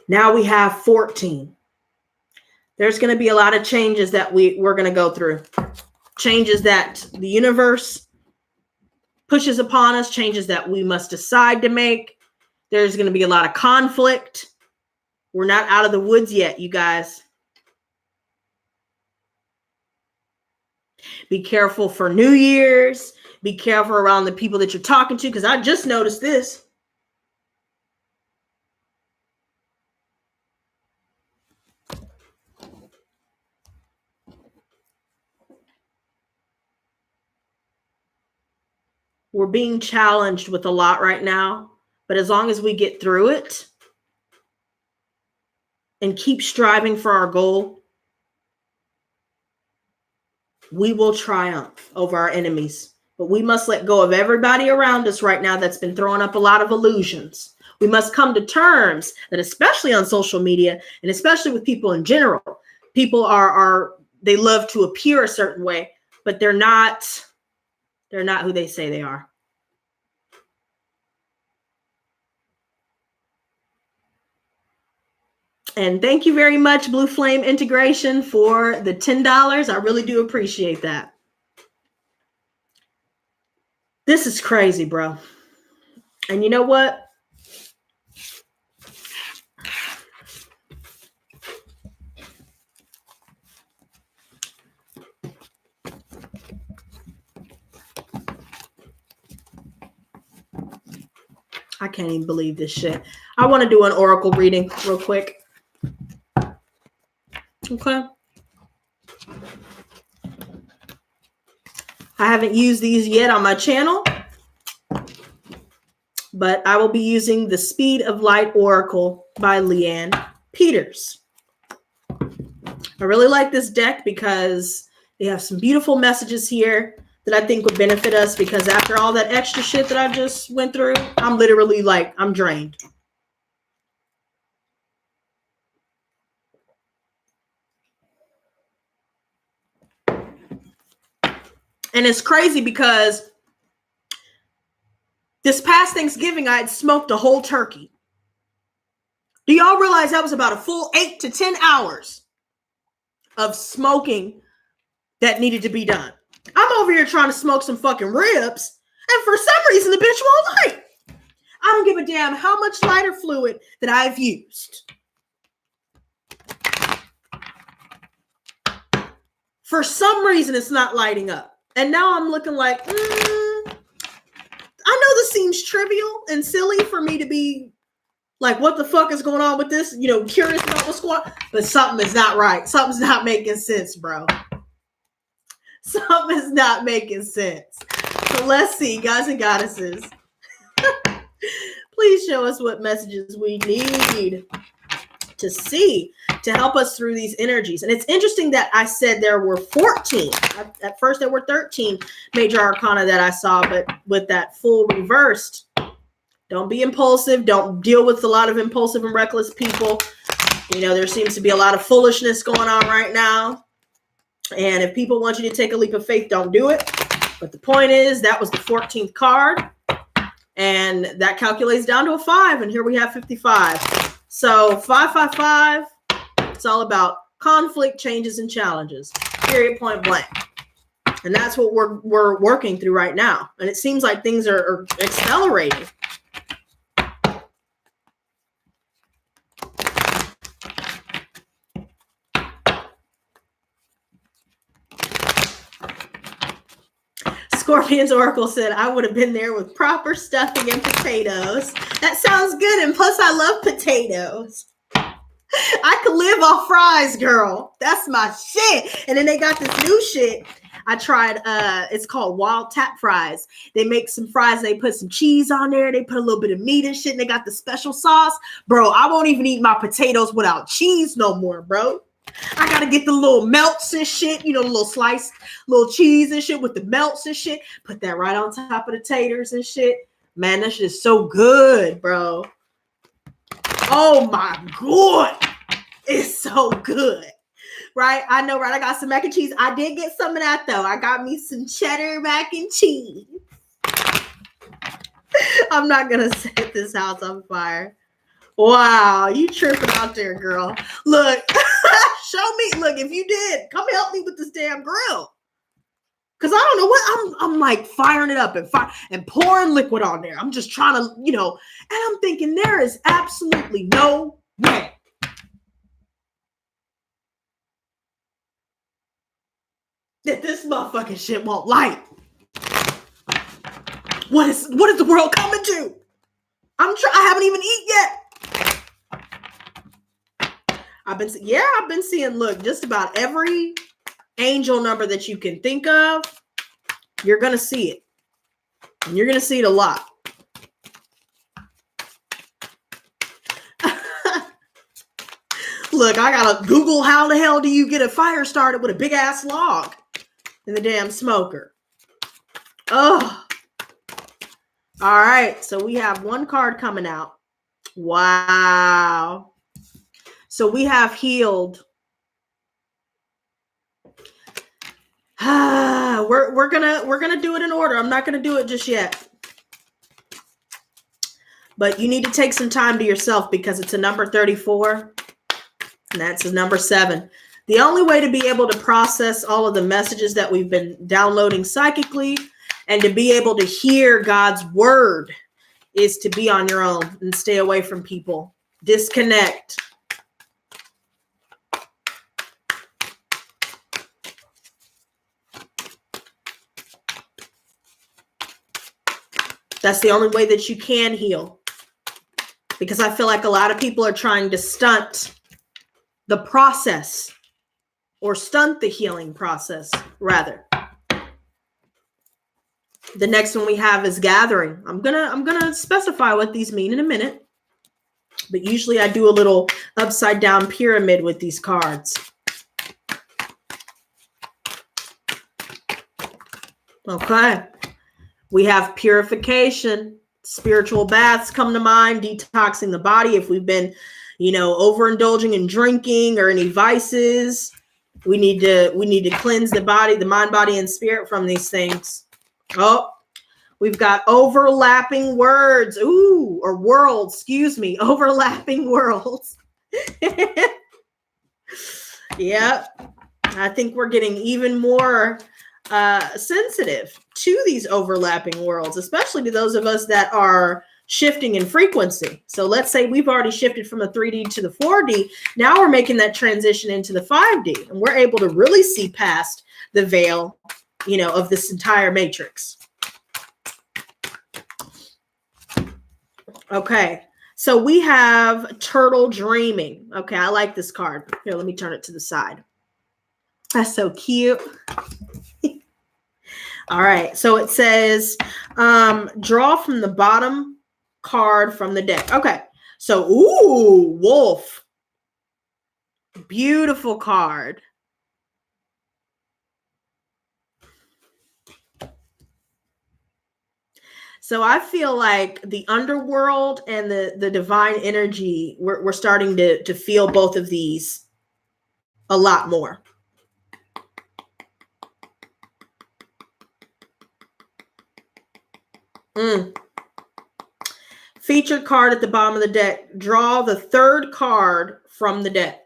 [SPEAKER 1] Now we have 14. There's going to be a lot of changes that we're going to go through. Changes that the universe pushes upon us, changes that we must decide to make. There's going to be a lot of conflict. We're not out of the woods yet, you guys. Be careful for New Year's. Be careful around the people that you're talking to, because I just noticed this. We're being challenged with a lot right now, but as long as we get through it and keep striving for our goal, we will triumph over our enemies. But we must let go of everybody around us right now that's been throwing up a lot of illusions. We must come to terms that, especially on social media and especially with people in general, people they love to appear a certain way, but they're not who they say they are. And thank you very much, Blue Flame Integration, for the $10. I really do appreciate that. This is crazy, bro. And you know what? I can't even believe this shit. I want to do an oracle reading real quick. Okay. I haven't used these yet on my channel, but I will be using the Speed of Light Oracle by Leanne Peters. I really like this deck because they have some beautiful messages here that I think would benefit us, because after all that extra shit that I just went through, I'm literally like, I'm drained. And it's crazy because this past Thanksgiving, I had smoked a whole turkey. Do y'all realize that was about a full 8 to 10 hours of smoking that needed to be done? I'm over here trying to smoke some fucking ribs, and for some reason, the bitch won't light. I don't give a damn how much lighter fluid that I've used. For some reason, it's not lighting up. And now I'm looking like, I know this seems trivial and silly for me to be like, what the fuck is going on with this? You know, curious about what's going on. But something is not right. Something's not making sense, bro. Something is not making sense. So let's see, guys and goddesses. Please show us what messages we need to see to help us through these energies. And it's interesting that I said there were 14. At first there were 13 major arcana that I saw, but with that full reversed, don't be impulsive. Don't deal with a lot of impulsive and reckless people. You know, there seems to be a lot of foolishness going on right now. And if people want you to take a leap of faith, don't do it. But the point is, that was the 14th card. And that calculates down to a 5. And here we have 55. So 555, it's all about conflict, changes, and challenges. Period, point blank. And that's what we're working through right now. And it seems like things are accelerating. Scorpion's Oracle said, I would have been there with proper stuffing and potatoes. That sounds good. And plus, I love potatoes. I could live off fries, girl. That's my shit. And then they got this new shit. I tried, it's called Wild Tap Fries. They make some fries. They put some cheese on there. They put a little bit of meat and shit. And they got the special sauce. Bro, I won't even eat my potatoes without cheese no more, bro. I gotta get the little melts and shit, you know, the little sliced little cheese and shit with the melts and shit. Put that right on top of the taters and shit. Man, that shit is so good, bro. Oh my God. It's so good. Right? I know, right? I got some mac and cheese. I did get some of that though. I got me some cheddar mac and cheese. I'm not gonna set this house on fire. Wow, you tripping out there, girl. Look, show me. Look, if you did, come help me with this damn grill. Cause I don't know what I'm like firing it up and pouring liquid on there. I'm just trying to, you know, and I'm thinking there is absolutely no way that this motherfucking shit won't light. What is the world coming to? I haven't even eaten yet. I've been seeing, look, just about every angel number that you can think of. You're going to see it. And you're going to see it a lot. Look, I got to Google how the hell do you get a fire started with a big ass log in the damn smoker. Oh. All right. So we have one card coming out. Wow. So we have healed. We're gonna do it in order. I'm not gonna do it just yet. But you need to take some time to yourself because it's a number 34. And that's a number 7. The only way to be able to process all of the messages that we've been downloading psychically and to be able to hear God's word is to be on your own and stay away from people. Disconnect. That's the only way that you can heal. Because I feel like a lot of people are trying to stunt the process or stunt the healing process, rather. The next one we have is gathering. I'm gonna specify what these mean in a minute. But usually I do a little upside down pyramid with these cards. Okay. We have purification. Spiritual baths come to mind, detoxing the body. If we've been, you know, overindulging in drinking or any vices, we need to cleanse the body, the mind, body, and spirit from these things. Oh, we've got overlapping words. Ooh, or worlds, excuse me. Overlapping worlds. Yep. I think we're getting even more sensitive to these overlapping worlds, especially to those of us that are shifting in frequency. So let's say we've already shifted from the 3D to the 4D. Now we're making that transition into the 5D, and we're able to really see past the veil, you know, of this entire matrix. Okay. So we have turtle dreaming. Okay. I like this card. Here, let me turn it to the side. That's so cute. All right. So it says, draw from the bottom card from the deck. Okay. So, ooh, wolf. Beautiful card. So I feel like the underworld and the divine energy, we're starting to feel both of these a lot more. Featured card at the bottom of the deck. Draw the third card from the deck.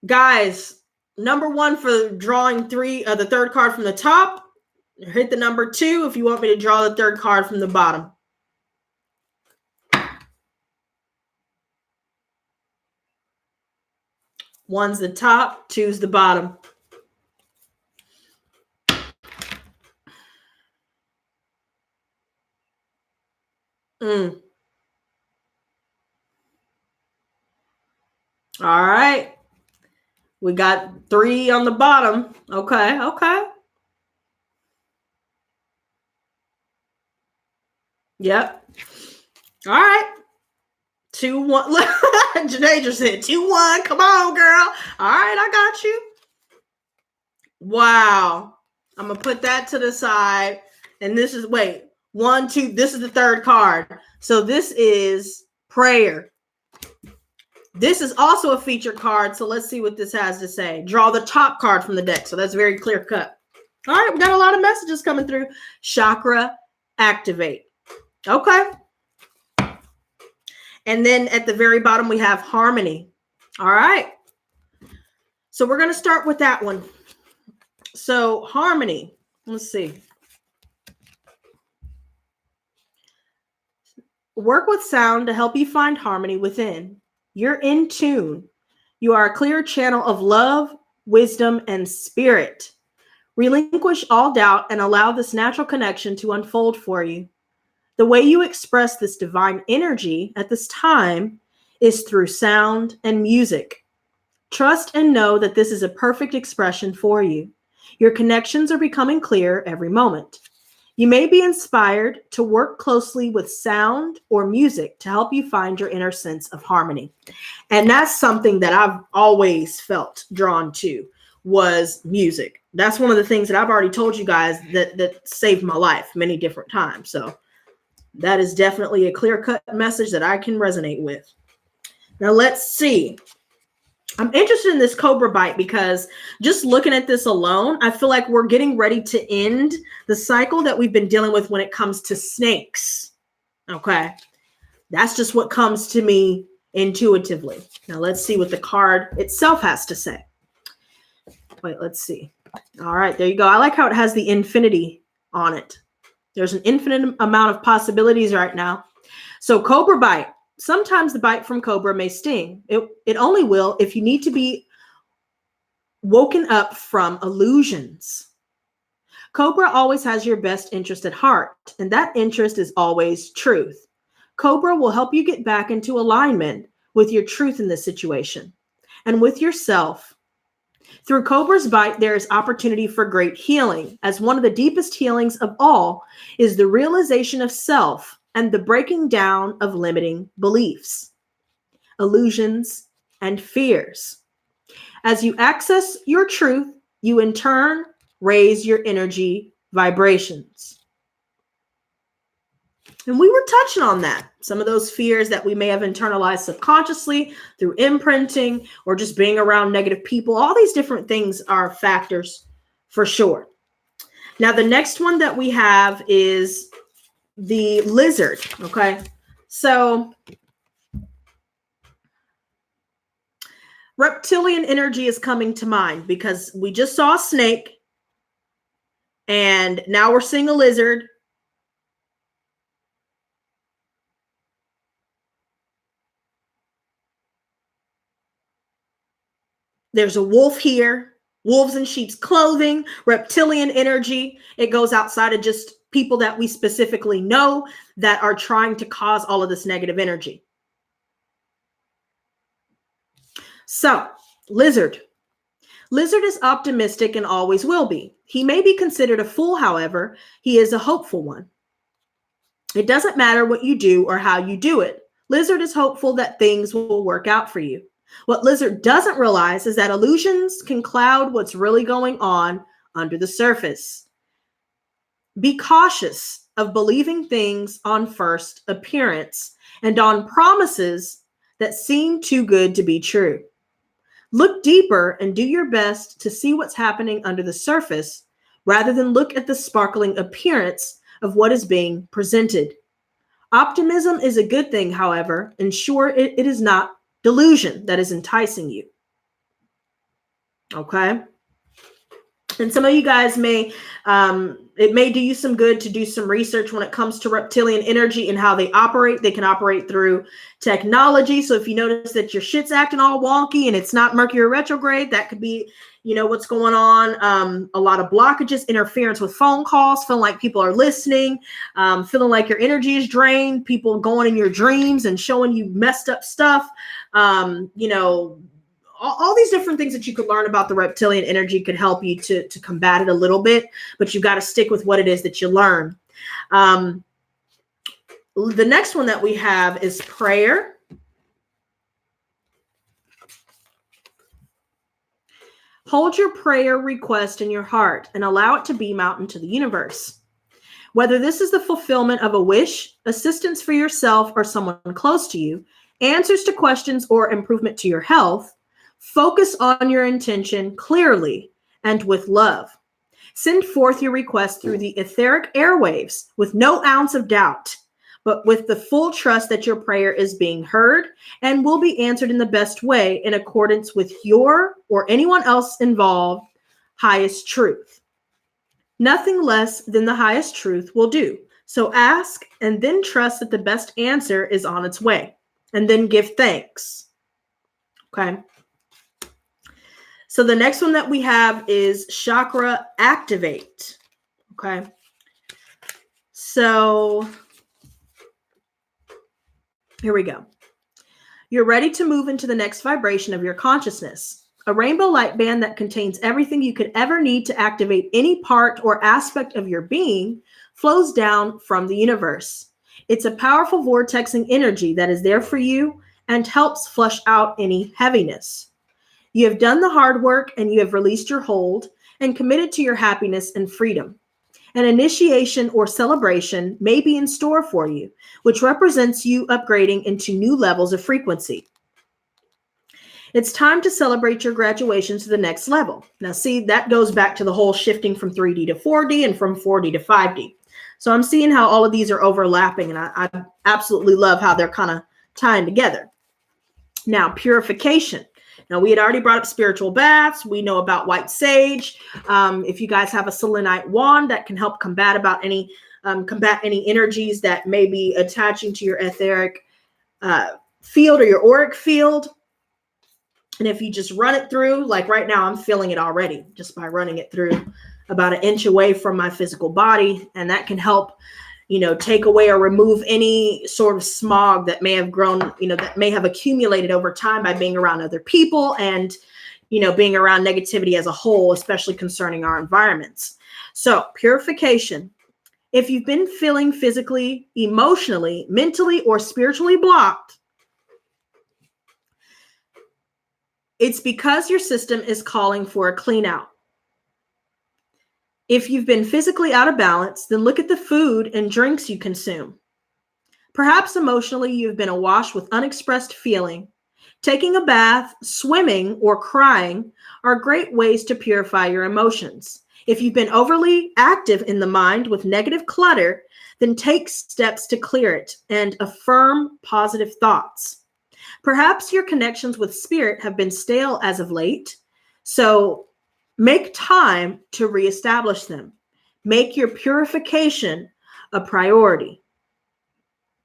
[SPEAKER 1] Guys, number 1 for drawing the third card from the top. Hit the number 2 if you want me to draw the third card from the bottom. One's the top, 2's the bottom. All right. We got 3 on the bottom. Okay. Okay. Yep. All right. 2-1. Janae just said 2-1. Come on, girl. All right, I got you. Wow. I'm going to put that to the side. And this is, wait, 1, 2. This is the third card. So this is prayer. This is also a featured card. So let's see what this has to say. Draw the top card from the deck. So that's very clear cut. All right. We got a lot of messages coming through. Chakra activate. Okay. And then at the very bottom, we have harmony. All right. So we're going to start with that one. So harmony. Let's see. Work with sound to help you find harmony within. You're in tune. You are a clear channel of love, wisdom, and spirit. Relinquish all doubt and allow this natural connection to unfold for you. The way you express this divine energy at this time is through sound and music. Trust and know that this is a perfect expression for you. Your connections are becoming clear every moment. You may be inspired to work closely with sound or music to help you find your inner sense of harmony. And that's something that I've always felt drawn to, was music. That's one of the things that I've already told you guys that saved my life many different times. So that is definitely a clear-cut message that I can resonate with. Now let's see. I'm interested in this cobra bite because just looking at this alone, I feel like we're getting ready to end the cycle that we've been dealing with when it comes to snakes. Okay. That's just what comes to me intuitively. Now let's see what the card itself has to say. Wait, let's see. All right, there you go. I like how it has the infinity on it. There's an infinite amount of possibilities right now. So cobra bite. Sometimes the bite from cobra may sting. It only will if you need to be woken up from illusions. Cobra always has your best interest at heart, and that interest is always truth. Cobra will help you get back into alignment with your truth in this situation and with yourself. Through Cobra's bite, there is opportunity for great healing, as one of the deepest healings of all is the realization of self and the breaking down of limiting beliefs, illusions, and fears. As you access your truth, you in turn raise your energy vibrations. And we were touching on that. Some of those fears that we may have internalized subconsciously through imprinting or just being around negative people. All these different things are factors for sure. Now, the next one that we have is the lizard. Okay. So reptilian energy is coming to mind because we just saw a snake and now we're seeing a lizard. There's a wolf here, wolves in sheep's clothing, reptilian energy. It goes outside of just people that we specifically know that are trying to cause all of this negative energy. So, lizard. Lizard is optimistic and always will be. He may be considered a fool, however, he is a hopeful one. It doesn't matter what you do or how you do it. Lizard is hopeful that things will work out for you. What lizard doesn't realize is that illusions can cloud what's really going on under the surface. Be cautious of believing things on first appearance and on promises that seem too good to be true. Look deeper and do your best to see what's happening under the surface rather than look at the sparkling appearance of what is being presented. Optimism is a good thing, however, ensure it is not delusion that is enticing you. Okay. And some of you guys may, it may do you some good to do some research when it comes to reptilian energy and how they operate. They can operate through technology. So if you notice that your shit's acting all wonky and it's not Mercury retrograde, that could be, you know, what's going on. A lot of blockages, interference with phone calls, feeling like people are listening, feeling like your energy is drained, people going in your dreams and showing you messed up stuff, you know, all these different things that you could learn about the reptilian energy could help you to combat it a little bit, but you've got to stick with what it is that you learn. The next one that we have is prayer. Hold your prayer request in your heart and allow it to beam out into the universe. Whether this is the fulfillment of a wish, assistance for yourself or someone close to you, answers to questions, or improvement to your health, focus on your intention clearly and with love. Send forth your request through the etheric airwaves with no ounce of doubt, but with the full trust that your prayer is being heard and will be answered in the best way in accordance with your or anyone else involved highest truth. Nothing less than the highest truth will do. So ask and then trust that the best answer is on its way, and then give thanks. Okay. So the next one that we have is chakra activate. Okay. So here we go. You're ready to move into the next vibration of your consciousness. A rainbow light band that contains everything you could ever need to activate any part or aspect of your being flows down from the universe. It's a powerful vortexing energy that is there for you and helps flush out any heaviness. You have done the hard work and you have released your hold and committed to your happiness and freedom. An initiation or celebration may be in store for you, which represents you upgrading into new levels of frequency. It's time to celebrate your graduation to the next level. Now, see, that goes back to the whole shifting from 3D to 4D and from 4D to 5D. So I'm seeing how all of these are overlapping, and I absolutely love how they're kind of tying together. Now, purification. Now, we had already brought up spiritual baths. We know about white sage. If you guys have a selenite wand that can help combat any energies that may be attaching to your etheric field or your auric field. And if you just run it through, like right now, I'm feeling it already just by running it through about an inch away from my physical body. And that can help, take away or remove any sort of smog that may have grown, that may have accumulated over time by being around other people and, being around negativity as a whole, especially concerning our environments. So purification. If you've been feeling physically, emotionally, mentally, or spiritually blocked, it's because your system is calling for a clean out. If you've been physically out of balance, then look at the food and drinks you consume. Perhaps emotionally, you've been awash with unexpressed feeling. Taking a bath, swimming, or crying are great ways to purify your emotions. If you've been overly active in the mind with negative clutter, then take steps to clear it and affirm positive thoughts. Perhaps your connections with spirit have been stale as of late, so make time to reestablish them. Make your purification a priority.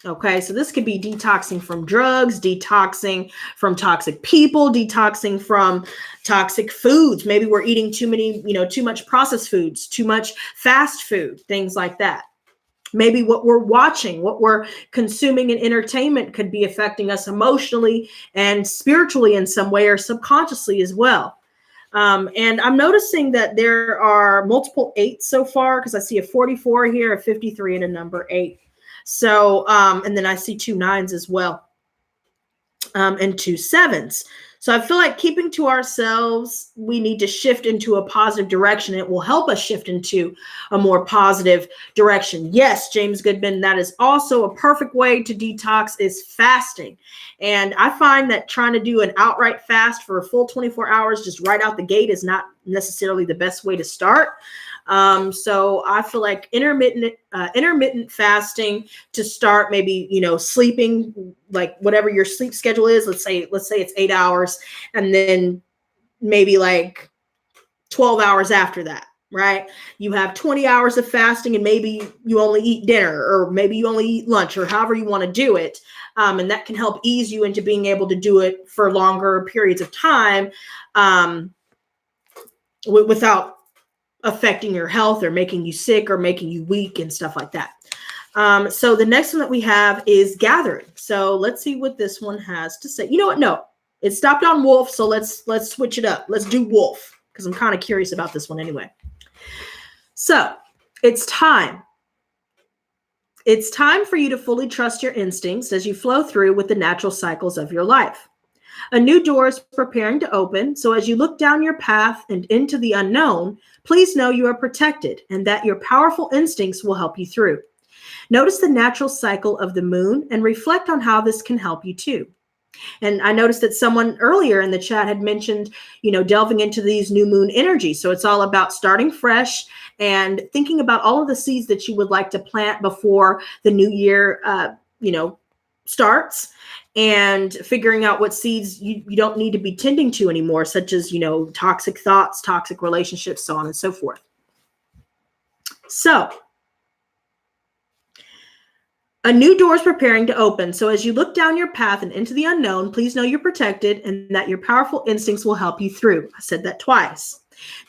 [SPEAKER 1] Okay, so this could be detoxing from drugs, detoxing from toxic people, detoxing from toxic foods. Maybe we're eating too much processed foods, too much fast food, things like that. Maybe what we're watching, what we're consuming in entertainment could be affecting us emotionally and spiritually in some way or subconsciously as well. And I'm noticing that there are multiple 8s so far because I see a 44 here, a 53, and a number 8. So, and then I see 2 9s as well, and 2 7s. So I feel like keeping to ourselves, we need to shift into a positive direction. It will help us shift into a more positive direction. Yes, James Goodman, that is also a perfect way to detox is fasting. And I find that trying to do an outright fast for a full 24 hours just right out the gate is not necessarily the best way to start. So I feel like intermittent fasting to start, maybe, sleeping, like whatever your sleep schedule is. Let's say it's 8 hours and then maybe like 12 hours after that, right? You have 20 hours of fasting and maybe you only eat dinner or maybe you only eat lunch or however you want to do it. And that can help ease you into being able to do it for longer periods of time, without affecting your health or making you sick or making you weak and stuff like that. So the next one that we have is gathering. So let's see what this one has to say. You know what? No, it stopped on wolf. So let's switch it up. Let's do wolf because I'm kind of curious about this one anyway. So it's time. It's time for you to fully trust your instincts as you flow through with the natural cycles of your life. A new door is preparing to open, so as you look down your path and into the unknown, please know you are protected and that your powerful instincts will help you through. Notice the natural cycle of the moon and reflect on how this can help you too. And I noticed that someone earlier in the chat had mentioned, delving into these new moon energies. So it's all about starting fresh and thinking about all of the seeds that you would like to plant before the new year, starts, and figuring out what seeds you don't need to be tending to anymore, such as, toxic thoughts, toxic relationships, so on and so forth. So a new door is preparing to open. So as you look down your path and into the unknown, please know you're protected and that your powerful instincts will help you through. I said that twice.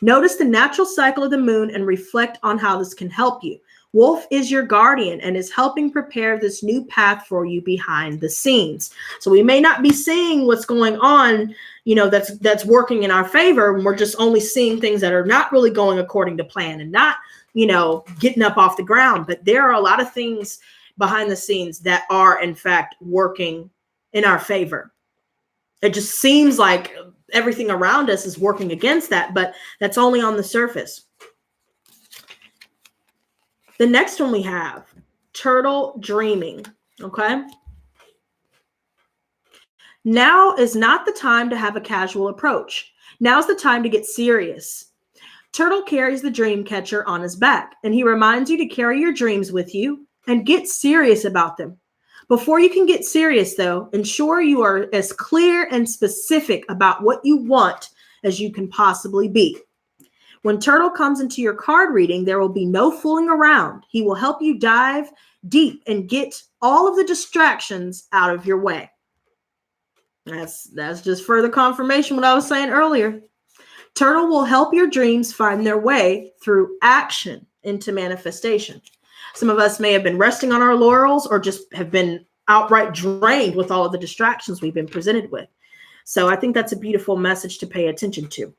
[SPEAKER 1] Notice the natural cycle of the moon and reflect on how this can help you. Wolf is your guardian and is helping prepare this new path for you behind the scenes. So we may not be seeing what's going on, that's working in our favor. And we're just only seeing things that are not really going according to plan and not, getting up off the ground. But there are a lot of things behind the scenes that are in fact working in our favor. It just seems like everything around us is working against that, but that's only on the surface. The next one we have, turtle dreaming. Okay. Now is not the time to have a casual approach. Now's the time to get serious. Turtle carries the dream catcher on his back, and he reminds you to carry your dreams with you and get serious about them. Before you can get serious, though, ensure you are as clear and specific about what you want as you can possibly be. When Turtle comes into your card reading, there will be no fooling around. He will help you dive deep and get all of the distractions out of your way. That's just further confirmation what I was saying earlier. Turtle will help your dreams find their way through action into manifestation. Some of us may have been resting on our laurels or just have been outright drained with all of the distractions we've been presented with. So I think that's a beautiful message to pay attention to.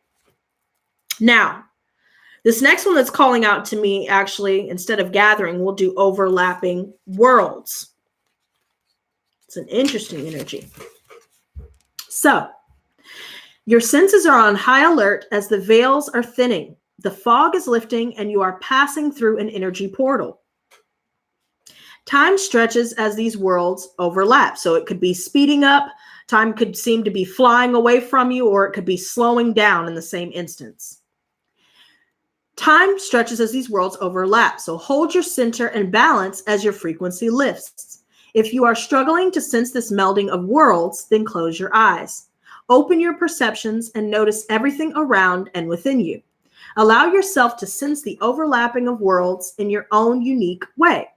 [SPEAKER 1] Now, this next one that's calling out to me, actually, instead of gathering, we'll do overlapping worlds. It's an interesting energy. So, your senses are on high alert as the veils are thinning. The fog is lifting and you are passing through an energy portal. Time stretches as these worlds overlap. So it could be speeding up. Time could seem to be flying away from you, or it could be slowing down in the same instance. Time stretches as these worlds overlap. So hold your center and balance as your frequency lifts. If you are struggling to sense this melding of worlds, then close your eyes. Open your perceptions and notice everything around and within you. Allow yourself to sense the overlapping of worlds in your own unique way,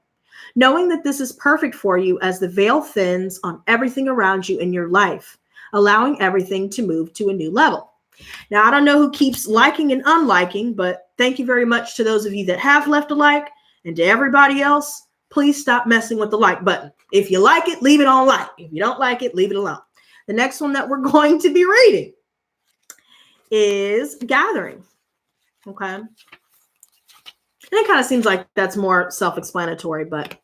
[SPEAKER 1] knowing that this is perfect for you as the veil thins on everything around you in your life, allowing everything to move to a new level. Now, I don't know who keeps liking and unliking, but thank you very much to those of you that have left a like, and to everybody else, please stop messing with the like button. If you like it, leave it on like. If you don't like it, leave it alone. The next one that we're going to be reading is Gathering. Okay. And it kind of seems like that's more self-explanatory, but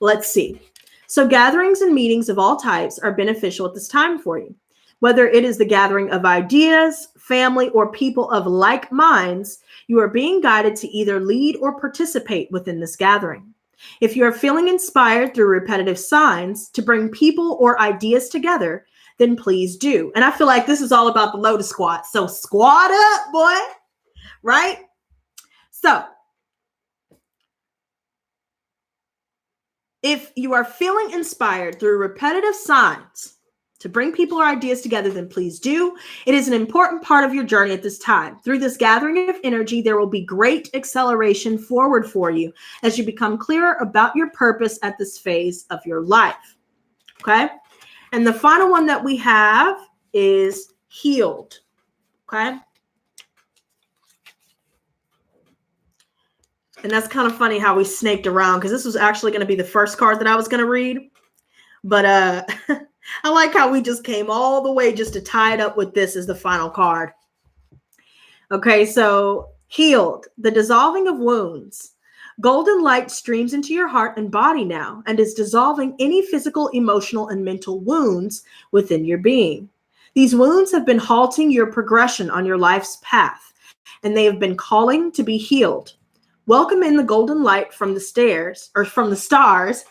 [SPEAKER 1] let's see. So gatherings and meetings of all types are beneficial at this time for you. Whether it is the gathering of ideas, family, or people of like minds, you are being guided to either lead or participate within this gathering. If you are feeling inspired through repetitive signs to bring people or ideas together, then please do. And I feel like this is all about the Lotus squat. So squat up, boy. Right? So if you are feeling inspired through repetitive signs to bring people or ideas together, then please do. It is an important part of your journey at this time. Through this gathering of energy, there will be great acceleration forward for you as you become clearer about your purpose at this phase of your life. Okay? And the final one that we have is Healed. Okay? And that's kind of funny how we snaked around, because this was actually going to be the first card that I was going to read. But I like how we just came all the way just to tie it up with this as the final card. Okay, so Healed, the dissolving of wounds. Golden light streams into your heart and body now and is dissolving any physical, emotional, and mental wounds within your being. These wounds have been halting your progression on your life's path, and they have been calling to be healed. Welcome in the golden light from the stairs, or from the stars.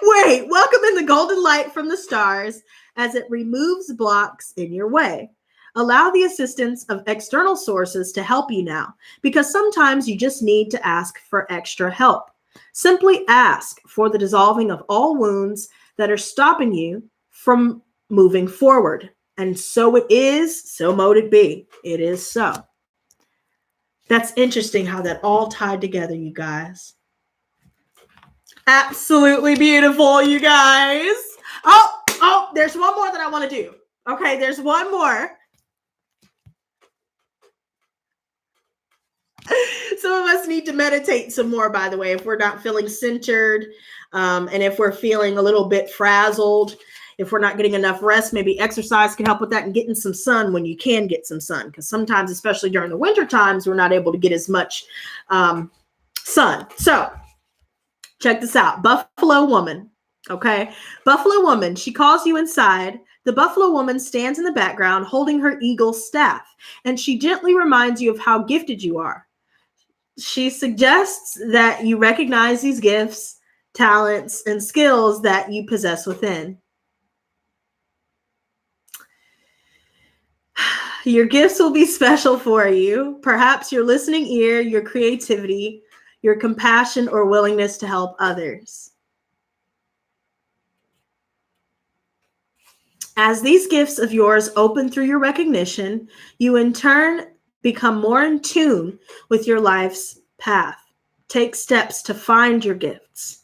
[SPEAKER 1] Wait, welcome in the golden light from the stars as it removes blocks in your way. Allow the assistance of external sources to help you now, because sometimes you just need to ask for extra help. Simply ask for the dissolving of all wounds that are stopping you from moving forward. And so it is, so mote it be. It is so. That's interesting how that all tied together, you guys. Absolutely beautiful, you guys. Oh, there's one more that I want to do. Okay, there's one more. Some of us need to meditate some more, by the way, if we're not feeling centered, and if we're feeling a little bit frazzled, if we're not getting enough rest, maybe exercise can help with that, and getting some sun when you can get some sun, because sometimes, especially during the winter times, we're not able to get as much sun. So check this out. Buffalo woman. Okay. Buffalo woman. She calls you inside. The buffalo woman stands in the background holding her eagle staff, and she gently reminds you of how gifted you are. She suggests that you recognize these gifts, talents, and skills that you possess within. Your gifts will be special for you. Perhaps your listening ear, your creativity, your compassion, or willingness to help others. As these gifts of yours open through your recognition, you in turn become more in tune with your life's path. Take steps to find your gifts.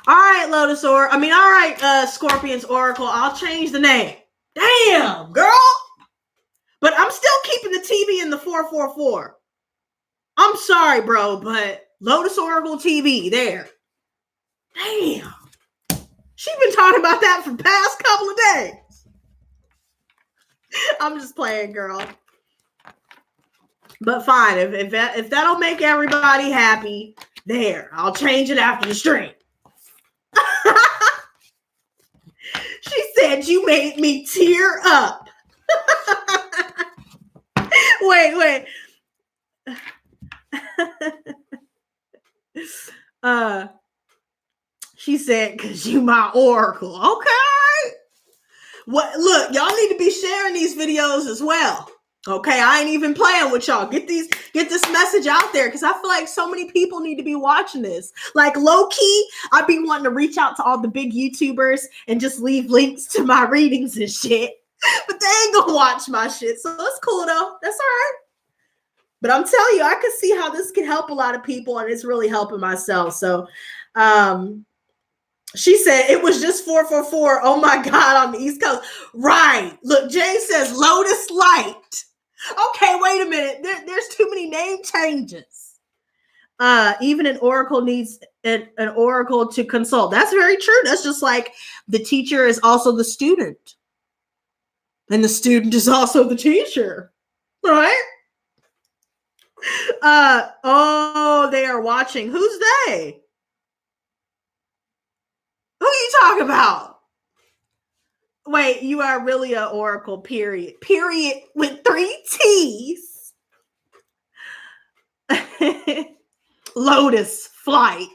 [SPEAKER 1] All right, Scorpion's Oracle. I'll change the name. Damn, girl. But I'm still keeping the TV in the 444. I'm sorry, bro, but Lotus Oracle TV there. Damn. She's been talking about that for the past couple of days. I'm just playing, girl. But fine, if that'll make everybody happy, there. I'll change it after the stream. She said you made me tear up. Wait. She said, "'Cause you my oracle." Okay. What? Look, y'all need to be sharing these videos as well. Okay, I ain't even playing with y'all. Get this message out there, because I feel like so many people need to be watching this. Like, low key, I'd be wanting to reach out to all the big YouTubers and just leave links to my readings and shit. But they ain't gonna watch my shit, so it's cool though. That's all right. But I'm telling you, I can see how this can help a lot of people, and it's really helping myself. So, she said it was just 444. Oh my God, on the East Coast. Right. Look, Jay says Lotus Light. Okay, wait a minute. There's too many name changes. Even an oracle needs an oracle to consult. That's very true. That's just like the teacher is also the student. And the student is also the teacher. Right? They are watching. Who's they? Who you talking about? Wait, you are really an oracle, period. Period with 3 T's. Lotus flight.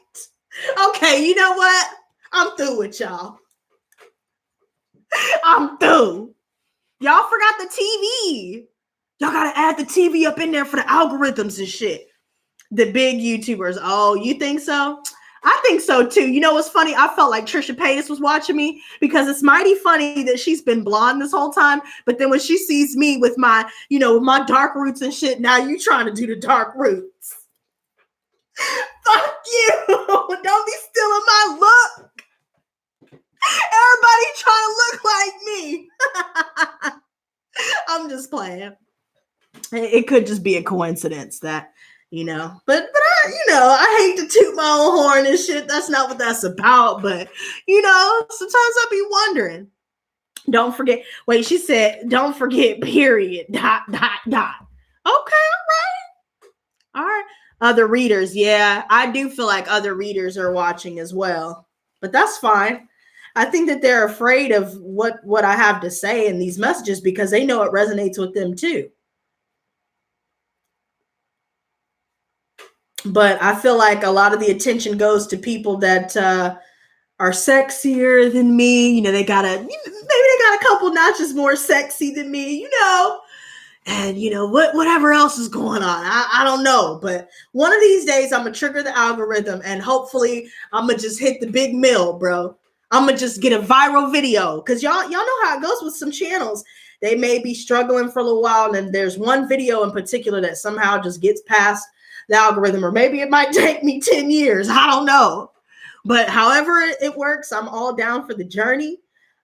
[SPEAKER 1] Okay, you know what? I'm through with y'all. I'm through. Y'all forgot the TV. Y'all gotta add the TV up in there for the algorithms and shit. The big YouTubers. Oh, you think so? I think so too. You know what's funny? I felt like Trisha Paytas was watching me, because it's mighty funny that she's been blonde this whole time. But then when she sees me with my, my dark roots and shit, now you trying to do the dark roots. Fuck you. Don't be stealing my look. Everybody trying to look like me. I'm just playing. It could just be a coincidence that, but I hate to toot my own horn and shit. That's not what that's about. But, sometimes I be wondering, Don't forget. Wait, she said, don't forget, period. Dot, dot, dot. Okay, all right. Other readers. Yeah, I do feel like other readers are watching as well. But that's fine. I think that they're afraid of what I have to say in these messages because they know it resonates with them too. But I feel like a lot of the attention goes to people that are sexier than me. You know, maybe they got a couple notches more sexy than me, you know. And you know, whatever else is going on. I don't know. But one of these days I'm gonna trigger the algorithm and hopefully I'm gonna just hit the big mill, bro. I'm gonna just get a viral video. Cause y'all know how it goes with some channels. They may be struggling for a little while, and then there's one video in particular that somehow just gets past the algorithm, or maybe it might take me 10 years. I don't know. But however it works, I'm all down for the journey.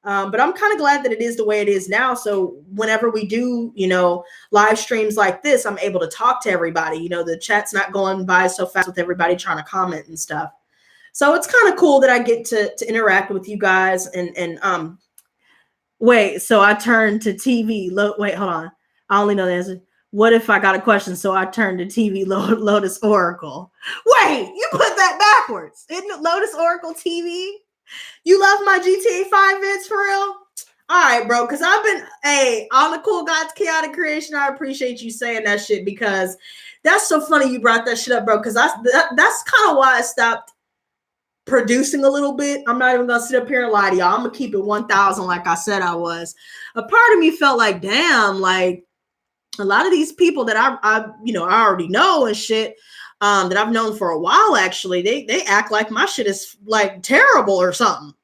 [SPEAKER 1] But I'm kind of glad that it is the way it is now. So whenever we do, you know, live streams like this, I'm able to talk to everybody. You know, the chat's not going by so fast with everybody trying to comment and stuff. So it's kind of cool that I get to interact with you guys. And wait, so I turned to TV. Wait, hold on. I only know the answer. What if I got a question? So I turned to TV Lotus Oracle. Wait, you put that backwards. Isn't it Lotus Oracle TV? You love my GTA 5 vids for real? All right, bro, because I've been, on the Cool God's Chaotic Creation, I appreciate you saying that shit because that's so funny you brought that shit up, bro, because that's kind of why I stopped producing a little bit. I'm not even going to sit up here and lie to y'all. I'm going to keep it 1,000 like I said I was. A part of me felt like, damn, like, a lot of these people that I already know and shit, that I've known for a while, actually, they act like my shit is like terrible or something.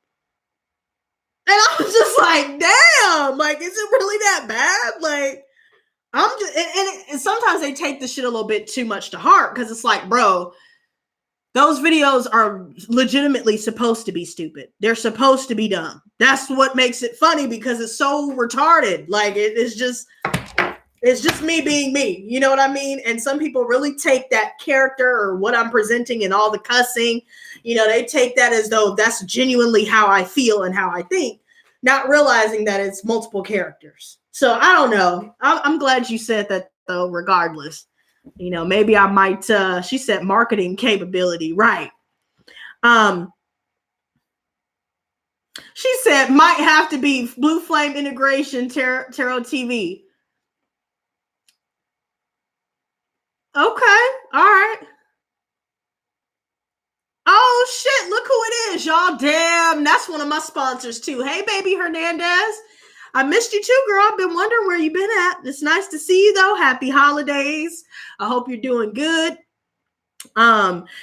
[SPEAKER 1] And I was just like, damn, like, is it really that bad? Like, I'm just, and sometimes they take the shit a little bit too much to heart because it's like, bro, those videos are legitimately supposed to be stupid. They're supposed to be dumb. That's what makes it funny because it's so retarded. Like, it's just me being me. You know what I mean? And some people really take that character or what I'm presenting and all the cussing, you know, they take that as though that's genuinely how I feel and how I think, not realizing that it's multiple characters. So I don't know. I'm glad you said that though, regardless. You know, maybe I might, she said marketing capability, right? She said might have to be Blue Flame integration tarot TV. Okay, all right. Oh shit, look who it is, y'all. Damn, that's one of my sponsors too. Hey, baby Hernandez. I missed you too, girl. I've been wondering where you've been at. It's nice to see you though. Happy holidays. I hope you're doing good.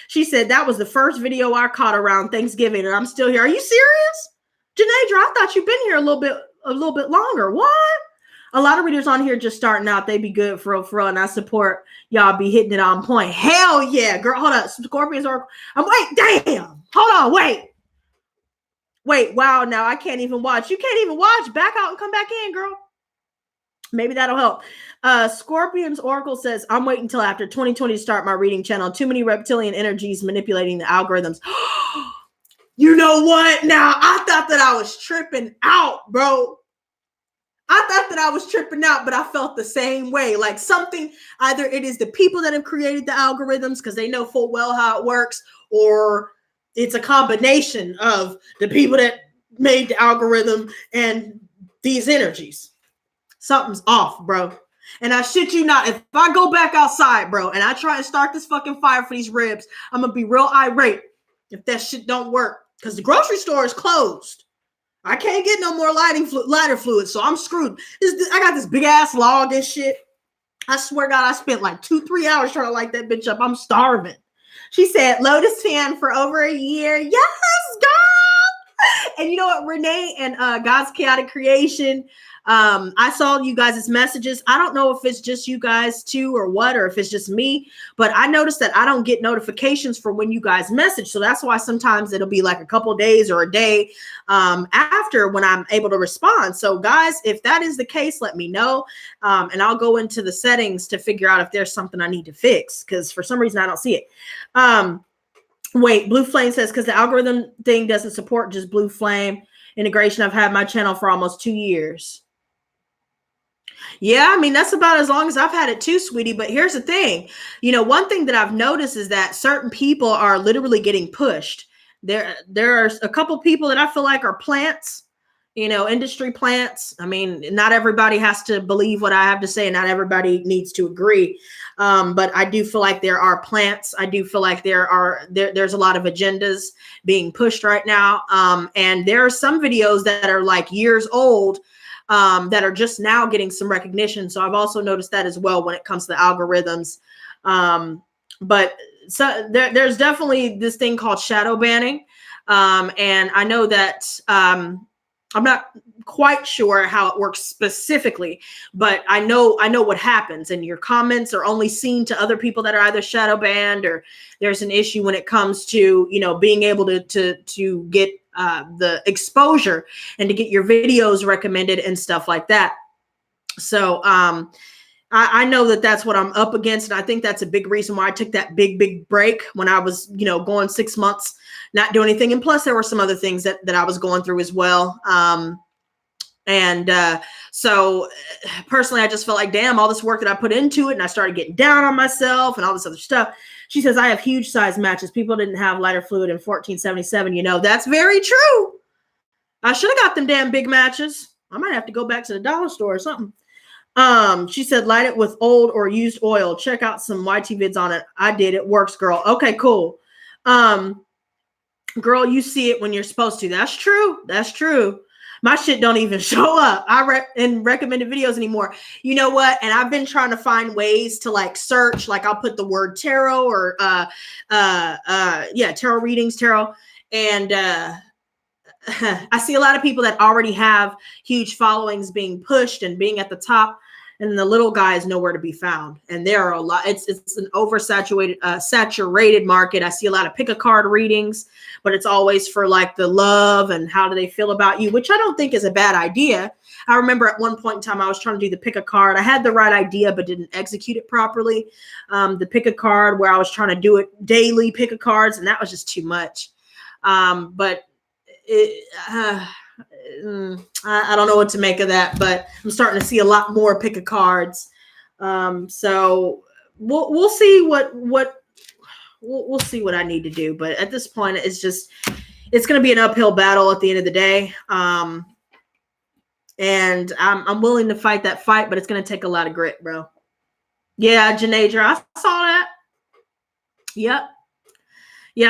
[SPEAKER 1] She said that was the first video I caught around Thanksgiving, and I'm still here. Are you serious? Janedra, I thought you've been here a little bit longer. What? A lot of readers on here just starting out. They be good for real, and I support y'all be hitting it on point. Hell yeah, girl. Hold up. Scorpions are. Wait, damn. Hold on. Wait. Wow. Now I can't even watch. You can't even watch. Back out and come back in, girl. Maybe that'll help. Scorpion's Oracle says, I'm waiting until after 2020 to start my reading channel. Too many reptilian energies manipulating the algorithms. You know what? Now, I thought that I was tripping out, bro. I thought that I was tripping out, but I felt the same way. Like something, either it is the people that have created the algorithms because they know full well how it works, or it's a combination of the people that made the algorithm and these energies. Something's off, bro. And I shit you not, if I go back outside, bro, and I try and start this fucking fire for these ribs, I'm going to be real irate if that shit don't work. Because the grocery store is closed. I can't get no more lighter fluid, so I'm screwed. I got this big ass log and shit. I swear God, I spent like 2-3 hours trying to light that bitch up. I'm starving. She said, Lotus fan for over a year. Yes, God. And you know what, Renee and God's Chaotic Creation, I saw you guys' messages. I don't know if it's just you guys too or what, or if it's just me, but I noticed that I don't get notifications for when you guys message. So that's why sometimes it'll be like a couple of days or a day after when I'm able to respond. So guys, if that is the case, let me know. And I'll go into the settings to figure out if there's something I need to fix, because for some reason I don't see it. Wait, Blue Flame says, because the algorithm thing doesn't support just Blue Flame. integration. I've had my channel for almost 2 years. Yeah, I mean, that's about as long as I've had it too, sweetie. But here's the thing. You know, one thing that I've noticed is that certain people are literally getting pushed. There are a couple people that I feel like are plants, you know, industry plants. I mean, not everybody has to believe what I have to say, and not everybody needs to agree. But I do feel like there are plants. I do feel like there's a lot of agendas being pushed right now. And there are some videos that are like years old, that are just now getting some recognition. So I've also noticed that as well when it comes to the algorithms. But so there's definitely this thing called shadow banning. And I know that I'm not quite sure how it works specifically, but I know what happens, and your comments are only seen to other people that are either shadow banned, or there's an issue when it comes to, you know, being able to get the exposure and to get your videos recommended and stuff like that. So I know that that's what I'm up against. And I think that's a big reason why I took that big break when I was, you know, going 6 months, not doing anything. And plus there were some other things that I was going through as well. So personally, I just felt like, damn, all this work that I put into it, and I started getting down on myself and all this other stuff. She says, I have huge size matches. People didn't have lighter fluid in 1477. You know, that's very true. I should have got them damn big matches. I might have to go back to the dollar store or something. She said, light it with old or used oil. Check out some Waite vids on it. I did. It works, girl. Okay, cool. Girl, you see it when you're supposed to. That's true. That's true. My shit don't even show up in recommended videos anymore. You know what? And I've been trying to find ways to like search, like I'll put the word tarot or tarot readings, tarot. And I see a lot of people that already have huge followings being pushed and being at the top, and the little guy is nowhere to be found. And there are a lot, it's an oversaturated, saturated market. I see a lot of pick a card readings, but it's always for like the love and how do they feel about you, which I don't think is a bad idea. I remember at one point in time, I was trying to do the pick a card. I had the right idea, but didn't execute it properly. The pick a card where I was trying to do it daily, pick a cards, and that was just too much. I don't know what to make of that, but I'm starting to see a lot more pick a cards. So we'll see we'll see what I need to do. But at this point, it's going to be an uphill battle at the end of the day. And I'm willing to fight that fight, but it's going to take a lot of grit, bro. Yeah, Janadra, I saw that. Yep.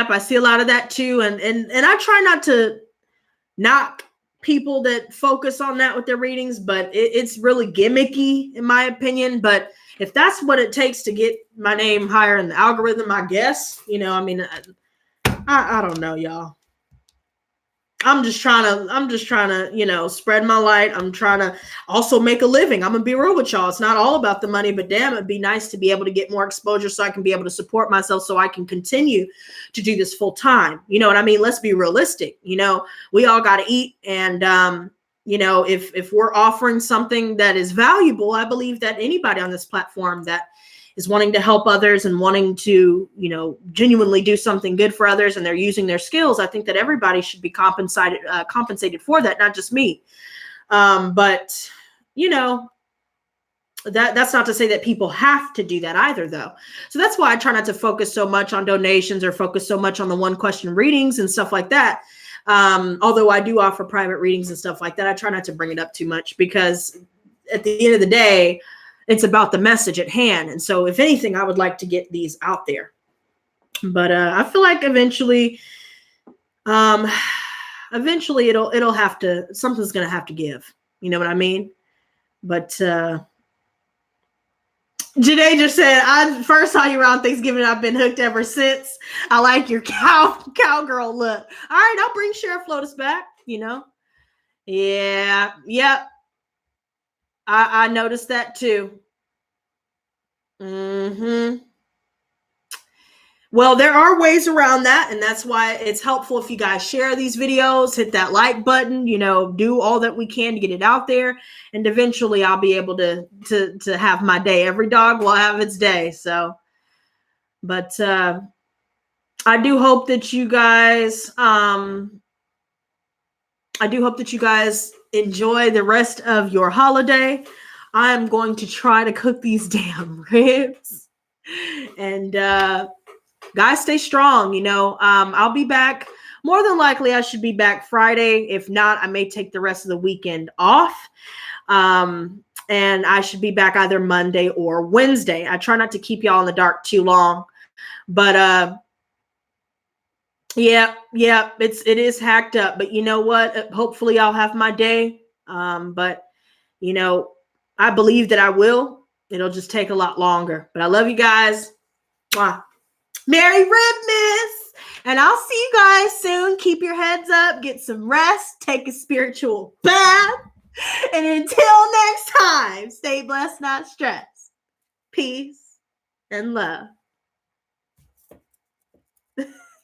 [SPEAKER 1] I see a lot of that too. And I try not to knock people that focus on that with their readings, but it's really gimmicky in my opinion. But if that's what it takes to get my name higher in the algorithm, I guess, you know, I mean, I don't know, y'all. I'm just trying to, you know, spread my light. I'm trying to also make a living. I'm gonna be real with y'all. It's not all about the money, but damn, it'd be nice to be able to get more exposure so I can be able to support myself, so I can continue to do this full time. You know what I mean? Let's be realistic. You know, we all got to eat. And, you know, if we're offering something that is valuable, I believe that anybody on this platform that is wanting to help others and wanting to, you know, genuinely do something good for others, and they're using their skills, I think that everybody should be compensated for that, not just me. But, you know, that's not to say that people have to do that either, though. So that's why I try not to focus so much on donations or focus so much on the one question readings and stuff like that. Although I do offer private readings and stuff like that, I try not to bring it up too much, because at the end of the day, it's about the message at hand. And so if anything, I would like to get these out there. But I feel like eventually it'll have to, something's going to have to give. You know what I mean? But Janae just said, I first saw you around Thanksgiving. I've been hooked ever since. I like your cowgirl look. All right, I'll bring Sheriff Lotus back, you know? Yeah. Yep. I noticed that too. Well, there are ways around that, and that's why it's helpful if you guys share these videos, hit that like button, you know, do all that we can to get it out there, and eventually I'll be able to have my day. Every dog will have its day. So, but I do hope that you guys I do hope that you guys enjoy the rest of your holiday. I'm going to try to cook these damn ribs. And guys, stay strong. I'll be back. More than likely, I should be back Friday. If not, I may take the rest of the weekend off. And I should be back either Monday or Wednesday. I try not to keep y'all in the dark too long. But yeah, it is hacked up. But you know what? Hopefully I'll have my day. But I believe that I will. It'll just take a lot longer. But I love you guys. Mwah. Merry Ribmas! And I'll see you guys soon. Keep your heads up. Get some rest. Take a spiritual bath. And until next time, stay blessed, not stressed. Peace and love.